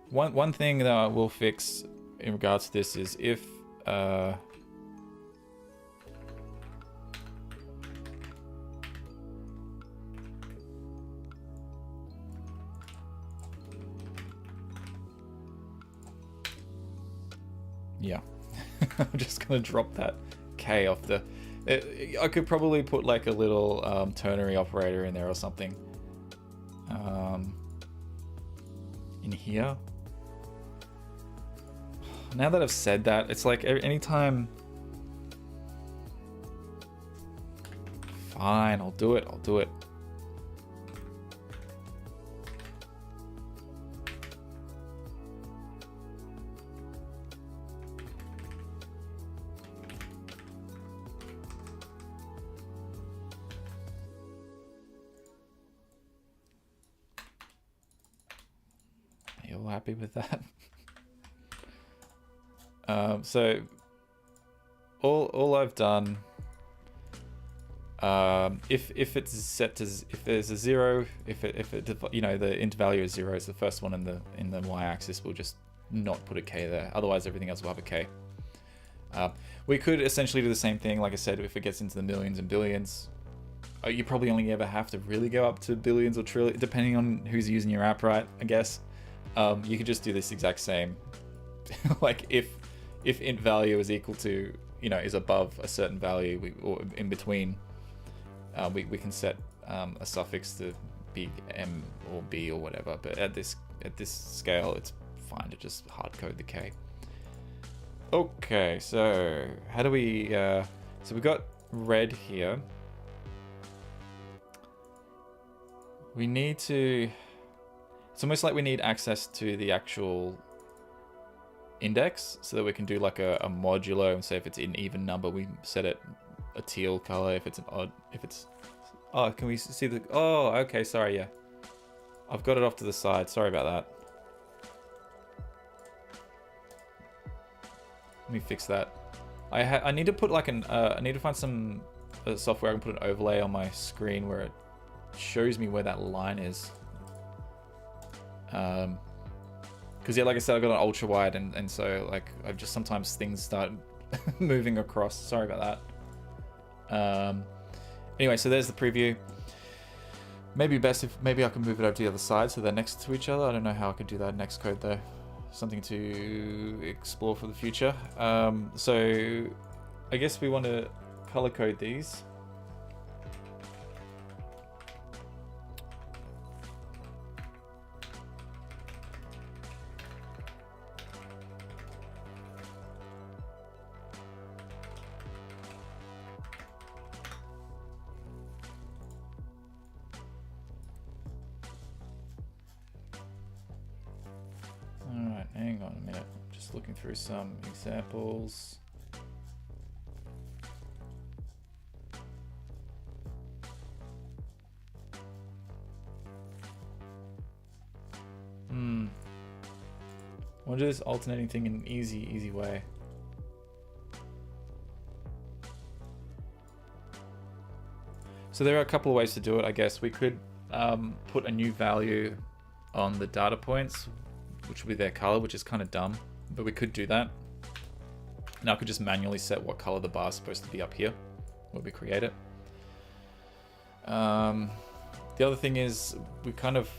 One thing that I will fix in regards to this is if yeah, I'm just gonna drop that K off the. I could probably put like a little ternary operator in there or something. In here. Now that I've said that, it's like anytime. Fine, I'll do it. Happy with that. So all I've done, if it's set to, if there's a 0, if the int value is 0, is the first one in the y-axis, we'll just not put a K there. Otherwise everything else will have a K. We could essentially do the same thing, like I said, if it gets into the millions and billions. You probably only ever have to really go up to billions or trillions, depending on who's using your app, right? I guess. You could just do this exact same, like if int value is equal to, is above a certain value, or in between, we can set a suffix to be M or B or whatever. But at this scale, it's fine to just hard code the K. Okay, so how do we? So we got red here. We need to. It's almost like we need access to the actual index so that we can do like a modulo, and say if it's an even number, we set it a teal color. If it's an odd, oh, can we see the, oh, okay, sorry, yeah. I've got it off to the side, sorry about that. Let me fix that. I need to put like I need to find some software I can put an overlay on my screen where it shows me where that line is. Because yeah, like I said, I've got an ultra wide, and so like I've just sometimes things start moving across. Sorry about that. Anyway, so there's the preview. Maybe best if maybe I can move it over to the other side so they're next to each other. I don't know how I could do that in Xcode though. Something to explore for the future. So I guess we want to color code these. Alright, hang on a minute. Just looking through some examples. I want to do this alternating thing in an easy way. So there are a couple of ways to do it, I guess. We could put a new value on the data points, which would be their color, which is kind of dumb, but we could do that. Now I could just manually set what color the bar is supposed to be up here when we create it. The other thing is we kind of,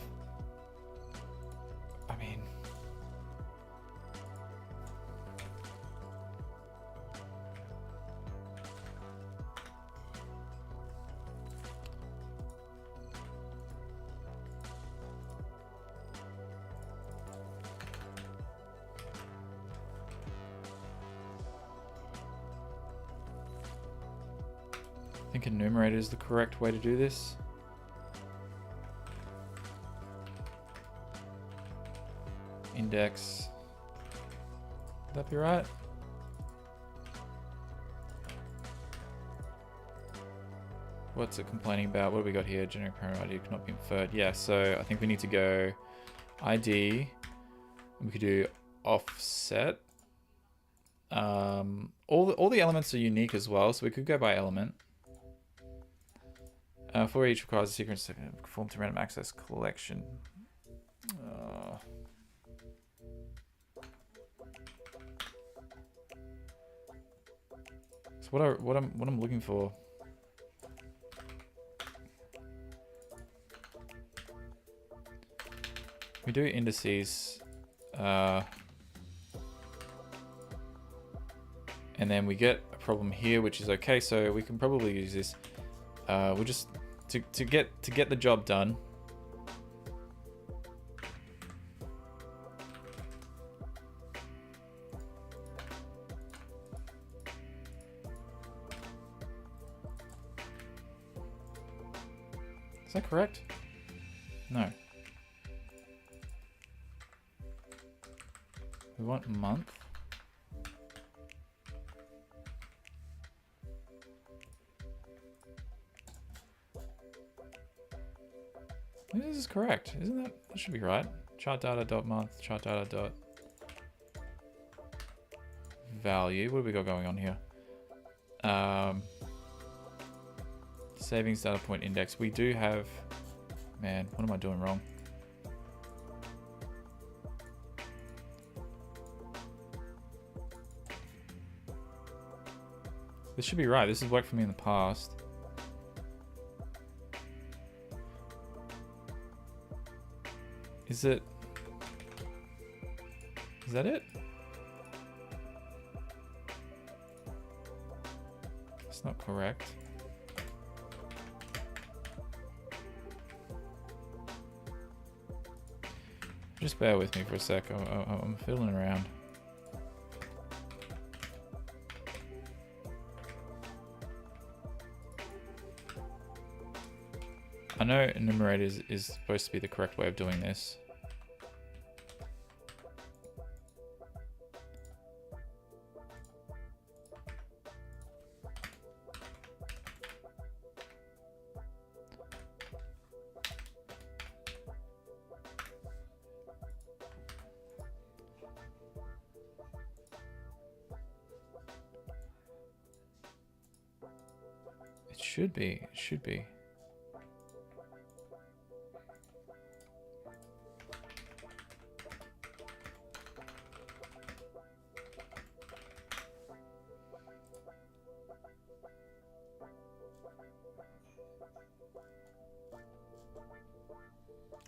I mean, I think enumerator is the correct way to do this. Index. Would that be right? What's it complaining about? What do we got here? Generic parent ID cannot be inferred. Yeah, so I think we need to go ID. We could do offset. All the elements are unique as well, so we could go by element. For each requires a sequence to conform to random access collection. So what I'm looking for. We do indices, and then we get a problem here, which is okay. So we can probably use this. We'll just to get the job done. Is that correct? No. We want month. This is correct, isn't that? That should be right. Chart data dot month, chart data dot value. What have we got going on here? Savings data point index. We do have, man, what am I doing wrong? This should be right. This has worked for me in the past. Is it? Is that it? It's not correct. Just bear with me for a sec. I'm fiddling around. I know enumerator is supposed to be the correct way of doing this. It should be.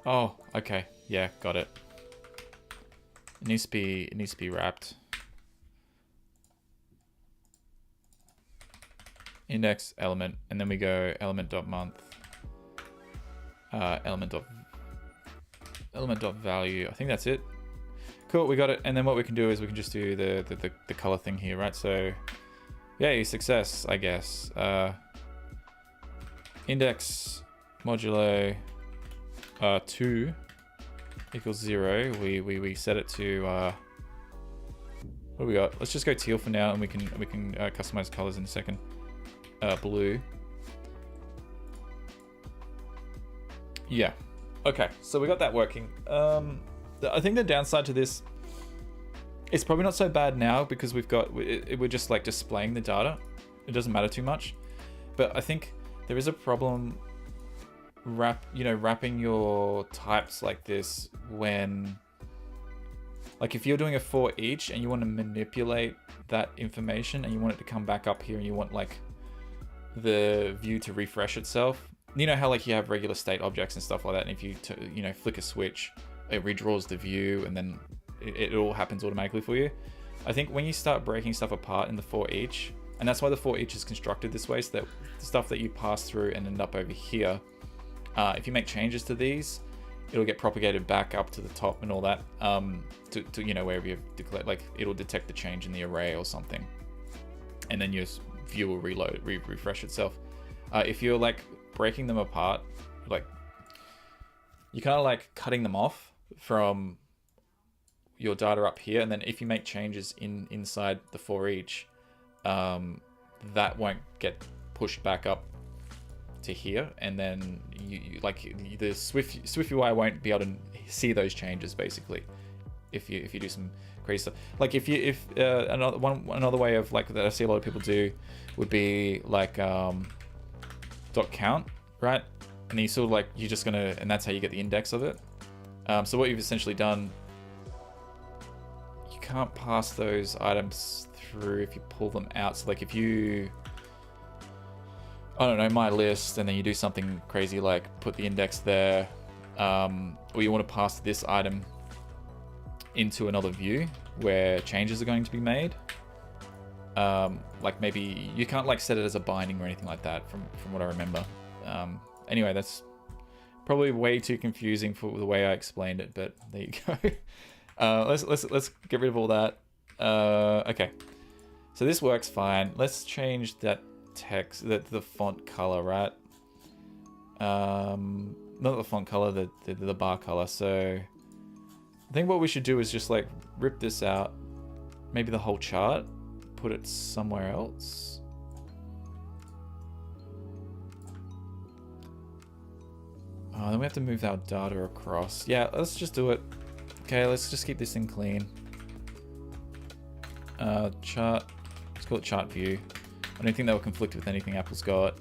Oh, okay. Yeah, got it. It needs to be wrapped. Index element, and then we go element.month, element.value. I think that's it. Cool, we got it. And then what we can do is we can just do the color thing here, right? So, yay, success, I guess. Index modulo 2 equals 0. We set it to what do we got? Let's just go teal for now, and we can customize colors in a second. Blue. Yeah. Okay, so we got that working. I think the downside to this, it's probably not so bad now because we're just like displaying the data. It doesn't matter too much. But I think there is a problem wrapping your types like this when, like if you're doing a for each and you want to manipulate that information and you want it to come back up here and you want like the view to refresh itself. You know how like you have regular state objects and stuff like that, and if you flick a switch, it redraws the view and then it all happens automatically for you. I think when you start breaking stuff apart in the for each, and that's why the for each is constructed this way, so that the stuff that you pass through and end up over here, if you make changes to these, it'll get propagated back up to the top and all that, to wherever you've declared, like it'll detect the change in the array or something, and then your view will refresh itself. If you're like breaking them apart, like you're kind of like cutting them off from your data up here, and then if you make changes inside the for each, that won't get pushed back up to here, and then you like the SwiftUI won't be able to see those changes basically if you do some crazy stuff. Like if another way of like that I see a lot of people do would be like dot count, right? And you sort of like you're just gonna, and that's how you get the index of it. So what you've essentially done, you can't pass those items through if you pull them out. So like if you, I don't know, my list, and then you do something crazy like put the index there, or you want to pass this item into another view where changes are going to be made. Like maybe you can't like set it as a binding or anything like that from what I remember. Anyway, that's probably way too confusing for the way I explained it, but there you go. Let's get rid of all that. Okay, so this works fine. Let's change that text, the font color, right? Not the font color, the bar color. So I think what we should do is just like rip this out, maybe the whole chart, put it somewhere else. Then we have to move our data across. Yeah, let's just do it. Okay, let's just keep this thing clean. Chart, let's call it chart view. I don't think that will conflict with anything Apple's got.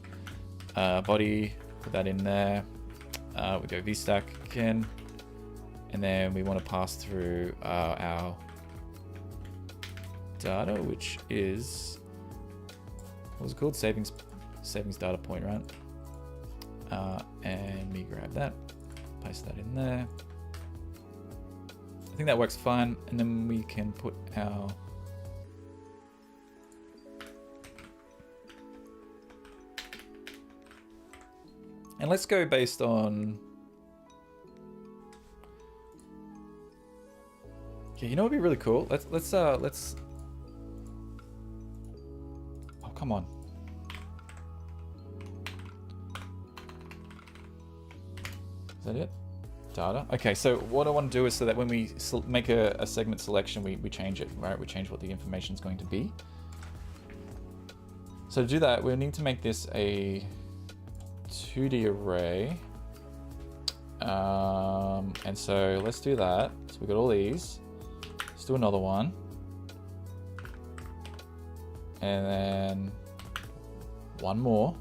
Body, put that in there. We go vstack again. And then we want to pass through our data, which is, what was it called? Savings data point, right? And me grab that, paste that in there. I think that works fine. And then we can put our and let's go based on, yeah, you know what'd be really cool? Let's oh, come on. Is that it? Data. Okay, so what I want to do is so that when we make a segment selection, we change it, right? We change what the information is going to be. So to do that, we'll need to make this a 2D array. And so let's do that. So we got all these. Let's do another one. And then one more.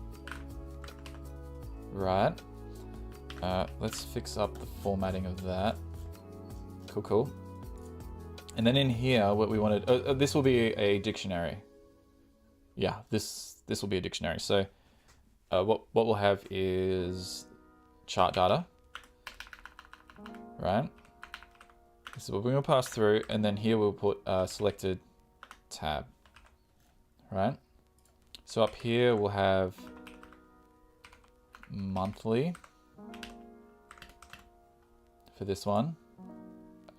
Right. Let's fix up the formatting of that. Cool. And then in here, what we wanted, this will be a dictionary. Yeah, this will be a dictionary. So what we'll have is chart data, right? This is what we're gonna pass through, and then here we'll put selected tab, right? So up here we'll have monthly for this one.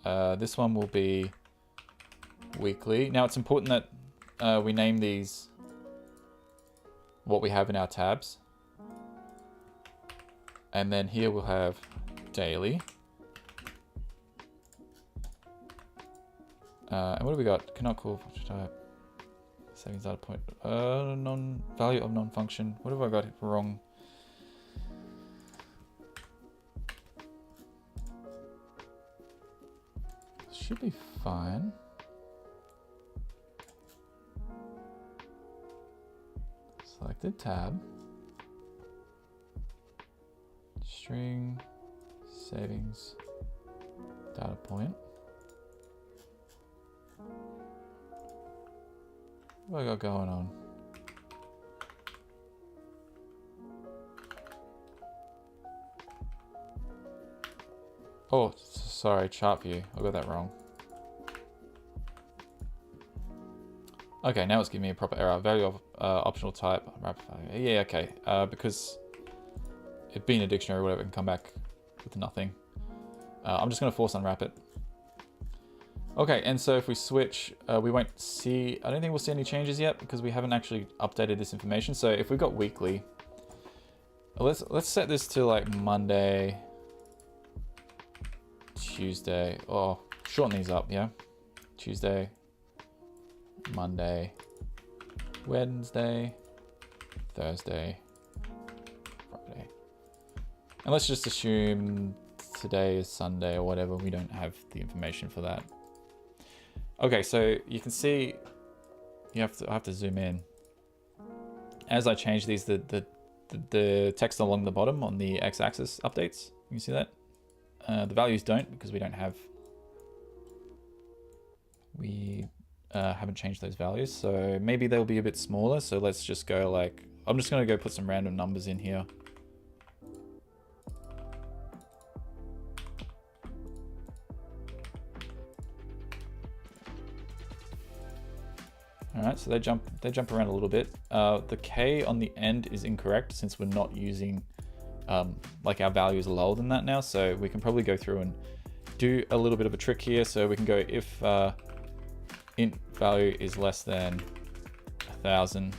This one will be weekly. Now it's important that we name these what we have in our tabs. And then here we'll have daily. And what do we got? Cannot call function type. Savings data point. Value of non-function. What have I got wrong? Should be fine. Selected tab. string savings data point. What do I got going on? Oh, sorry, chart view. I got that wrong. Okay, now it's giving me a proper error. Value of optional type. Rapid value. Yeah, okay. Because it being a dictionary or whatever, it can come back with nothing. I'm just going to force unwrap it. Okay, and so if we switch, we won't see, I don't think we'll see any changes yet because we haven't actually updated this information. So if we've got weekly, let's set this to like Monday, Tuesday, oh, shorten these up, yeah? Tuesday, Monday, Wednesday, Thursday, Friday. And let's just assume today is Sunday or whatever. We don't have the information for that. Okay, so you can see, I have to zoom in. As I change these, the text along the bottom on the x-axis updates. You can see that. The values don't because we don't have, haven't changed those values. So maybe they'll be a bit smaller. So let's just go like, I'm just gonna go put some random numbers in here. All right, so they jump around a little bit. The K on the end is incorrect since we're not using, like our values are lower than that now. So we can probably go through and do a little bit of a trick here. So we can go if int value is less than 1,000.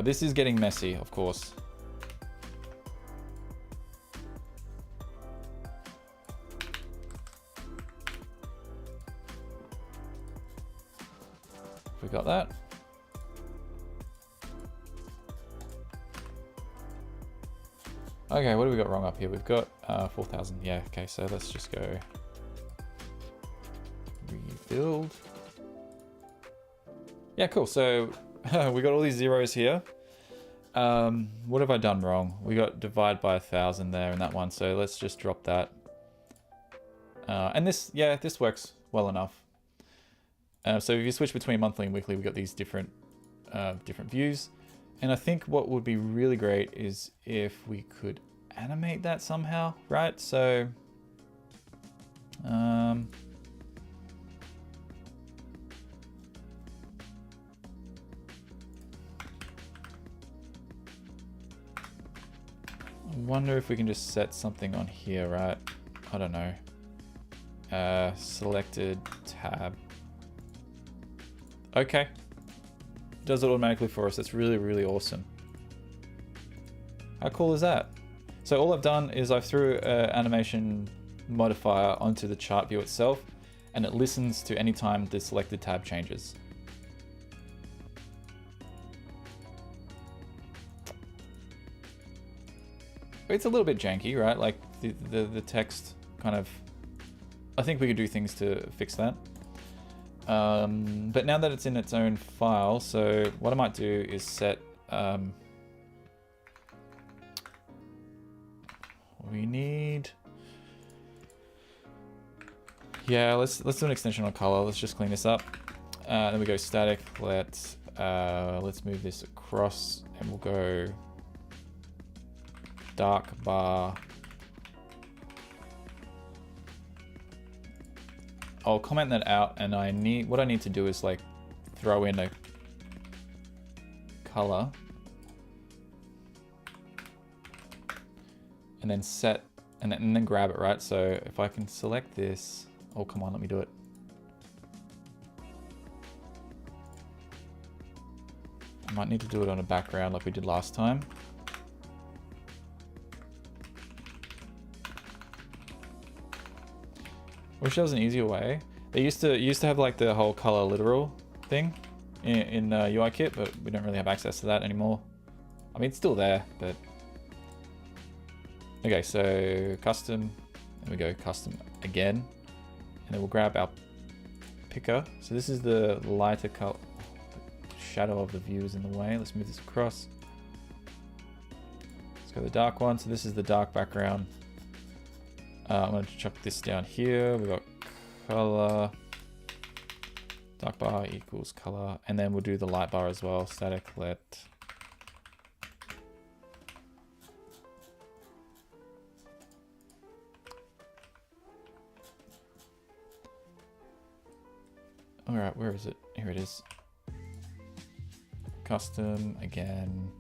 This is getting messy, of course. We got that. Okay, what do we got wrong up here? We've got 4,000. Yeah, okay, so let's just go rebuild. Yeah, cool. So we got all these zeros here. What have I done wrong? We got divide by 1,000 there in that one. So let's just drop that. And this, yeah, this works well enough. So if you switch between monthly and weekly, we've got these different views. And I think what would be really great is if we could animate that somehow, right? So, I wonder if we can just set something on here, right? I don't know. Selected tab. Okay, does it automatically for us. That's really, really awesome. How cool is that? So all I've done is I threw an animation modifier onto the chart view itself, and it listens to any time the selected tab changes. It's a little bit janky, right? Like the text kind of, I think we could do things to fix that. But now that it's in its own file, so what I might do is set, we need, yeah, let's do an extension on color. Let's just clean this up. Then we go static. Let's move this across, and we'll go dark bar. I'll comment that out, and what I need to do is like throw in a color and then set, and then grab it, right? So if I can select this, oh, come on, let me do it. I might need to do it on a background like we did last time. Wish there was an easier way. They used to have like the whole color literal thing in UIKit, but we don't really have access to that anymore. I mean, it's still there, but okay. So custom, there we go, custom again, and then we'll grab our picker. So this is the lighter color. Shadow of the view is in the way. Let's move this across. Let's go to the dark one. So this is the dark background. I'm going to chuck this down here. We've got color. Dark bar equals color. And then we'll do the light bar as well. Static let. All right, where is it? Here it is. Custom again.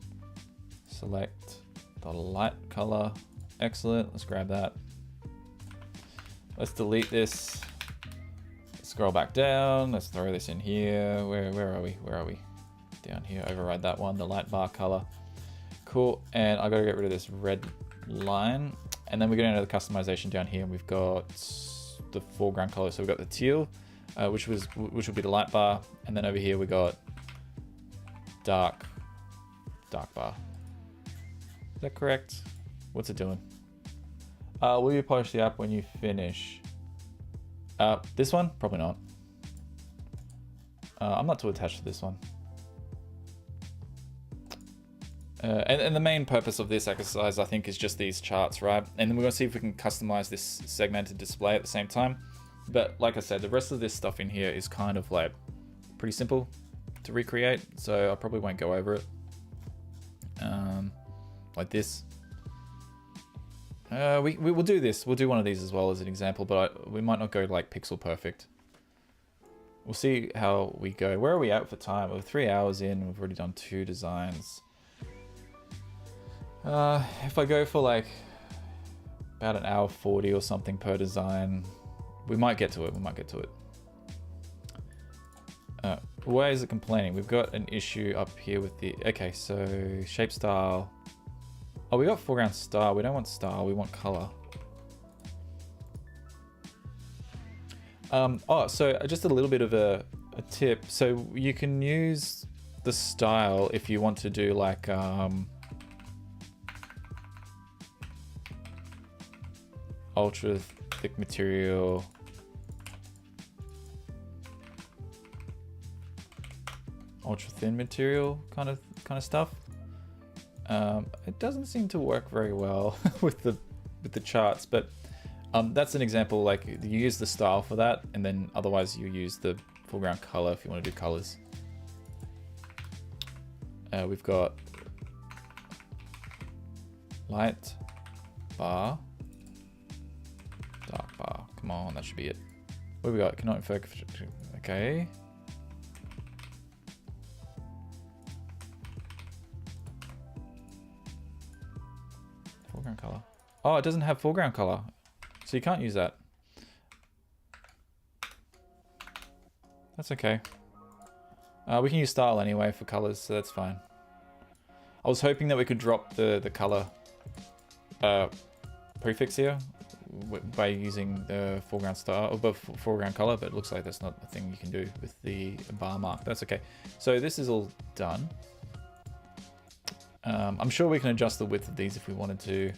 Select the light color. Excellent. Let's grab that. Let's delete this. Scroll back down. Let's throw this in here. Where are we? Where are we? Down here. Override that one. The light bar color. Cool. And I got to get rid of this red line. And then we're going to the customization down here. And we've got the foreground color. So we've got the teal, which will be the light bar. And then over here we got dark bar. Is that correct? What's it doing? Will you polish the app when you finish? This one? Probably not. I'm not too attached to this one. And the main purpose of this exercise, I think, is just these charts, right? And then we're gonna see if we can customize this segmented display at the same time. But like I said, the rest of this stuff in here is kind of like pretty simple to recreate, so I probably won't go over it. Like this. We will do this. We'll do one of these as well as an example, but we might not go like pixel perfect. We'll see how we go. Where are we at for time? We're 3 hours in. We've already done 2 designs. If I go for like about 1 hour 40 or something per design, we might get to it. We might get to it. Why is it complaining? We've got an issue up here with the... Okay, so shape style. Oh, we got foreground style. We don't want style. We want color. Oh, so just a little bit of a tip. So you can use the style if you want to do like... ultra thick material. Ultra thin material kind of stuff. It doesn't seem to work very well with the charts, but that's an example. Like you use the style for that, and then otherwise you use the foreground color if you want to do colors. We've got light bar, dark bar. Come on, that should be it. What have we got? Cannot focus. Okay. Foreground color. Oh, it doesn't have foreground color, so you can't use that. That's okay. We can use style anyway for colors, so that's fine. I was hoping that we could drop the color prefix here by using the foreground style or foreground color, but it looks like that's not a thing you can do with the bar mark. That's okay. So this is all done. I'm sure we can adjust the width of these if we wanted to,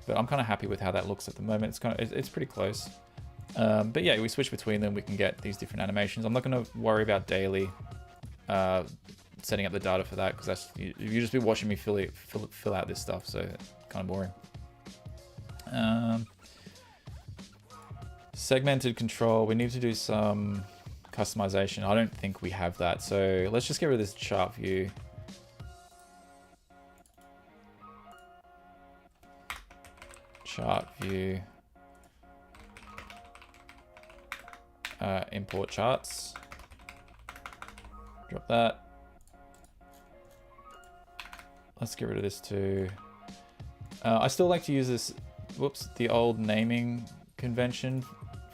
but I'm kind of happy with how that looks at the moment. It's pretty close. But yeah, we switch between them, we can get these different animations. I'm not going to worry about daily setting up the data for that, because that's you just be watching me fill out this stuff, so it's kind of boring. Segmented control, we need to do some customization. I don't think we have that, so let's just get rid of this chart view. Chart view. Import charts. Drop that. Let's get rid of this too. I still like to use this, the old naming convention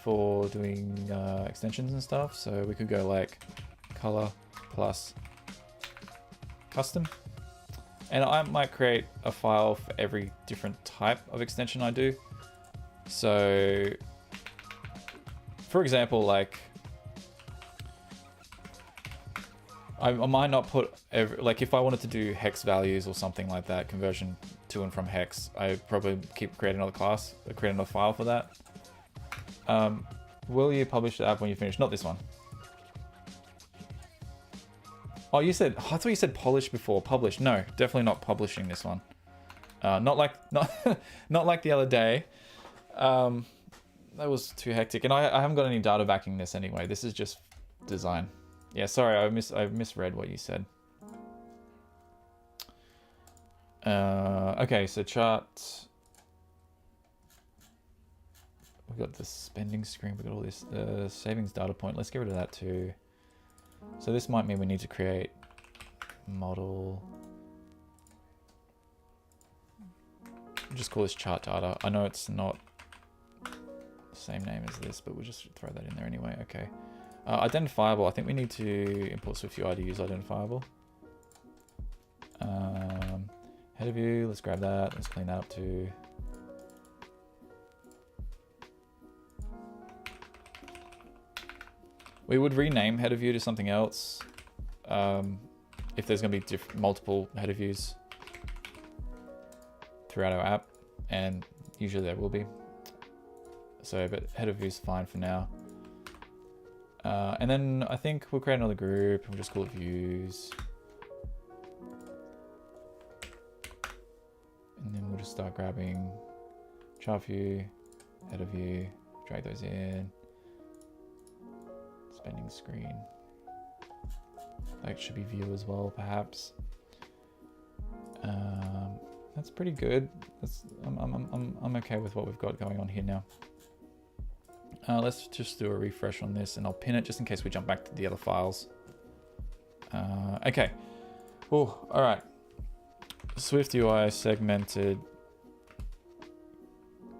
for doing extensions and stuff. So we could go like color plus custom. And I might create a file for every different type of extension I do. So for example, like I might not put like if I wanted to do hex values or something like that, conversion to and from hex, I probably create another class, create another file for that. Will you publish the app when you finish? Not this one. Oh, I thought you said polish before. Publish. No, definitely not publishing this one. Not like the other day. That was too hectic, and I haven't got any data backing this anyway. This is just design. Yeah, sorry, I misread what you said. Okay, so chart. We've got the spending screen. We've got all this savings data point. Let's get rid of that too. So this might mean we need to create model. We'll just call this chart data. I know it's not the same name as this, but we'll just throw that in there anyway. Okay. Identifiable. I think we need to import SwiftUI to use identifiable. Header view. Let's grab that. Let's clean that up too. We would rename header view to something else if there's going to be multiple header views throughout our app, and usually there will be. So, but header view is fine for now. And then I think we'll create another group and we'll just call it views. And then we'll just start grabbing chart view, header view, drag those in. Spending screen. That should be view as well, perhaps. That's pretty good. I'm okay with what we've got going on here now. Let's just do a refresh on this, and I'll pin it just in case we jump back to the other files. Okay. Oh, all right. SwiftUI segmented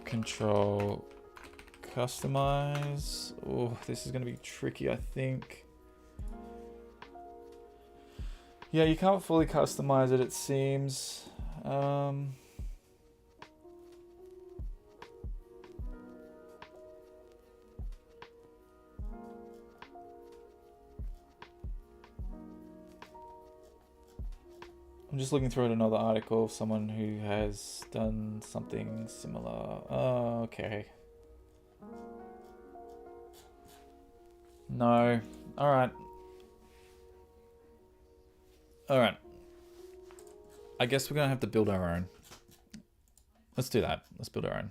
control. Customize. Oh, this is going to be tricky, I think. Yeah, you can't fully customize it, it seems. I'm just looking through another article of someone who has done something similar. Oh, okay. No. All right. All right. I guess we're going to have to build our own. Let's do that. Let's build our own.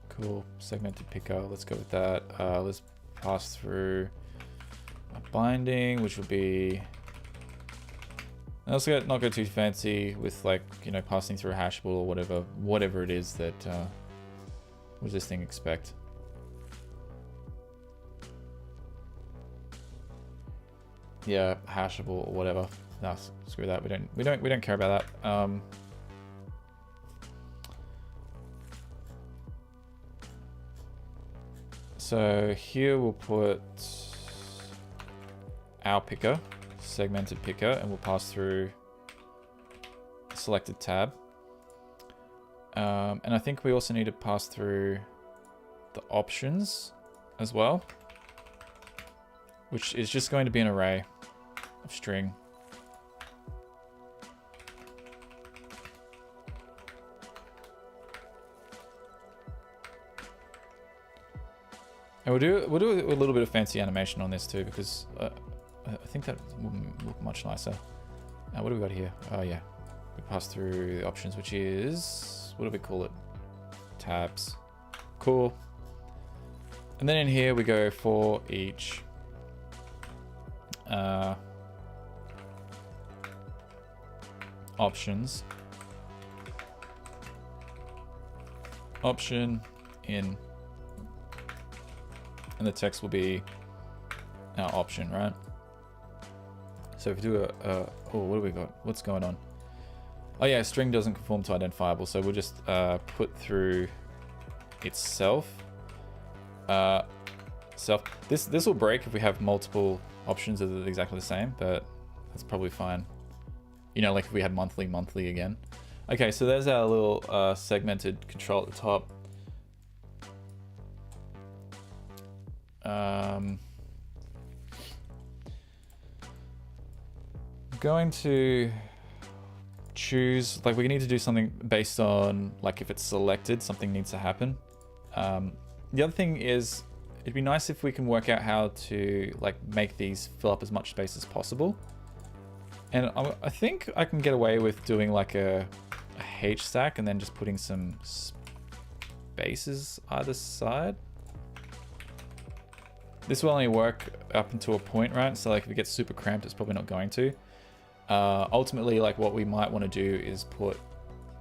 Cool. Segmented picker. Let's go with that. Let's pass through a binding, which will be... Let's not go too fancy with, like, you know, passing through a hashable or whatever it is that... what does this thing expect? Yeah, hashable or whatever. No, screw that. We don't care about that. So here we'll put our picker, segmented picker, and we'll pass through a selected tab. And I think we also need to pass through the options as well, which is just going to be an array of string. And we'll do a little bit of fancy animation on this too, because I think that will look much nicer. What do we got here? Oh yeah, we pass through the options, which is, what do we call it? Tabs. Cool. And then in here we go for each options. Option in. And the text will be our option, right? So if we do oh, what do we got? What's going on? Oh yeah, string doesn't conform to identifiable, so we'll just put through itself. This will break if we have multiple options that are exactly the same, but that's probably fine. You know, like if we had monthly again. Okay, so there's our little segmented control at the top. going to choose, like we need to do something based on, like if it's selected, something needs to happen. The other thing is, it'd be nice if we can work out how to like make these fill up as much space as possible. And I think I can get away with doing like a H stack and then just putting some spaces either side. This will only work up until a point, right? So like if it gets super cramped, it's probably not going to. Ultimately, like what we might want to do is put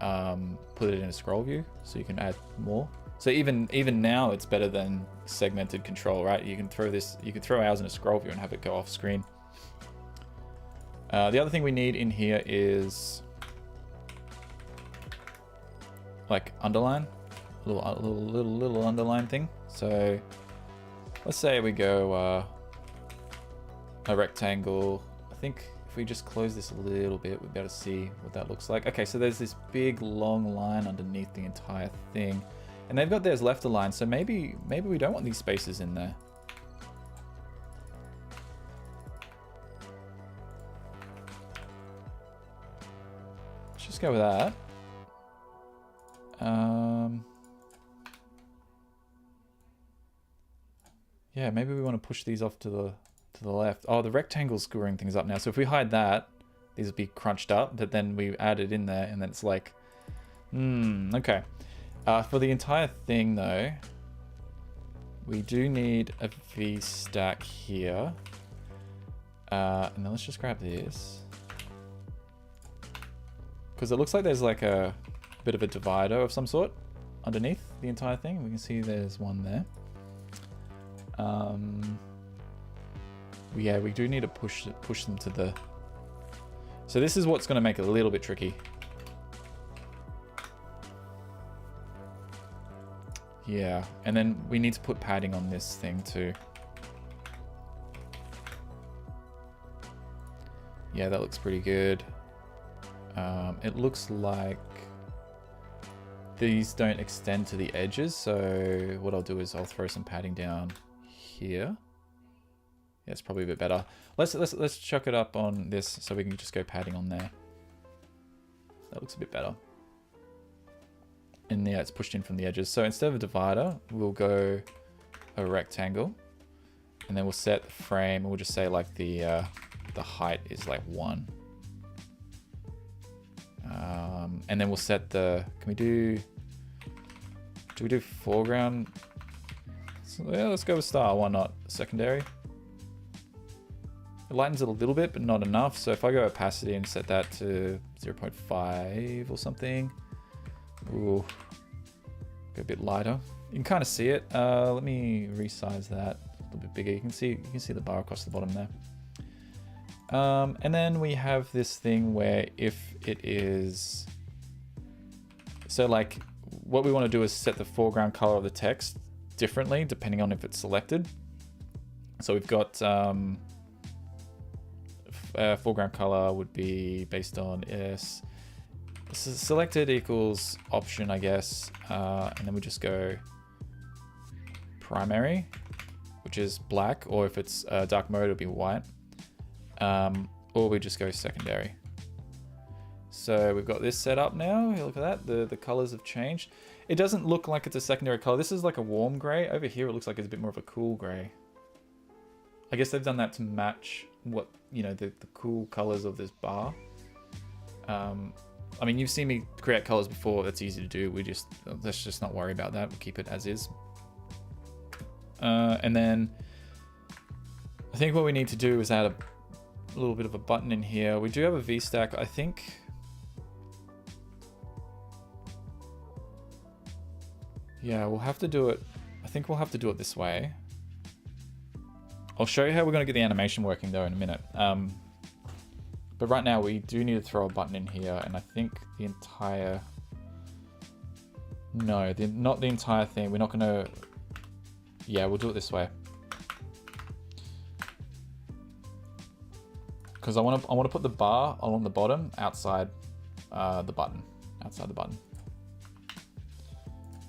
it in a scroll view so you can add more. So even now it's better than segmented control, right? You can throw ours in a scroll view and have it go off screen. The other thing we need in here is like underline, a little underline thing. So let's say we go a rectangle. I think if we just close this a little bit, we'll be able to see what that looks like. Okay, so there's this big long line underneath the entire thing. And they've got theirs left aligned, so maybe we don't want these spaces in there. Let's just go with that. Yeah, maybe we want to push these off to the left. Oh, the rectangle's screwing things up now. So if we hide that, these would be crunched up, but then we add it in there and then it's like, okay. For the entire thing though, we do need a V stack here. And then let's just grab this. Because it looks like there's like a bit of a divider of some sort underneath the entire thing. We can see there's one there. Yeah, we do need to push them to the... So this is what's going to make it a little bit tricky. Yeah, and then we need to put padding on this thing too. Yeah, that looks pretty good. It looks like these don't extend to the edges, so what I'll do is I'll throw some padding down here. Yeah, it's probably a bit better. Let's chuck it up on this so we can just go padding on there. That looks a bit better. And yeah, it's pushed in from the edges. So instead of a divider, we'll go a rectangle, and then we'll set the frame. And we'll just say like the height is like 1. And then we'll set the. Can we do? Do we do foreground? So, yeah, let's go with style. Why not? Secondary. It lightens it a little bit, but not enough. So if I go opacity and set that to 0.5 or something. Ooh, go a bit lighter. You can kind of see it. Let me resize that a little bit bigger. You can see the bar across the bottom there. And then we have this thing where if it is, so like what we want to do is set the foreground color of the text differently depending on if it's selected. So we've got foreground color would be based on selected equals option, I guess, and then we just go primary, which is black, or if it's dark mode, it'll be white, or we just go secondary. So we've got this set up now. Look at that, the colors have changed. It doesn't look like it's a secondary color. This is like a warm gray. Over here, it looks like it's a bit more of a cool gray. I guess they've done that to match what, you know, the cool colors of this bar. I mean, you've seen me create colors before. That's easy to do. Let's just not worry about that. We'll keep it as is. And then I think what we need to do is add a little bit of a button in here. We do have a V stack, I think. Yeah, we'll have to do it. I think we'll have to do it this way. I'll show you how we're going to get the animation working though in a minute. But right now we do need to throw a button in here, and I think the entire... No, not the entire thing. We're not going to... Yeah, we'll do it this way. Because I want to put the bar along the bottom outside the button. Outside the button.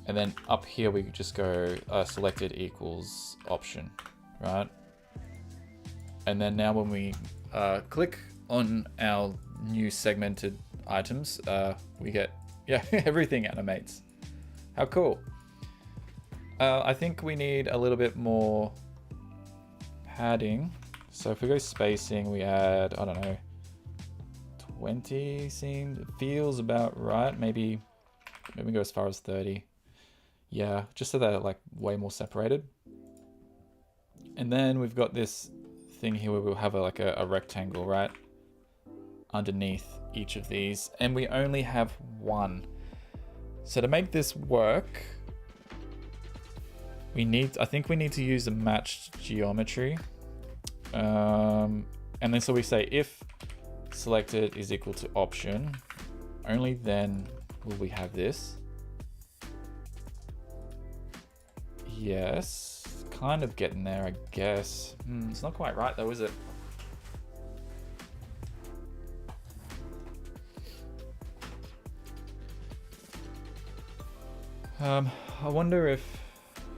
And then up here we just go selected equals option, right? And then now when we click on our new segmented items, we get, yeah, everything animates. How cool. I think we need a little bit more padding. So if we go spacing, we add, I don't know, 20 feels about right. Maybe go as far as 30. Yeah, just so they're like way more separated. And then we've got this thing here where we'll have a rectangle, right? Underneath each of these, and we only have one. So to make this work, I think we need to use a matched geometry. And then so we say if selected is equal to option, only then will we have this. Yes, kind of getting there, I guess. It's not quite right though, is it? I wonder if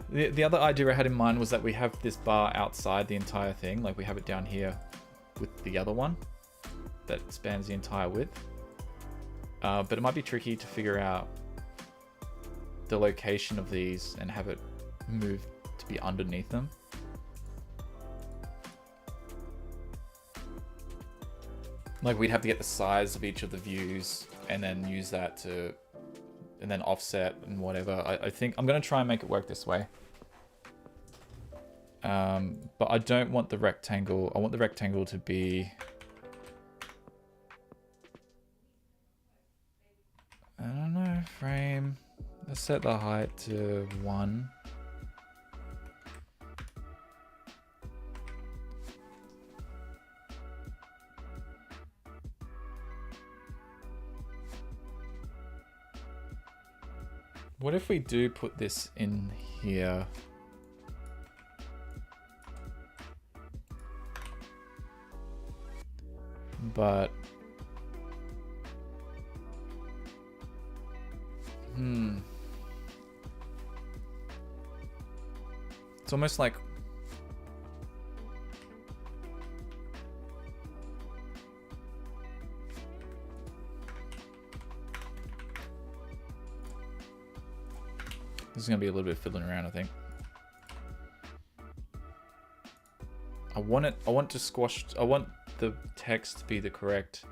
the other idea I had in mind was that we have this bar outside the entire thing, like we have it down here with the other one that spans the entire width. But it might be tricky to figure out the location of these and have it move to be underneath them. Like we'd have to get the size of each of the views and then use that to, and then offset and whatever. I think I'm going to try and make it work this way. But I don't want the rectangle. I want the rectangle to be, I don't know, frame. Let's set the height to 1. What if we do put this in here? But it's almost like this is gonna be a little bit fiddling around, I think. I want to squash, I want the text to be the correct.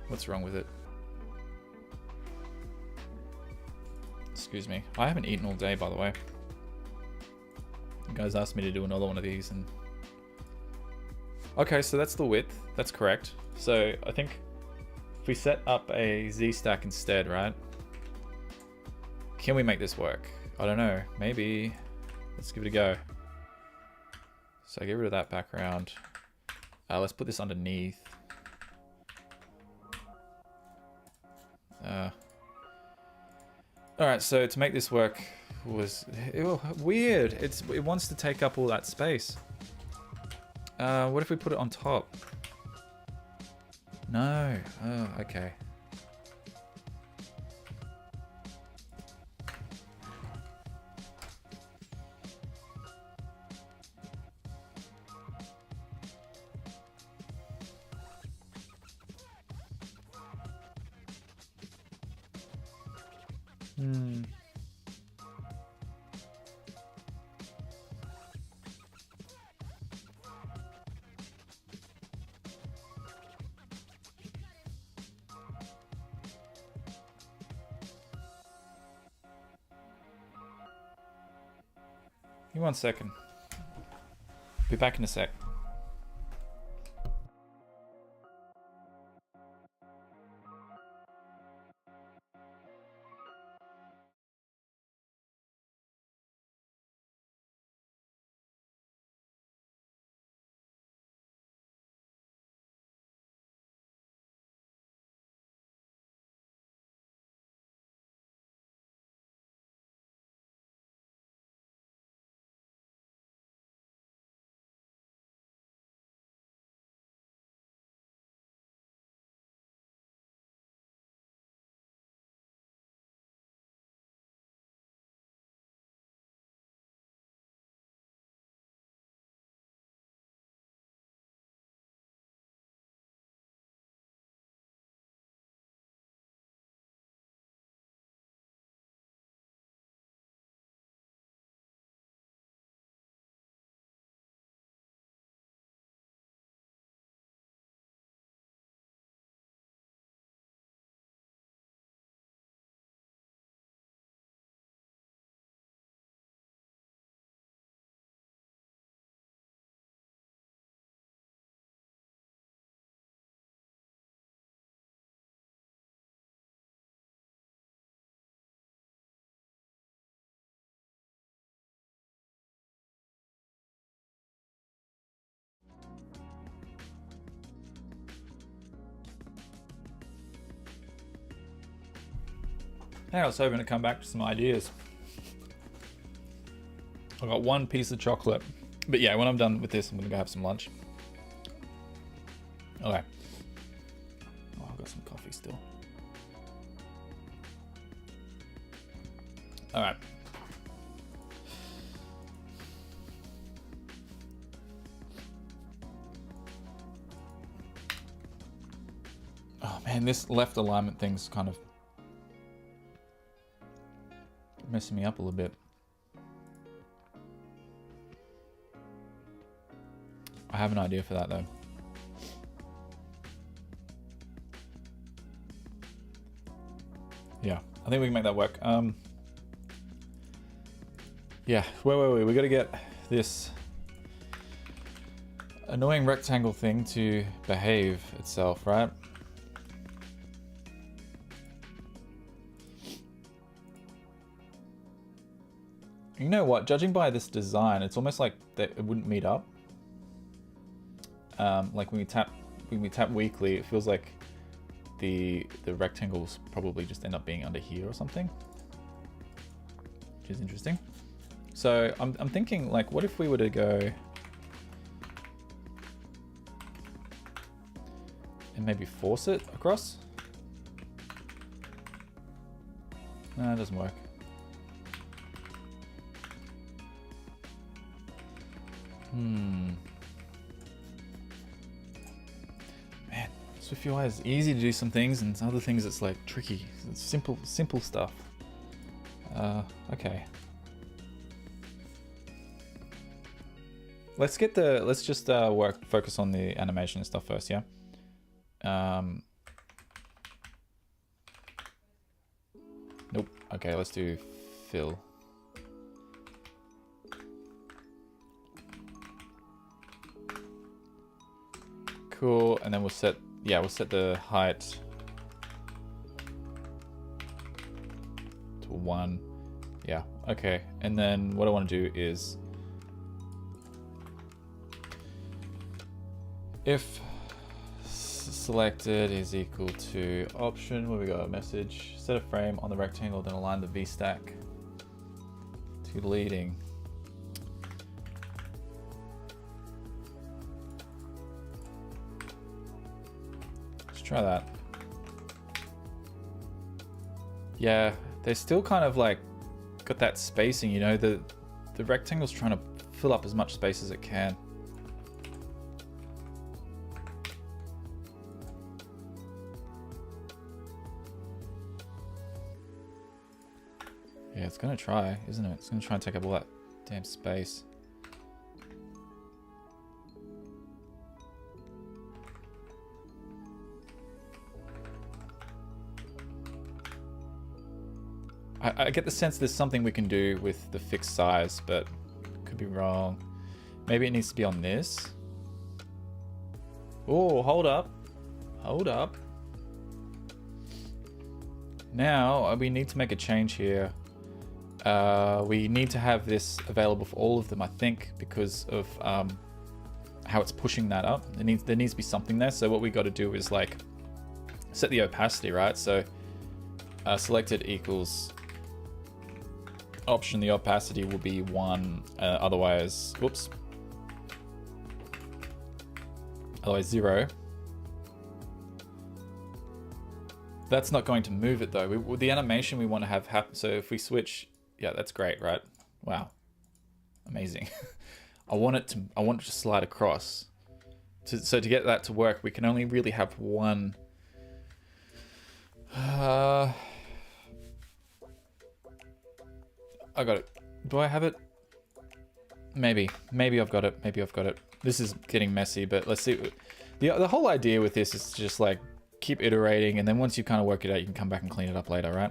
What's wrong with it? Excuse me. I haven't eaten all day, by the way. You guys asked me to do another one of these and... Okay, so that's the width. That's correct. So I think if we set up a Z stack instead, right? Can we make this work? I don't know. Maybe. Let's give it a go. So get rid of that background. Let's put this underneath. All right, so to make this work was weird. It wants to take up all that space. What if we put it on top? No. Oh, okay. Give me 1 second. Be back in a sec. Hey, I was hoping to come back to some ideas. I got one piece of chocolate. But yeah, when I'm done with this, I'm gonna go have some lunch. Okay. Oh, I've got some coffee still. All right. Oh man, this left alignment thing's kind of messing me up a little bit. I have an idea for that though. Yeah, I think we can make that work. Yeah, wait. We gotta get this annoying rectangle thing to behave itself, right? You know what? Judging by this design, it's almost like that it wouldn't meet up. Like when we tap weakly, it feels like the rectangles probably just end up being under here or something, which is interesting. So I'm thinking, like, what if we were to go and maybe force it across? No, it doesn't work. Man, SwiftUI is easy to do some things, and other things it's like tricky. It's simple stuff. Okay. Let's just focus on the animation and stuff first, yeah? Nope. Okay, let's do fill. Cool, and then we'll set the height to 1. Yeah, okay. And then what I want to do is if selected is equal to option, where we got a message, set a frame on the rectangle, then align the V stack to leading. Try that. Yeah, they're still kind of like got that spacing, you know, the rectangle's trying to fill up as much space as it can. Yeah, it's gonna try, isn't it? It's gonna try and take up all that damn space. I get the sense there's something we can do with the fixed size, but could be wrong. Maybe it needs to be on this. Oh, hold up. Hold up. Now we need to make a change here. We need to have this available for all of them, I think, because of how it's pushing that up. There needs to be something there. So what we got to do is like set the opacity, right? So selected equals option, the opacity will be 1, otherwise, whoops, otherwise 0. That's not going to move it though. The animation we want to have happen. So if we switch, yeah, that's great, right? Wow, amazing. I want it to slide across. So to get that to work, we can only really have one. I got it. Do I have it? Maybe I've got it. Maybe I've got it. This is getting messy, but let's see. The whole idea with this is just like keep iterating, and then once you kind of work it out, you can come back and clean it up later, right?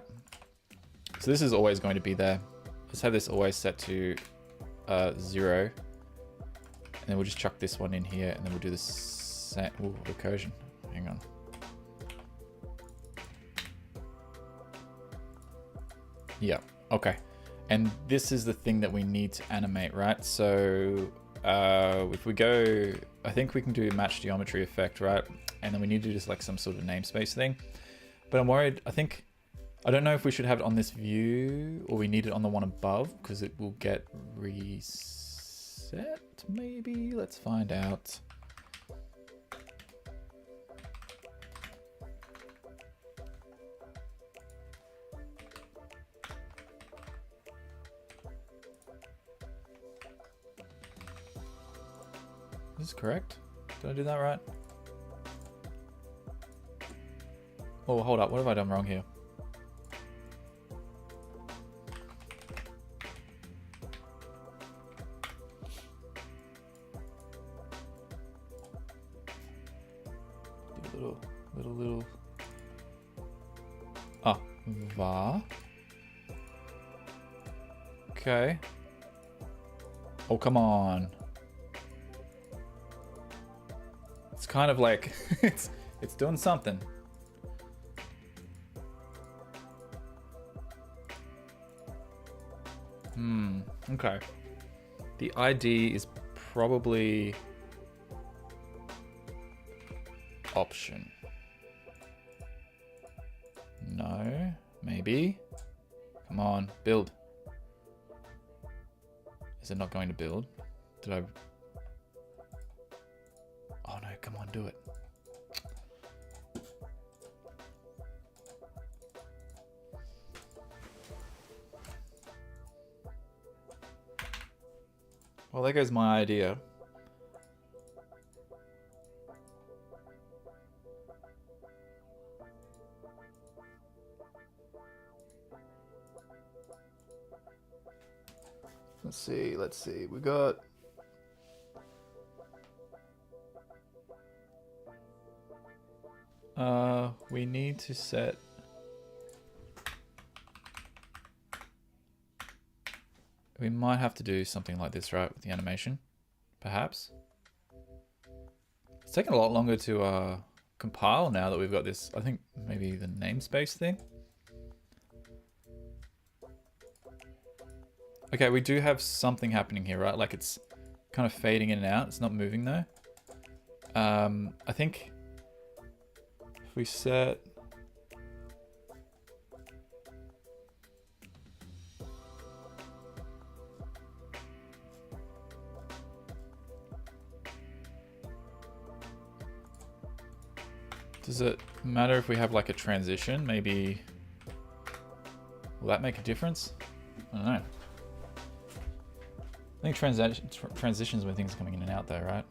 So this is always going to be there. Let's have this always set to 0, and then we'll just chuck this one in here, and then we'll do this recursion. Hang on. Yeah. Okay. And this is the thing that we need to animate, right? So if we go, I think we can do match geometry effect, right? And then we need to do just like some sort of namespace thing. But I'm worried, I think I don't know if we should have it on this view or we need it on the one above because it will get reset maybe. Let's find out. Is this correct? Did I do that right? Oh, hold up. What have I done wrong here? Little. Ah, var. Okay. Oh, come on. It's kind of like it's doing something. Okay. The ID is probably option. No, maybe. Come on, build. Is it not going to build? Did I? Oh no, come on, do it. Well, there goes my idea. Let's see. We got we need to set we might have to do something like this, right, with the animation, perhaps. It's taking a lot longer to compile now that we've got this. I think maybe the namespace thing. Okay, we do have something happening here, right? Like it's kind of fading in and out. It's not moving though. I think if we set does it matter if we have like a transition? Maybe will that make a difference? I don't know. I think transitions when things are coming in and out though, right?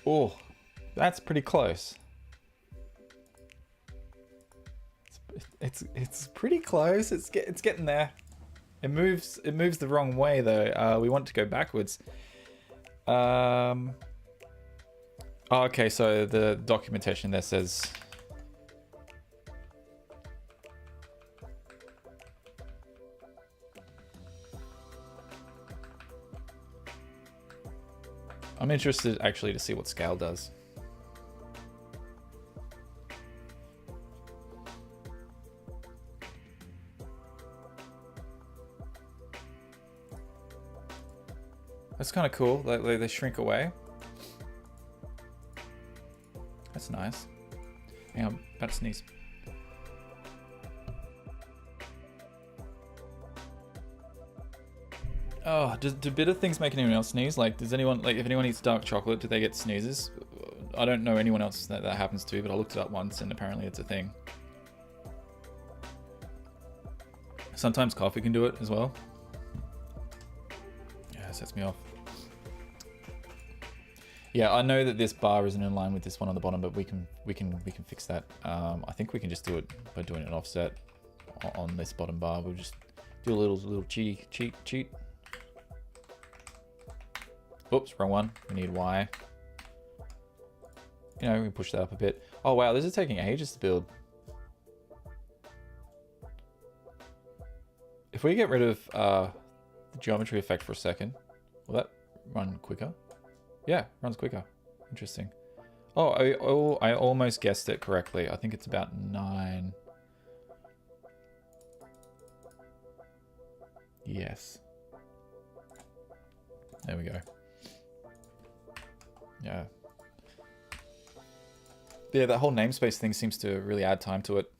Oh, that's pretty close. It's pretty close. It's getting there. It moves the wrong way though. We want to go backwards. Oh, okay, so the documentation there says I'm interested actually to see what scale does. That's kind of cool. They shrink away. That's nice. Hang on, about to sneeze. Oh, do bitter things make anyone else sneeze? Like, does anyone, like, if anyone eats dark chocolate, do they get sneezes? I don't know anyone else that happens to, but I looked it up once and apparently it's a thing. Sometimes coffee can do it as well. Yeah, it sets me off. Yeah, I know that this bar isn't in line with this one on the bottom, but we can fix that. I think we can just do it by doing an offset on this bottom bar. We'll just do a little cheat. Oops, wrong one. We need Y. You know, we can push that up a bit. Oh wow, this is taking ages to build. If we get rid of the geometry effect for a second, will that run quicker? Yeah, runs quicker. Interesting. Oh, I almost guessed it correctly. I think it's about 9. Yes. There we go. Yeah. Yeah, that whole namespace thing seems to really add time to it.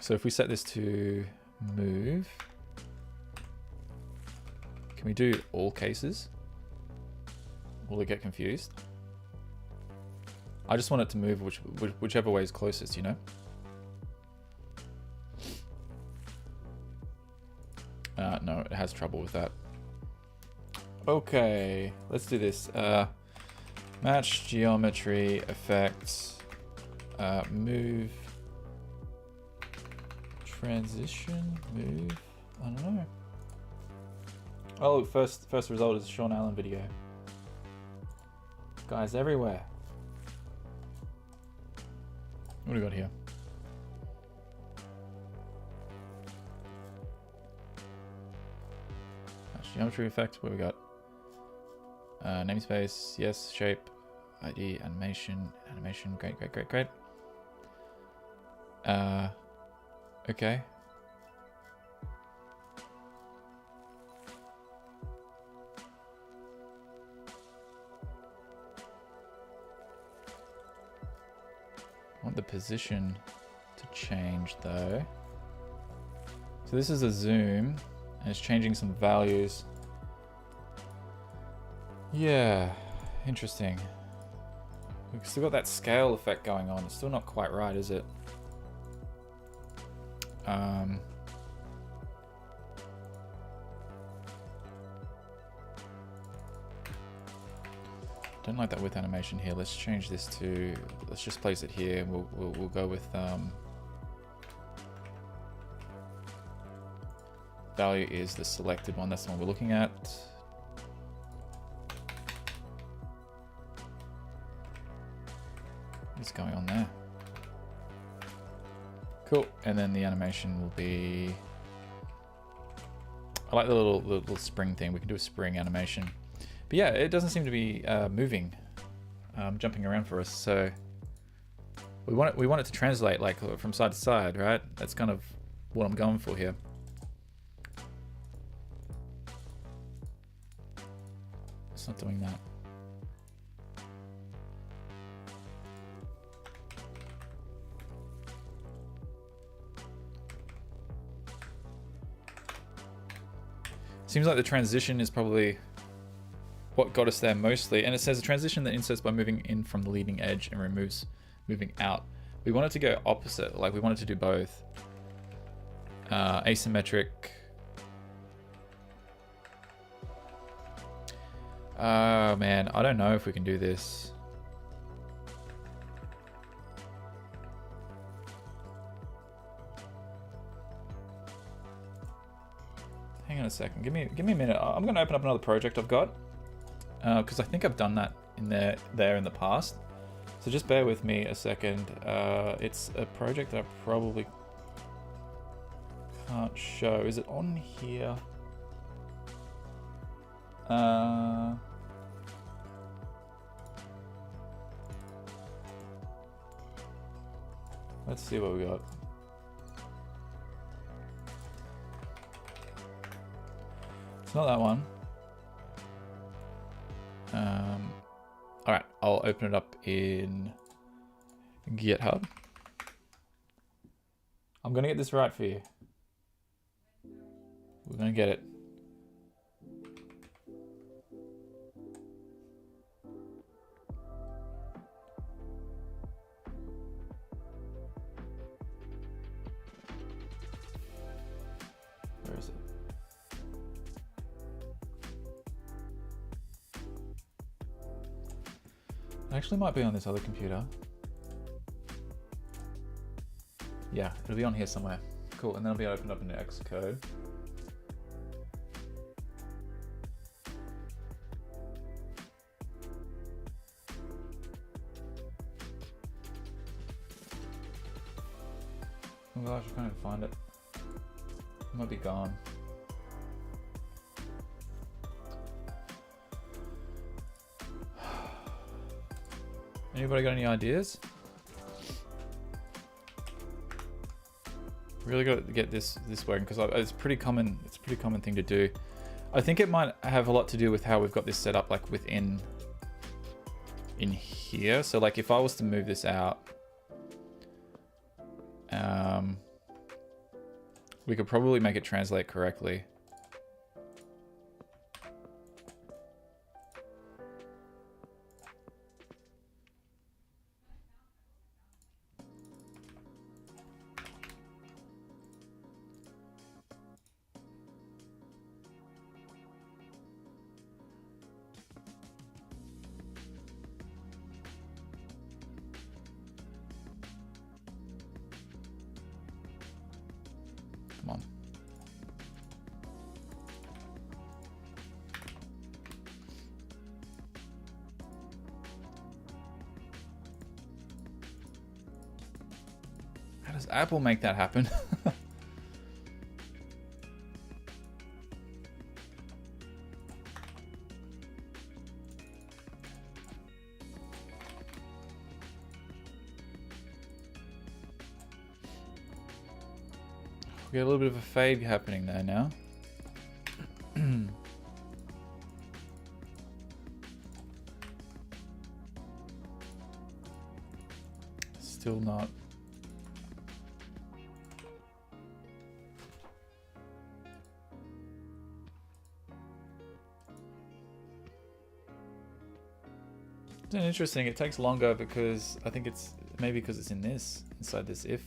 So if we set this to move, can we do all cases? Will it get confused? I just want it to move whichever way is closest, you know? No, it has trouble with that. Okay, let's do this. Match geometry effects, move, transition, move. I don't know. Oh, look, first result is a Sean Allen video. Guys everywhere. What do we got here? Geometry effect, what we got? Namespace, yes, shape, ID, animation, great. Okay. I want the position to change though. So this is a zoom. And it's changing some values. Yeah, interesting. We've still got that scale effect going on. It's still not quite right, is it? Don't like that width animation here. Let's change this to. Let's just place it here. And we'll go with. Value is the selected one. That's the one we're looking at. What's going on there? Cool. And then the animation will be. I like the little spring thing. We can do a spring animation. But yeah, it doesn't seem to be moving, jumping around for us. So we want it to translate like from side to side, right? That's kind of what I'm going for here. It's not doing that. Seems like the transition is probably what got us there mostly. And it says a transition that inserts by moving in from the leading edge and removes moving out. We want it to go opposite, like we want it to do both. Asymmetric. Oh man, I don't know if we can do this. Hang on a second. Give me a minute. I'm going to open up another project I've got because I think I've done that in there in the past. So just bear with me a second. It's a project that I probably can't show. Is it on here? Let's see what we got. It's not that one. All right, I'll open it up in GitHub. I'm gonna get this right for you. We're gonna get it. Where is it? It actually might be on this other computer. Yeah, it'll be on here somewhere. Cool, and then it'll be opened up into Xcode. Oh gosh, I can't even find it. It might be gone. Anybody got any ideas? Really got to get this working because it's pretty common. It's a pretty common thing to do. I think it might have a lot to do with how we've got this set up, like within in here. So like if I was to move this out, we could probably make it translate correctly. Come on. How does Apple make that happen? We got a little bit of a fade happening there now. Still not. It's interesting. It takes longer because I think it's maybe because it's inside this if.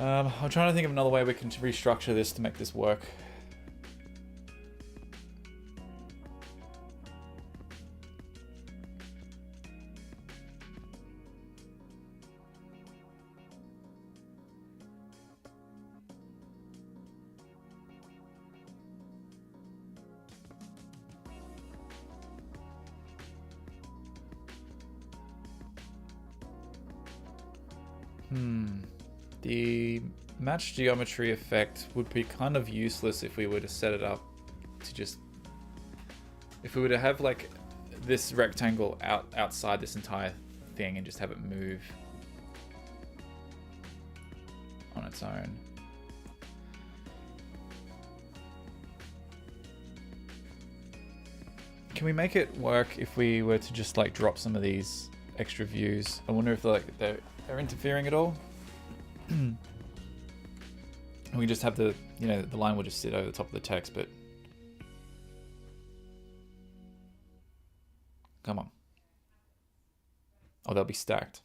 I'm trying to think of another way we can restructure this to make this work. The match geometry effect would be kind of useless if we were to set it up to just, if we were to have like this rectangle outside this entire thing and just have it move on its own. Can we make it work if we were to just like drop some of these extra views? I wonder if they're interfering at all. And we just have the, you know, the line will just sit over the top of the text, but come on. Oh, they'll be stacked.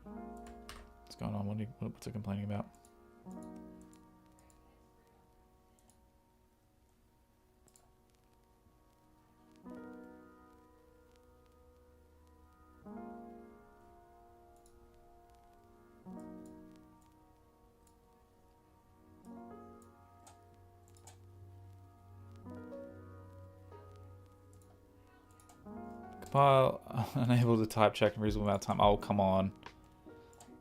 What's going on? What's it complaining about? Compile, unable to type check in reasonable amount of time. Oh, come on.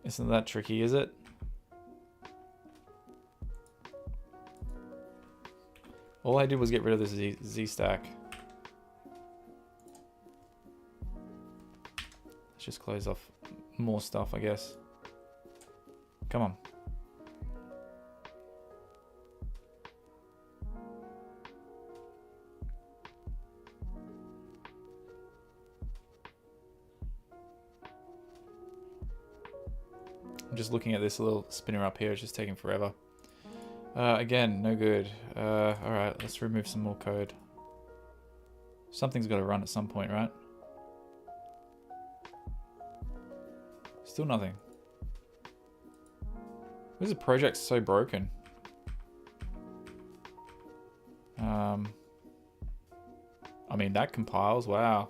Isn't that tricky, is it? All I did was get rid of this Z stack. Let's just close off more stuff, I guess. Come on. Just looking at this little spinner up here, it's just taking forever. Again, no good. Alright, let's remove some more code. Something's got to run at some point, right? Still nothing. Why is the project so broken? I mean, that compiles, wow.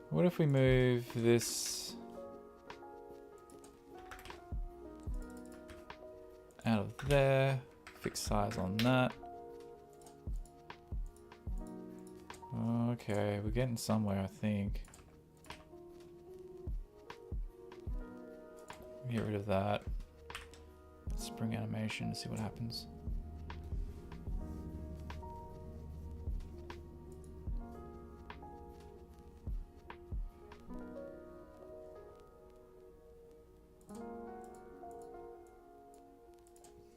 What if we move this out of there, fix size on that. Okay, we're getting somewhere, I think. Get rid of that. Spring animation to see what happens.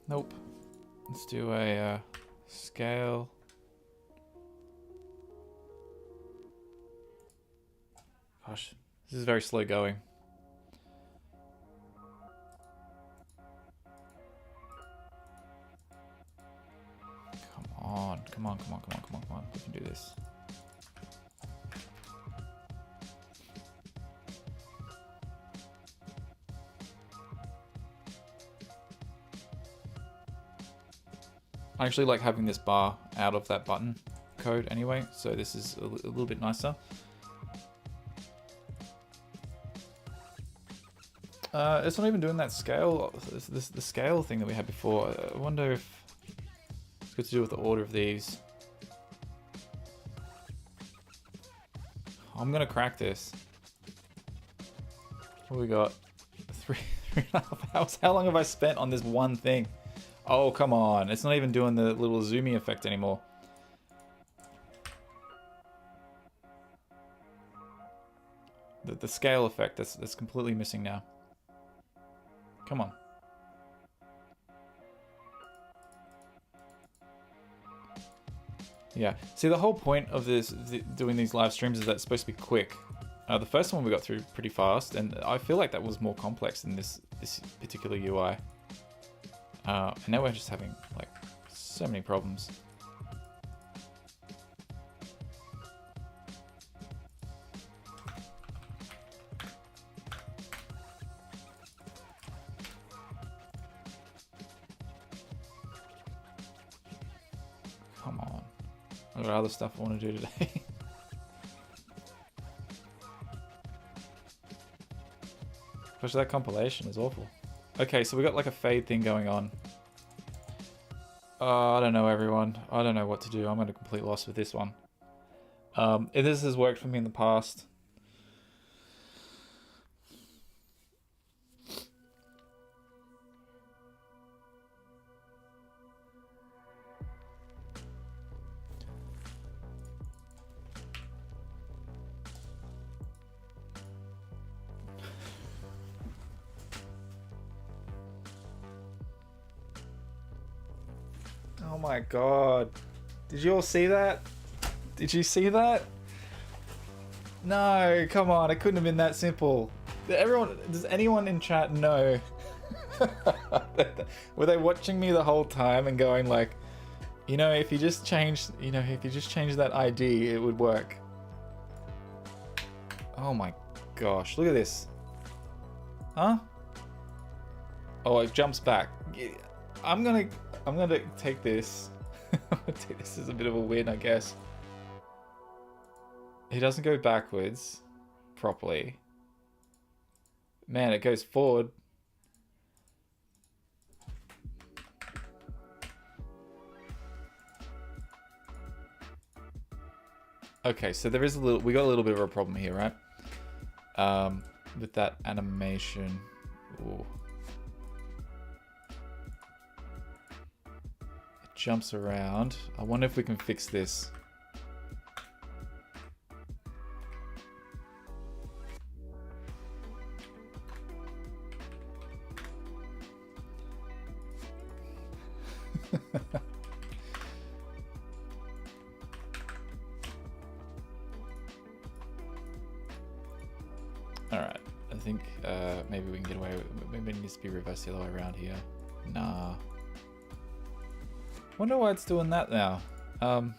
Nope. Let's do a scale. Gosh, this is very slow going. Come on. We can do this. I actually like having this bar out of that button code anyway, so this is a little bit nicer. It's not even doing that scale, the scale thing that we had before. I wonder if it's got to do with the order of these. I'm gonna crack this. What we got? 3.5 hours. How long have I spent on this one thing? Oh, come on. It's not even doing the little zoomy effect anymore. The scale effect, that's completely missing now. Come on. Yeah. See, the whole point of doing these live streams is that it's supposed to be quick. The first one we got through pretty fast, and I feel like that was more complex than this particular UI. And now we're just having like so many problems. Come on. I've got other stuff I want to do today. Gosh, that compilation is awful. Okay, so we got like a fade thing going on. I don't know, everyone. I don't know what to do. I'm at a complete loss with this one. This has worked for me in the past. Oh my god. Did you all see that? Did you see that? No, come on. It couldn't have been that simple. Does anyone in chat know? Were they watching me the whole time and going like, you know, if you just change that ID, it would work. Oh my gosh. Look at this. Huh? Oh, it jumps back. I'm gonna take this. Take this as a bit of a win, I guess. He doesn't go backwards properly. Man, it goes forward. Okay, so there is we got a little bit of a problem here, right? With that animation. Ooh. Jumps around. I wonder if we can fix this. Alright, I think maybe we can get away with it. Maybe it needs to be reversed the other way around here. Nah. Wonder why it's doing that now. In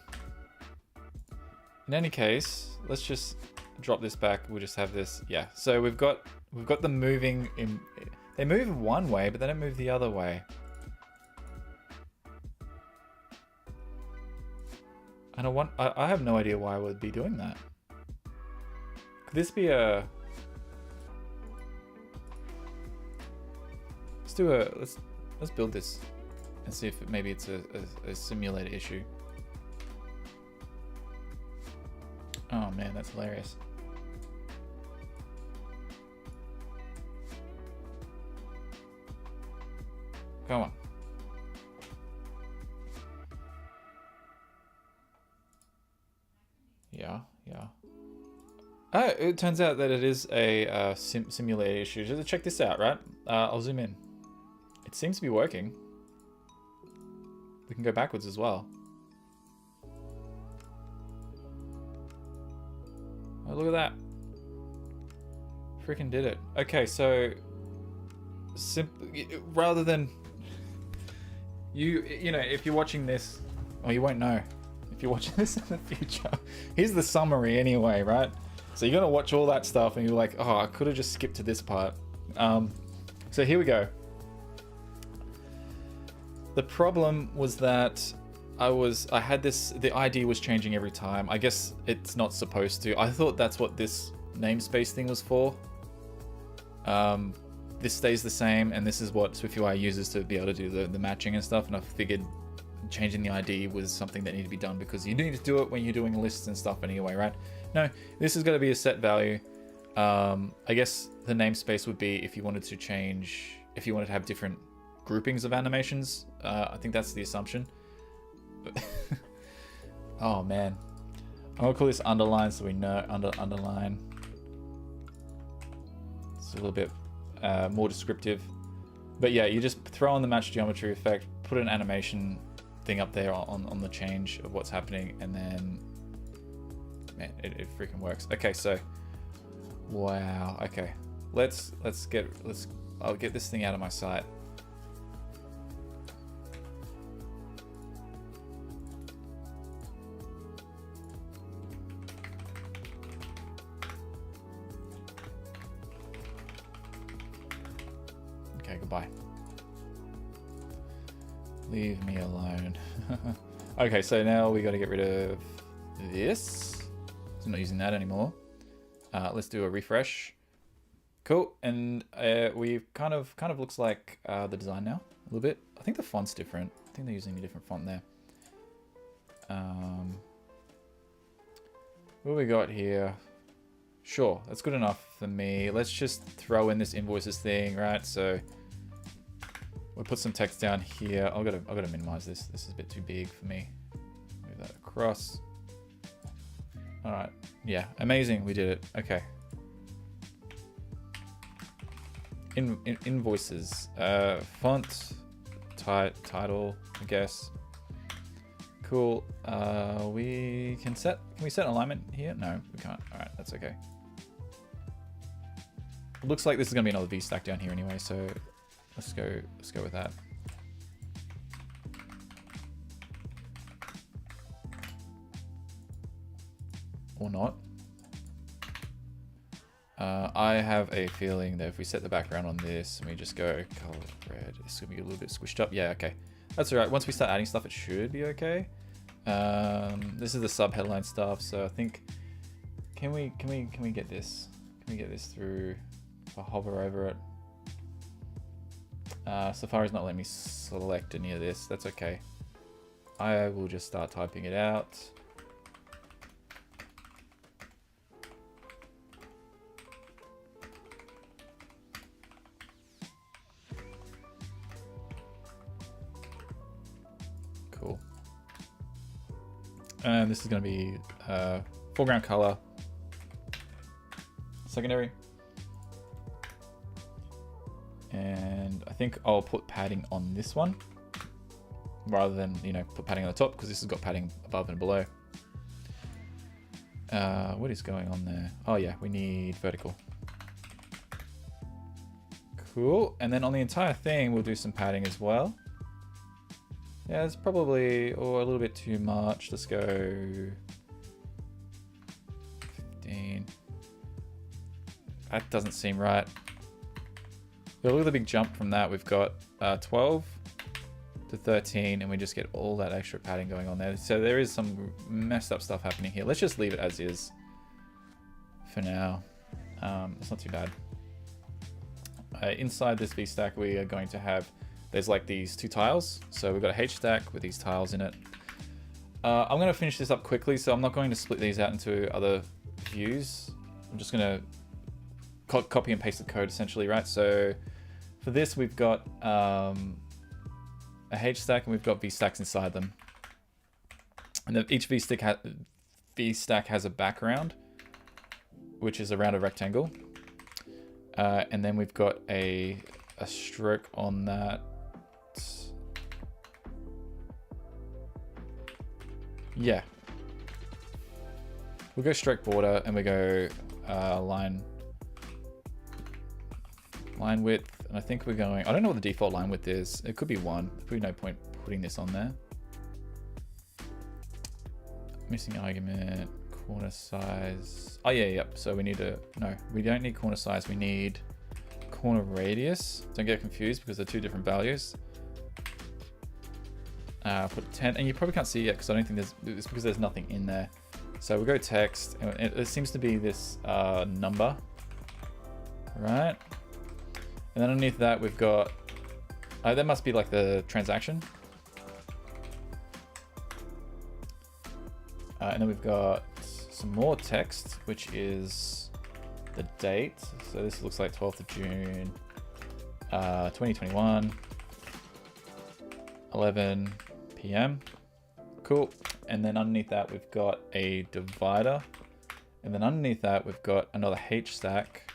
any case, let's just drop this back. We'll just have this. Yeah. So we've got them moving in. They move one way, but they don't move the other way. And I have no idea why I would be doing that. Could this be a? Let's build this. And see if maybe it's a simulator issue. Oh man, that's hilarious. Come on. Yeah. Oh, it turns out that it is a simulated issue. Just check this out, right? I'll zoom in. It seems to be working. We can go backwards as well. Oh, look at that. Freaking did it. Okay, so rather than you know, if you're watching this, oh, you won't know if you're watching this in the future. Here's the summary anyway, right? So you're gonna watch all that stuff and you're like, oh, I could have just skipped to this part. So here we go. The problem was that I had this, the ID was changing every time. I guess it's not supposed to. I thought that's what this namespace thing was for. This stays the same, and this is what SwiftUI uses to be able to do the matching and stuff, and I figured changing the ID was something that needed to be done because you need to do it when you're doing lists and stuff anyway, right? No, this is going to be a set value. I guess the namespace would be if you wanted to change, if you wanted to have different groupings of animations. I think that's the assumption. Oh man, I'm gonna call this underline so we know underline. It's a little bit more descriptive, but yeah, you just throw on the match geometry effect, put an animation thing up there on the change of what's happening, and then man, it freaking works. Okay, so wow. Okay, I'll get this thing out of my sight. Okay, goodbye. Leave me alone. Okay, so now we got to get rid of this. So I'm not using that anymore. Let's do a refresh. Cool, and we kind of looks like the design now a little bit. I think the font's different. I think they're using a different font there. What we got here? Sure, that's good enough for me. Let's just throw in this invoices thing, right? So we'll put some text down here. I've got to minimize this. This is a bit too big for me. Move that across. All right. Yeah, amazing. We did it. Okay. Invoices. Font. Title, I guess. Cool. Can we set alignment here? No, we can't. All right, that's okay. Looks like this is gonna be another V stack down here anyway, so let's go with that. Or not. I have a feeling that if we set the background on this and we just go color red, it's gonna be a little bit squished up. Yeah, okay. That's all right. Once we start adding stuff, it should be okay. This is the sub headline stuff, so I think can we get this? Can we get this through? If I hover over it. Safari's not letting me select any of this. That's okay. I will just start typing it out. Cool. And this is going to be foreground color, secondary. And I think I'll put padding on this one rather than, you know, put padding on the top because this has got padding above and below. What is going on there? Oh yeah, we need vertical. Cool. And then on the entire thing, we'll do some padding as well. Yeah, it's probably a little bit too much. Let's go 15. That doesn't seem right. Yeah, look at the big jump from that. We've got 12 to 13, and we just get all that extra padding going on there. So there is some messed up stuff happening here. Let's just leave it as is for now. It's not too bad. Inside this VStack, we are going to have, there's like these two tiles. So we've got a H stack with these tiles in it. I'm going to finish this up quickly, so I'm not going to split these out into other views. I'm just going to copy and paste the code essentially, right? So for this, we've got a H stack and we've got V stacks inside them. And then each V stack has a background, which is around a rectangle. And then we've got a stroke on that. Yeah. We'll go stroke border and we go line width. And I think we're going, I don't know what the default line width is. It could be 1. There's probably no point putting this on there. Missing argument, corner size. Oh yeah, yep. So we need no, we don't need corner size. We need corner radius. Don't get confused because they're 2 different values. Put 10, and you probably can't see it because I don't think it's because there's nothing in there. So we'll go text, and it seems to be this number, right? And then underneath that we've got, that must be like the transaction. And then we've got some more text, which is the date. So this looks like 12th of June, 2021, 11 PM. Cool. And then underneath that, we've got a divider. And then underneath that, we've got another H stack.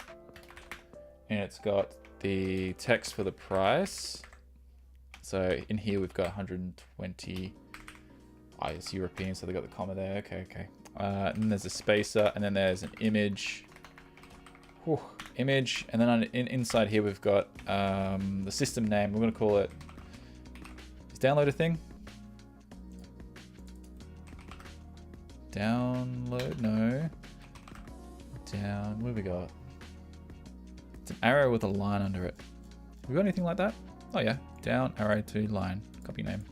And it's got the text for the price. So in here, we've got 120. Oh, it's European, so they got the comma there. Okay, okay. And then there's a spacer, and then there's an image. Whew, image, and then inside here we've got the system name. We're going to call it. Is download a thing? Download? No. Down. What have we got? It's an arrow with a line under it. Have we got anything like that? Oh yeah. Down arrow to line. Copy name.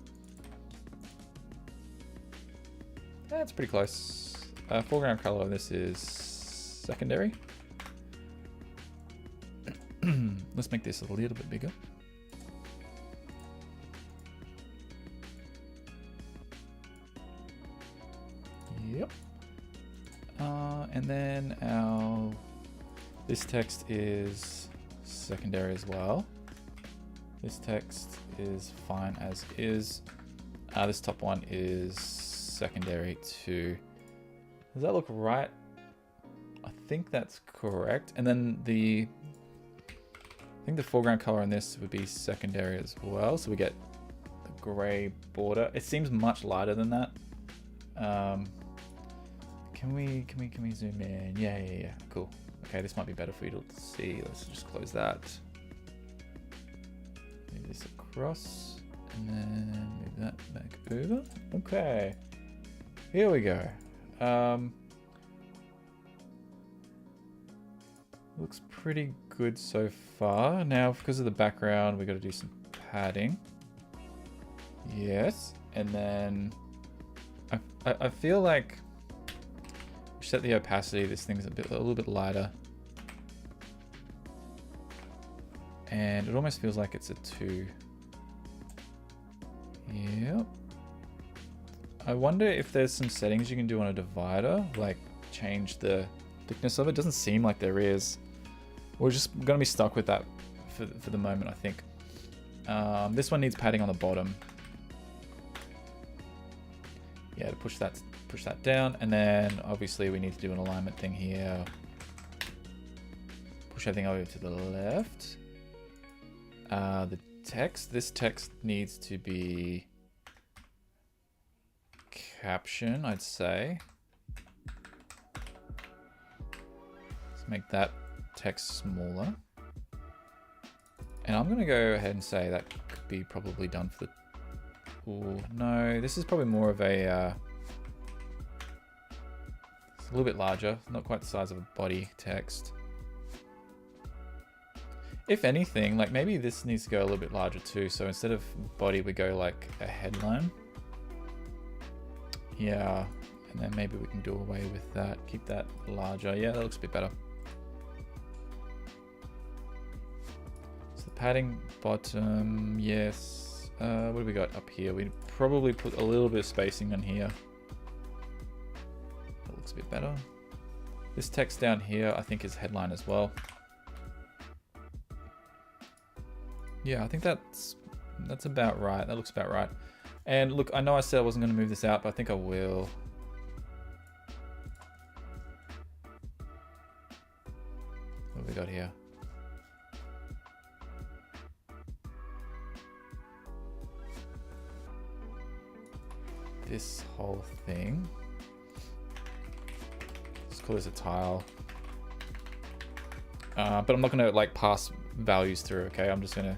That's pretty close. Foreground color, this is secondary. Let's make this a little bit bigger. Yep. And then this text is secondary as well. This text is fine as is. This top one is secondary too. Does that look right? I think that's correct. And then I think the foreground color on this would be secondary as well. So we get the gray border. It seems much lighter than that. Can we zoom in? Yeah. Cool. Okay, this might be better for you to see. Let's just close that. Move this across and then move that back over. Okay. Here we go. Looks pretty good so far. Now, because of the background, we got to do some padding. Yes, and then I feel like we set the opacity. This thing's a little bit lighter, and it almost feels like it's a 2. Yep. I wonder if there's some settings you can do on a divider, like change the thickness of it. Doesn't seem like there is. We're just going to be stuck with that for the moment, I think. This one needs padding on the bottom. Yeah, to push that down, and then obviously we need to do an alignment thing here. Push everything over to the left. The text. This text needs to be caption, I'd say. Let's make that text smaller. And I'm going to go ahead and say that could be probably done for the... Ooh, no, this is probably more of a... it's a little bit larger, not quite the size of a body text. If anything, like maybe this needs to go a little bit larger too. So instead of body, we go like a headline. Yeah, and then maybe we can do away with that. Keep that larger. Yeah, that looks a bit better. So the padding bottom, yes. What do we got up here? We probably put a little bit of spacing on here. That looks a bit better. This text down here, I think is headline as well. Yeah, I think that's That's about right. That looks about right. And look, I know I said I wasn't going to move this out, but I think I will. What have we got here? This whole thing. Let's call this a tile. But I'm not going to like pass values through. Okay, I'm just going to,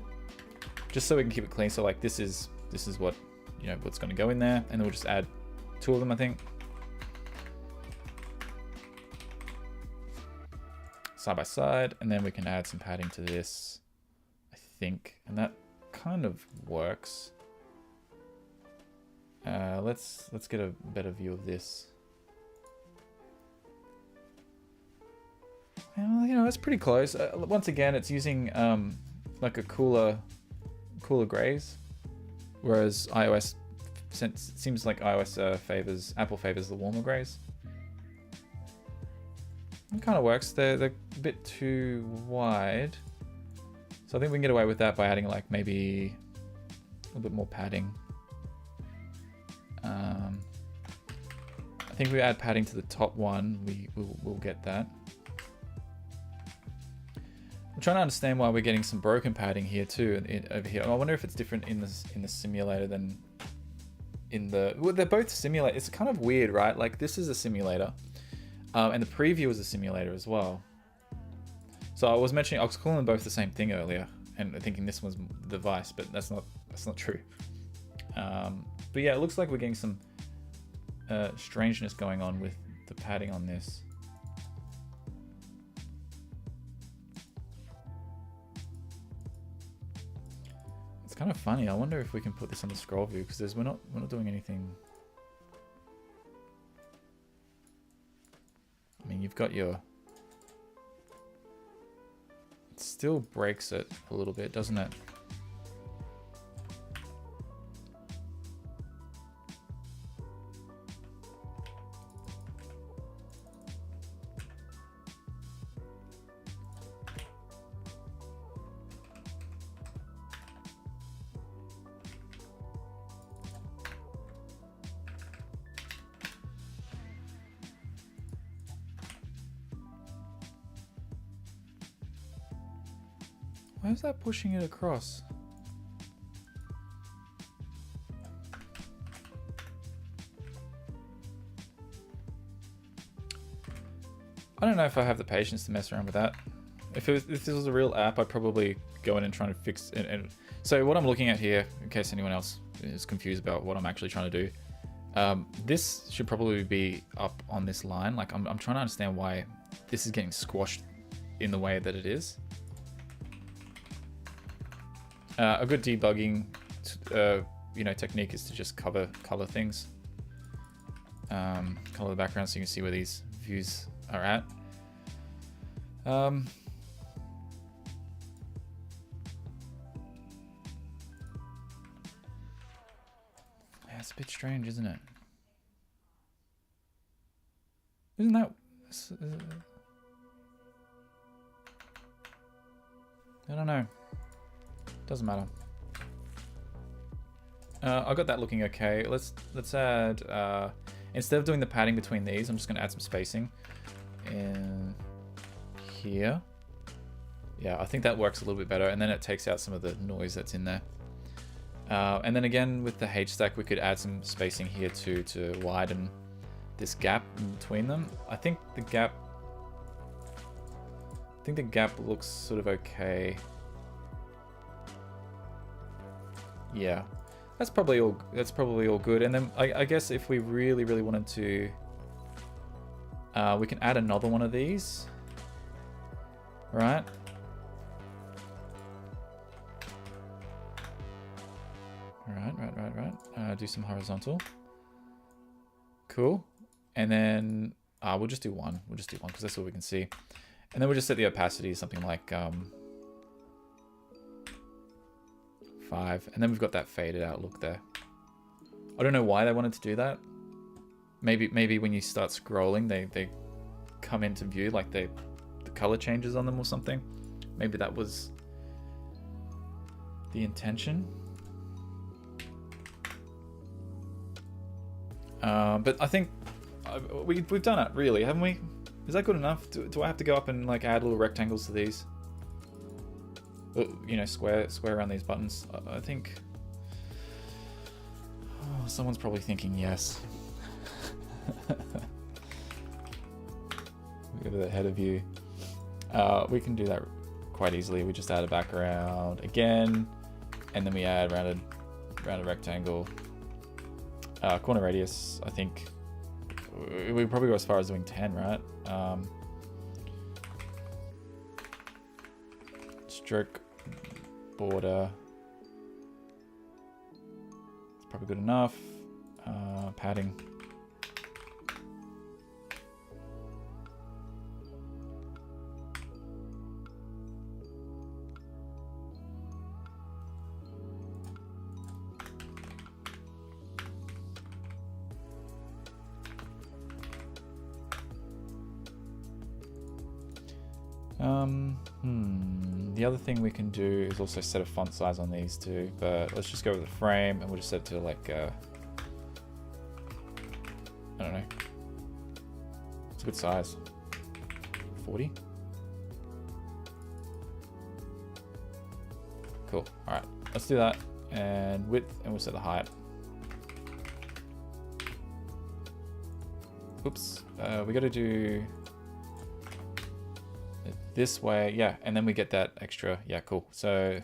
just so we can keep it clean. So like this is what, you know, what's going to go in there, and then we'll just add 2 of them, I think, side by side, and then we can add some padding to this, I think, and that kind of works. Let's get a better view of this. Well, you know, it's pretty close. Once again, it's using like a cooler grays, whereas iOS seems like iOS Apple favors the warmer grays. It kind of works. They're a bit too wide, so I think we can get away with that by adding like maybe a little bit more padding. I think if we add padding to the top one, we'll get that. I'm trying to understand why we're getting some broken padding here too, over here. I wonder if it's different in the simulator than in the. Well, they're both simulator. It's kind of weird, right? Like this is a simulator, and the preview is a simulator as well. So I was calling them both the same thing earlier, and thinking this was the device, but that's not true. But yeah, it looks like we're getting some strangeness going on with the padding on this. It's kind of funny. I wonder if we can put this on the scroll view, because we're not doing anything. I mean, you've got your. It still breaks it a little bit, doesn't it? Why is that pushing it across? I don't know if I have the patience to mess around with that. If this was a real app, I'd probably go in and try to fix it. And so what I'm looking at here, in case anyone else is confused about what I'm actually trying to do, this should probably be up on this line. Like I'm trying to understand why this is getting squashed in the way that it is. A good debugging, technique is to just color things, color the background so you can see where these views are at. Yeah, it's a bit strange, isn't it? Isn't that? I don't know. Doesn't matter. I got that looking okay. Let's add instead of doing the padding between these, I'm just going to add some spacing in here. Yeah, I think that works a little bit better, and then it takes out some of the noise that's in there. And then again with the H stack, we could add some spacing here too to widen this gap in between them. I think the gap looks sort of okay. Yeah, that's probably all good. And then I guess if we really wanted to, we can add another one of these, right? Right. Do some horizontal. Cool. And then we'll just do one. We'll just do one because that's all we can see. And then we'll just set the opacity to something like 5, and then we've got that faded out look there. I don't know why they wanted to do that. Maybe when you start scrolling, they come into view, like the color changes on them or something. Maybe that was the intention. But I think we've done it, really, haven't we? Is that good enough? Do I have to go up and like add little rectangles to these? You know, square around these buttons. I think someone's probably thinking yes. We go to the header view. We can do that quite easily. We just add a background again, and then we add rounded rectangle. Corner radius, I think we probably go as far as doing 10, right? Stroke border, it's probably good enough. Padding. The other thing we can do is also set a font size on these too, but let's just go with the frame and we'll just set it to like, I don't know. It's a good size. 40? Cool. All right, let's do that. And width, and we'll set the height. Oops, we got to do it this way, yeah, and then we get that extra. Yeah, cool. So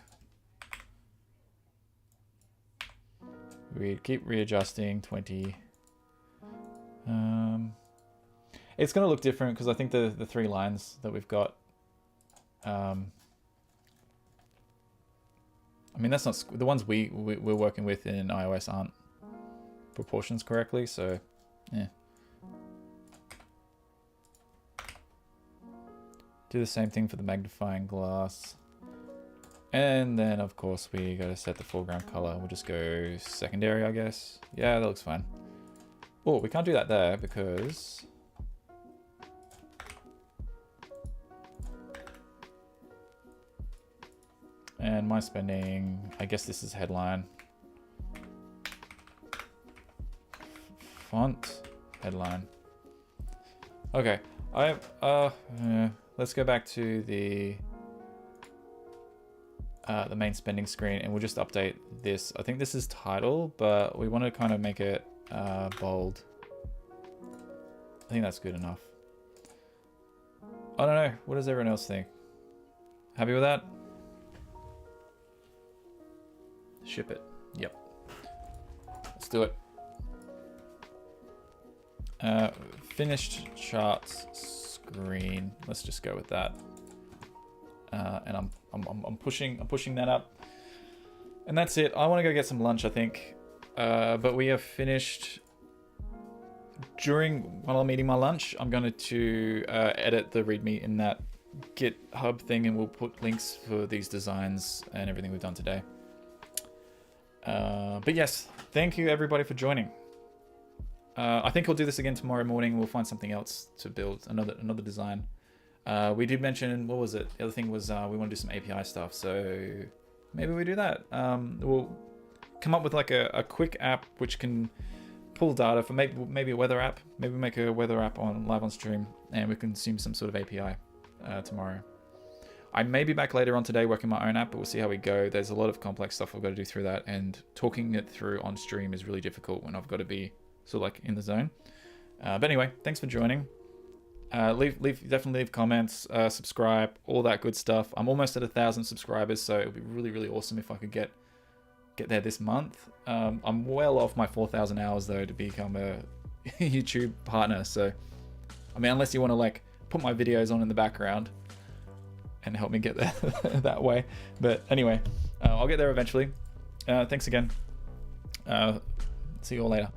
we keep readjusting 20. It's going to look different because I think the 3 lines that we've got. I mean, that's not the ones we're working with in iOS aren't proportions correctly, so yeah. Do the same thing for the magnifying glass. And then of course we got to set the foreground color. We'll just go secondary, I guess. Yeah, that looks fine. Oh, we can't do that there because and my spending, I guess this is headline. Font, headline. Okay, let's go back to the main spending screen and we'll just update this. I think this is title, but we want to kind of make it bold. I think that's good enough. I don't know. What does everyone else think? Happy with that? Ship it. Yep. Let's do it. Finished charts screen. Let's just go with that. And I'm pushing that up. And that's it. I want to go get some lunch, I think. But we have finished. While I'm eating my lunch, I'm going to edit the README in that GitHub thing, and we'll put links for these designs and everything we've done today. But yes, thank you everybody for joining. I think I'll do this again tomorrow morning. We'll find something else to build, another design. We did mention, what was it? The other thing was we want to do some API stuff, so maybe we do that. We'll come up with like a quick app which can pull data for maybe a weather app. Maybe make a weather app live on stream, and we can consume some sort of API tomorrow. I may be back later on today working my own app, but we'll see how we go. There's a lot of complex stuff I've got to do through that, and talking it through on stream is really difficult when I've got to be sort of like in the zone. But anyway, thanks for joining. Definitely leave comments, subscribe, all that good stuff. I'm almost at 1,000 subscribers, so it would be really, really awesome if I could get there this month. I'm well off my 4,000 hours though to become a YouTube partner. So, I mean, unless you want to like put my videos on in the background and help me get there that way. But anyway, I'll get there eventually. Thanks again. See you all later.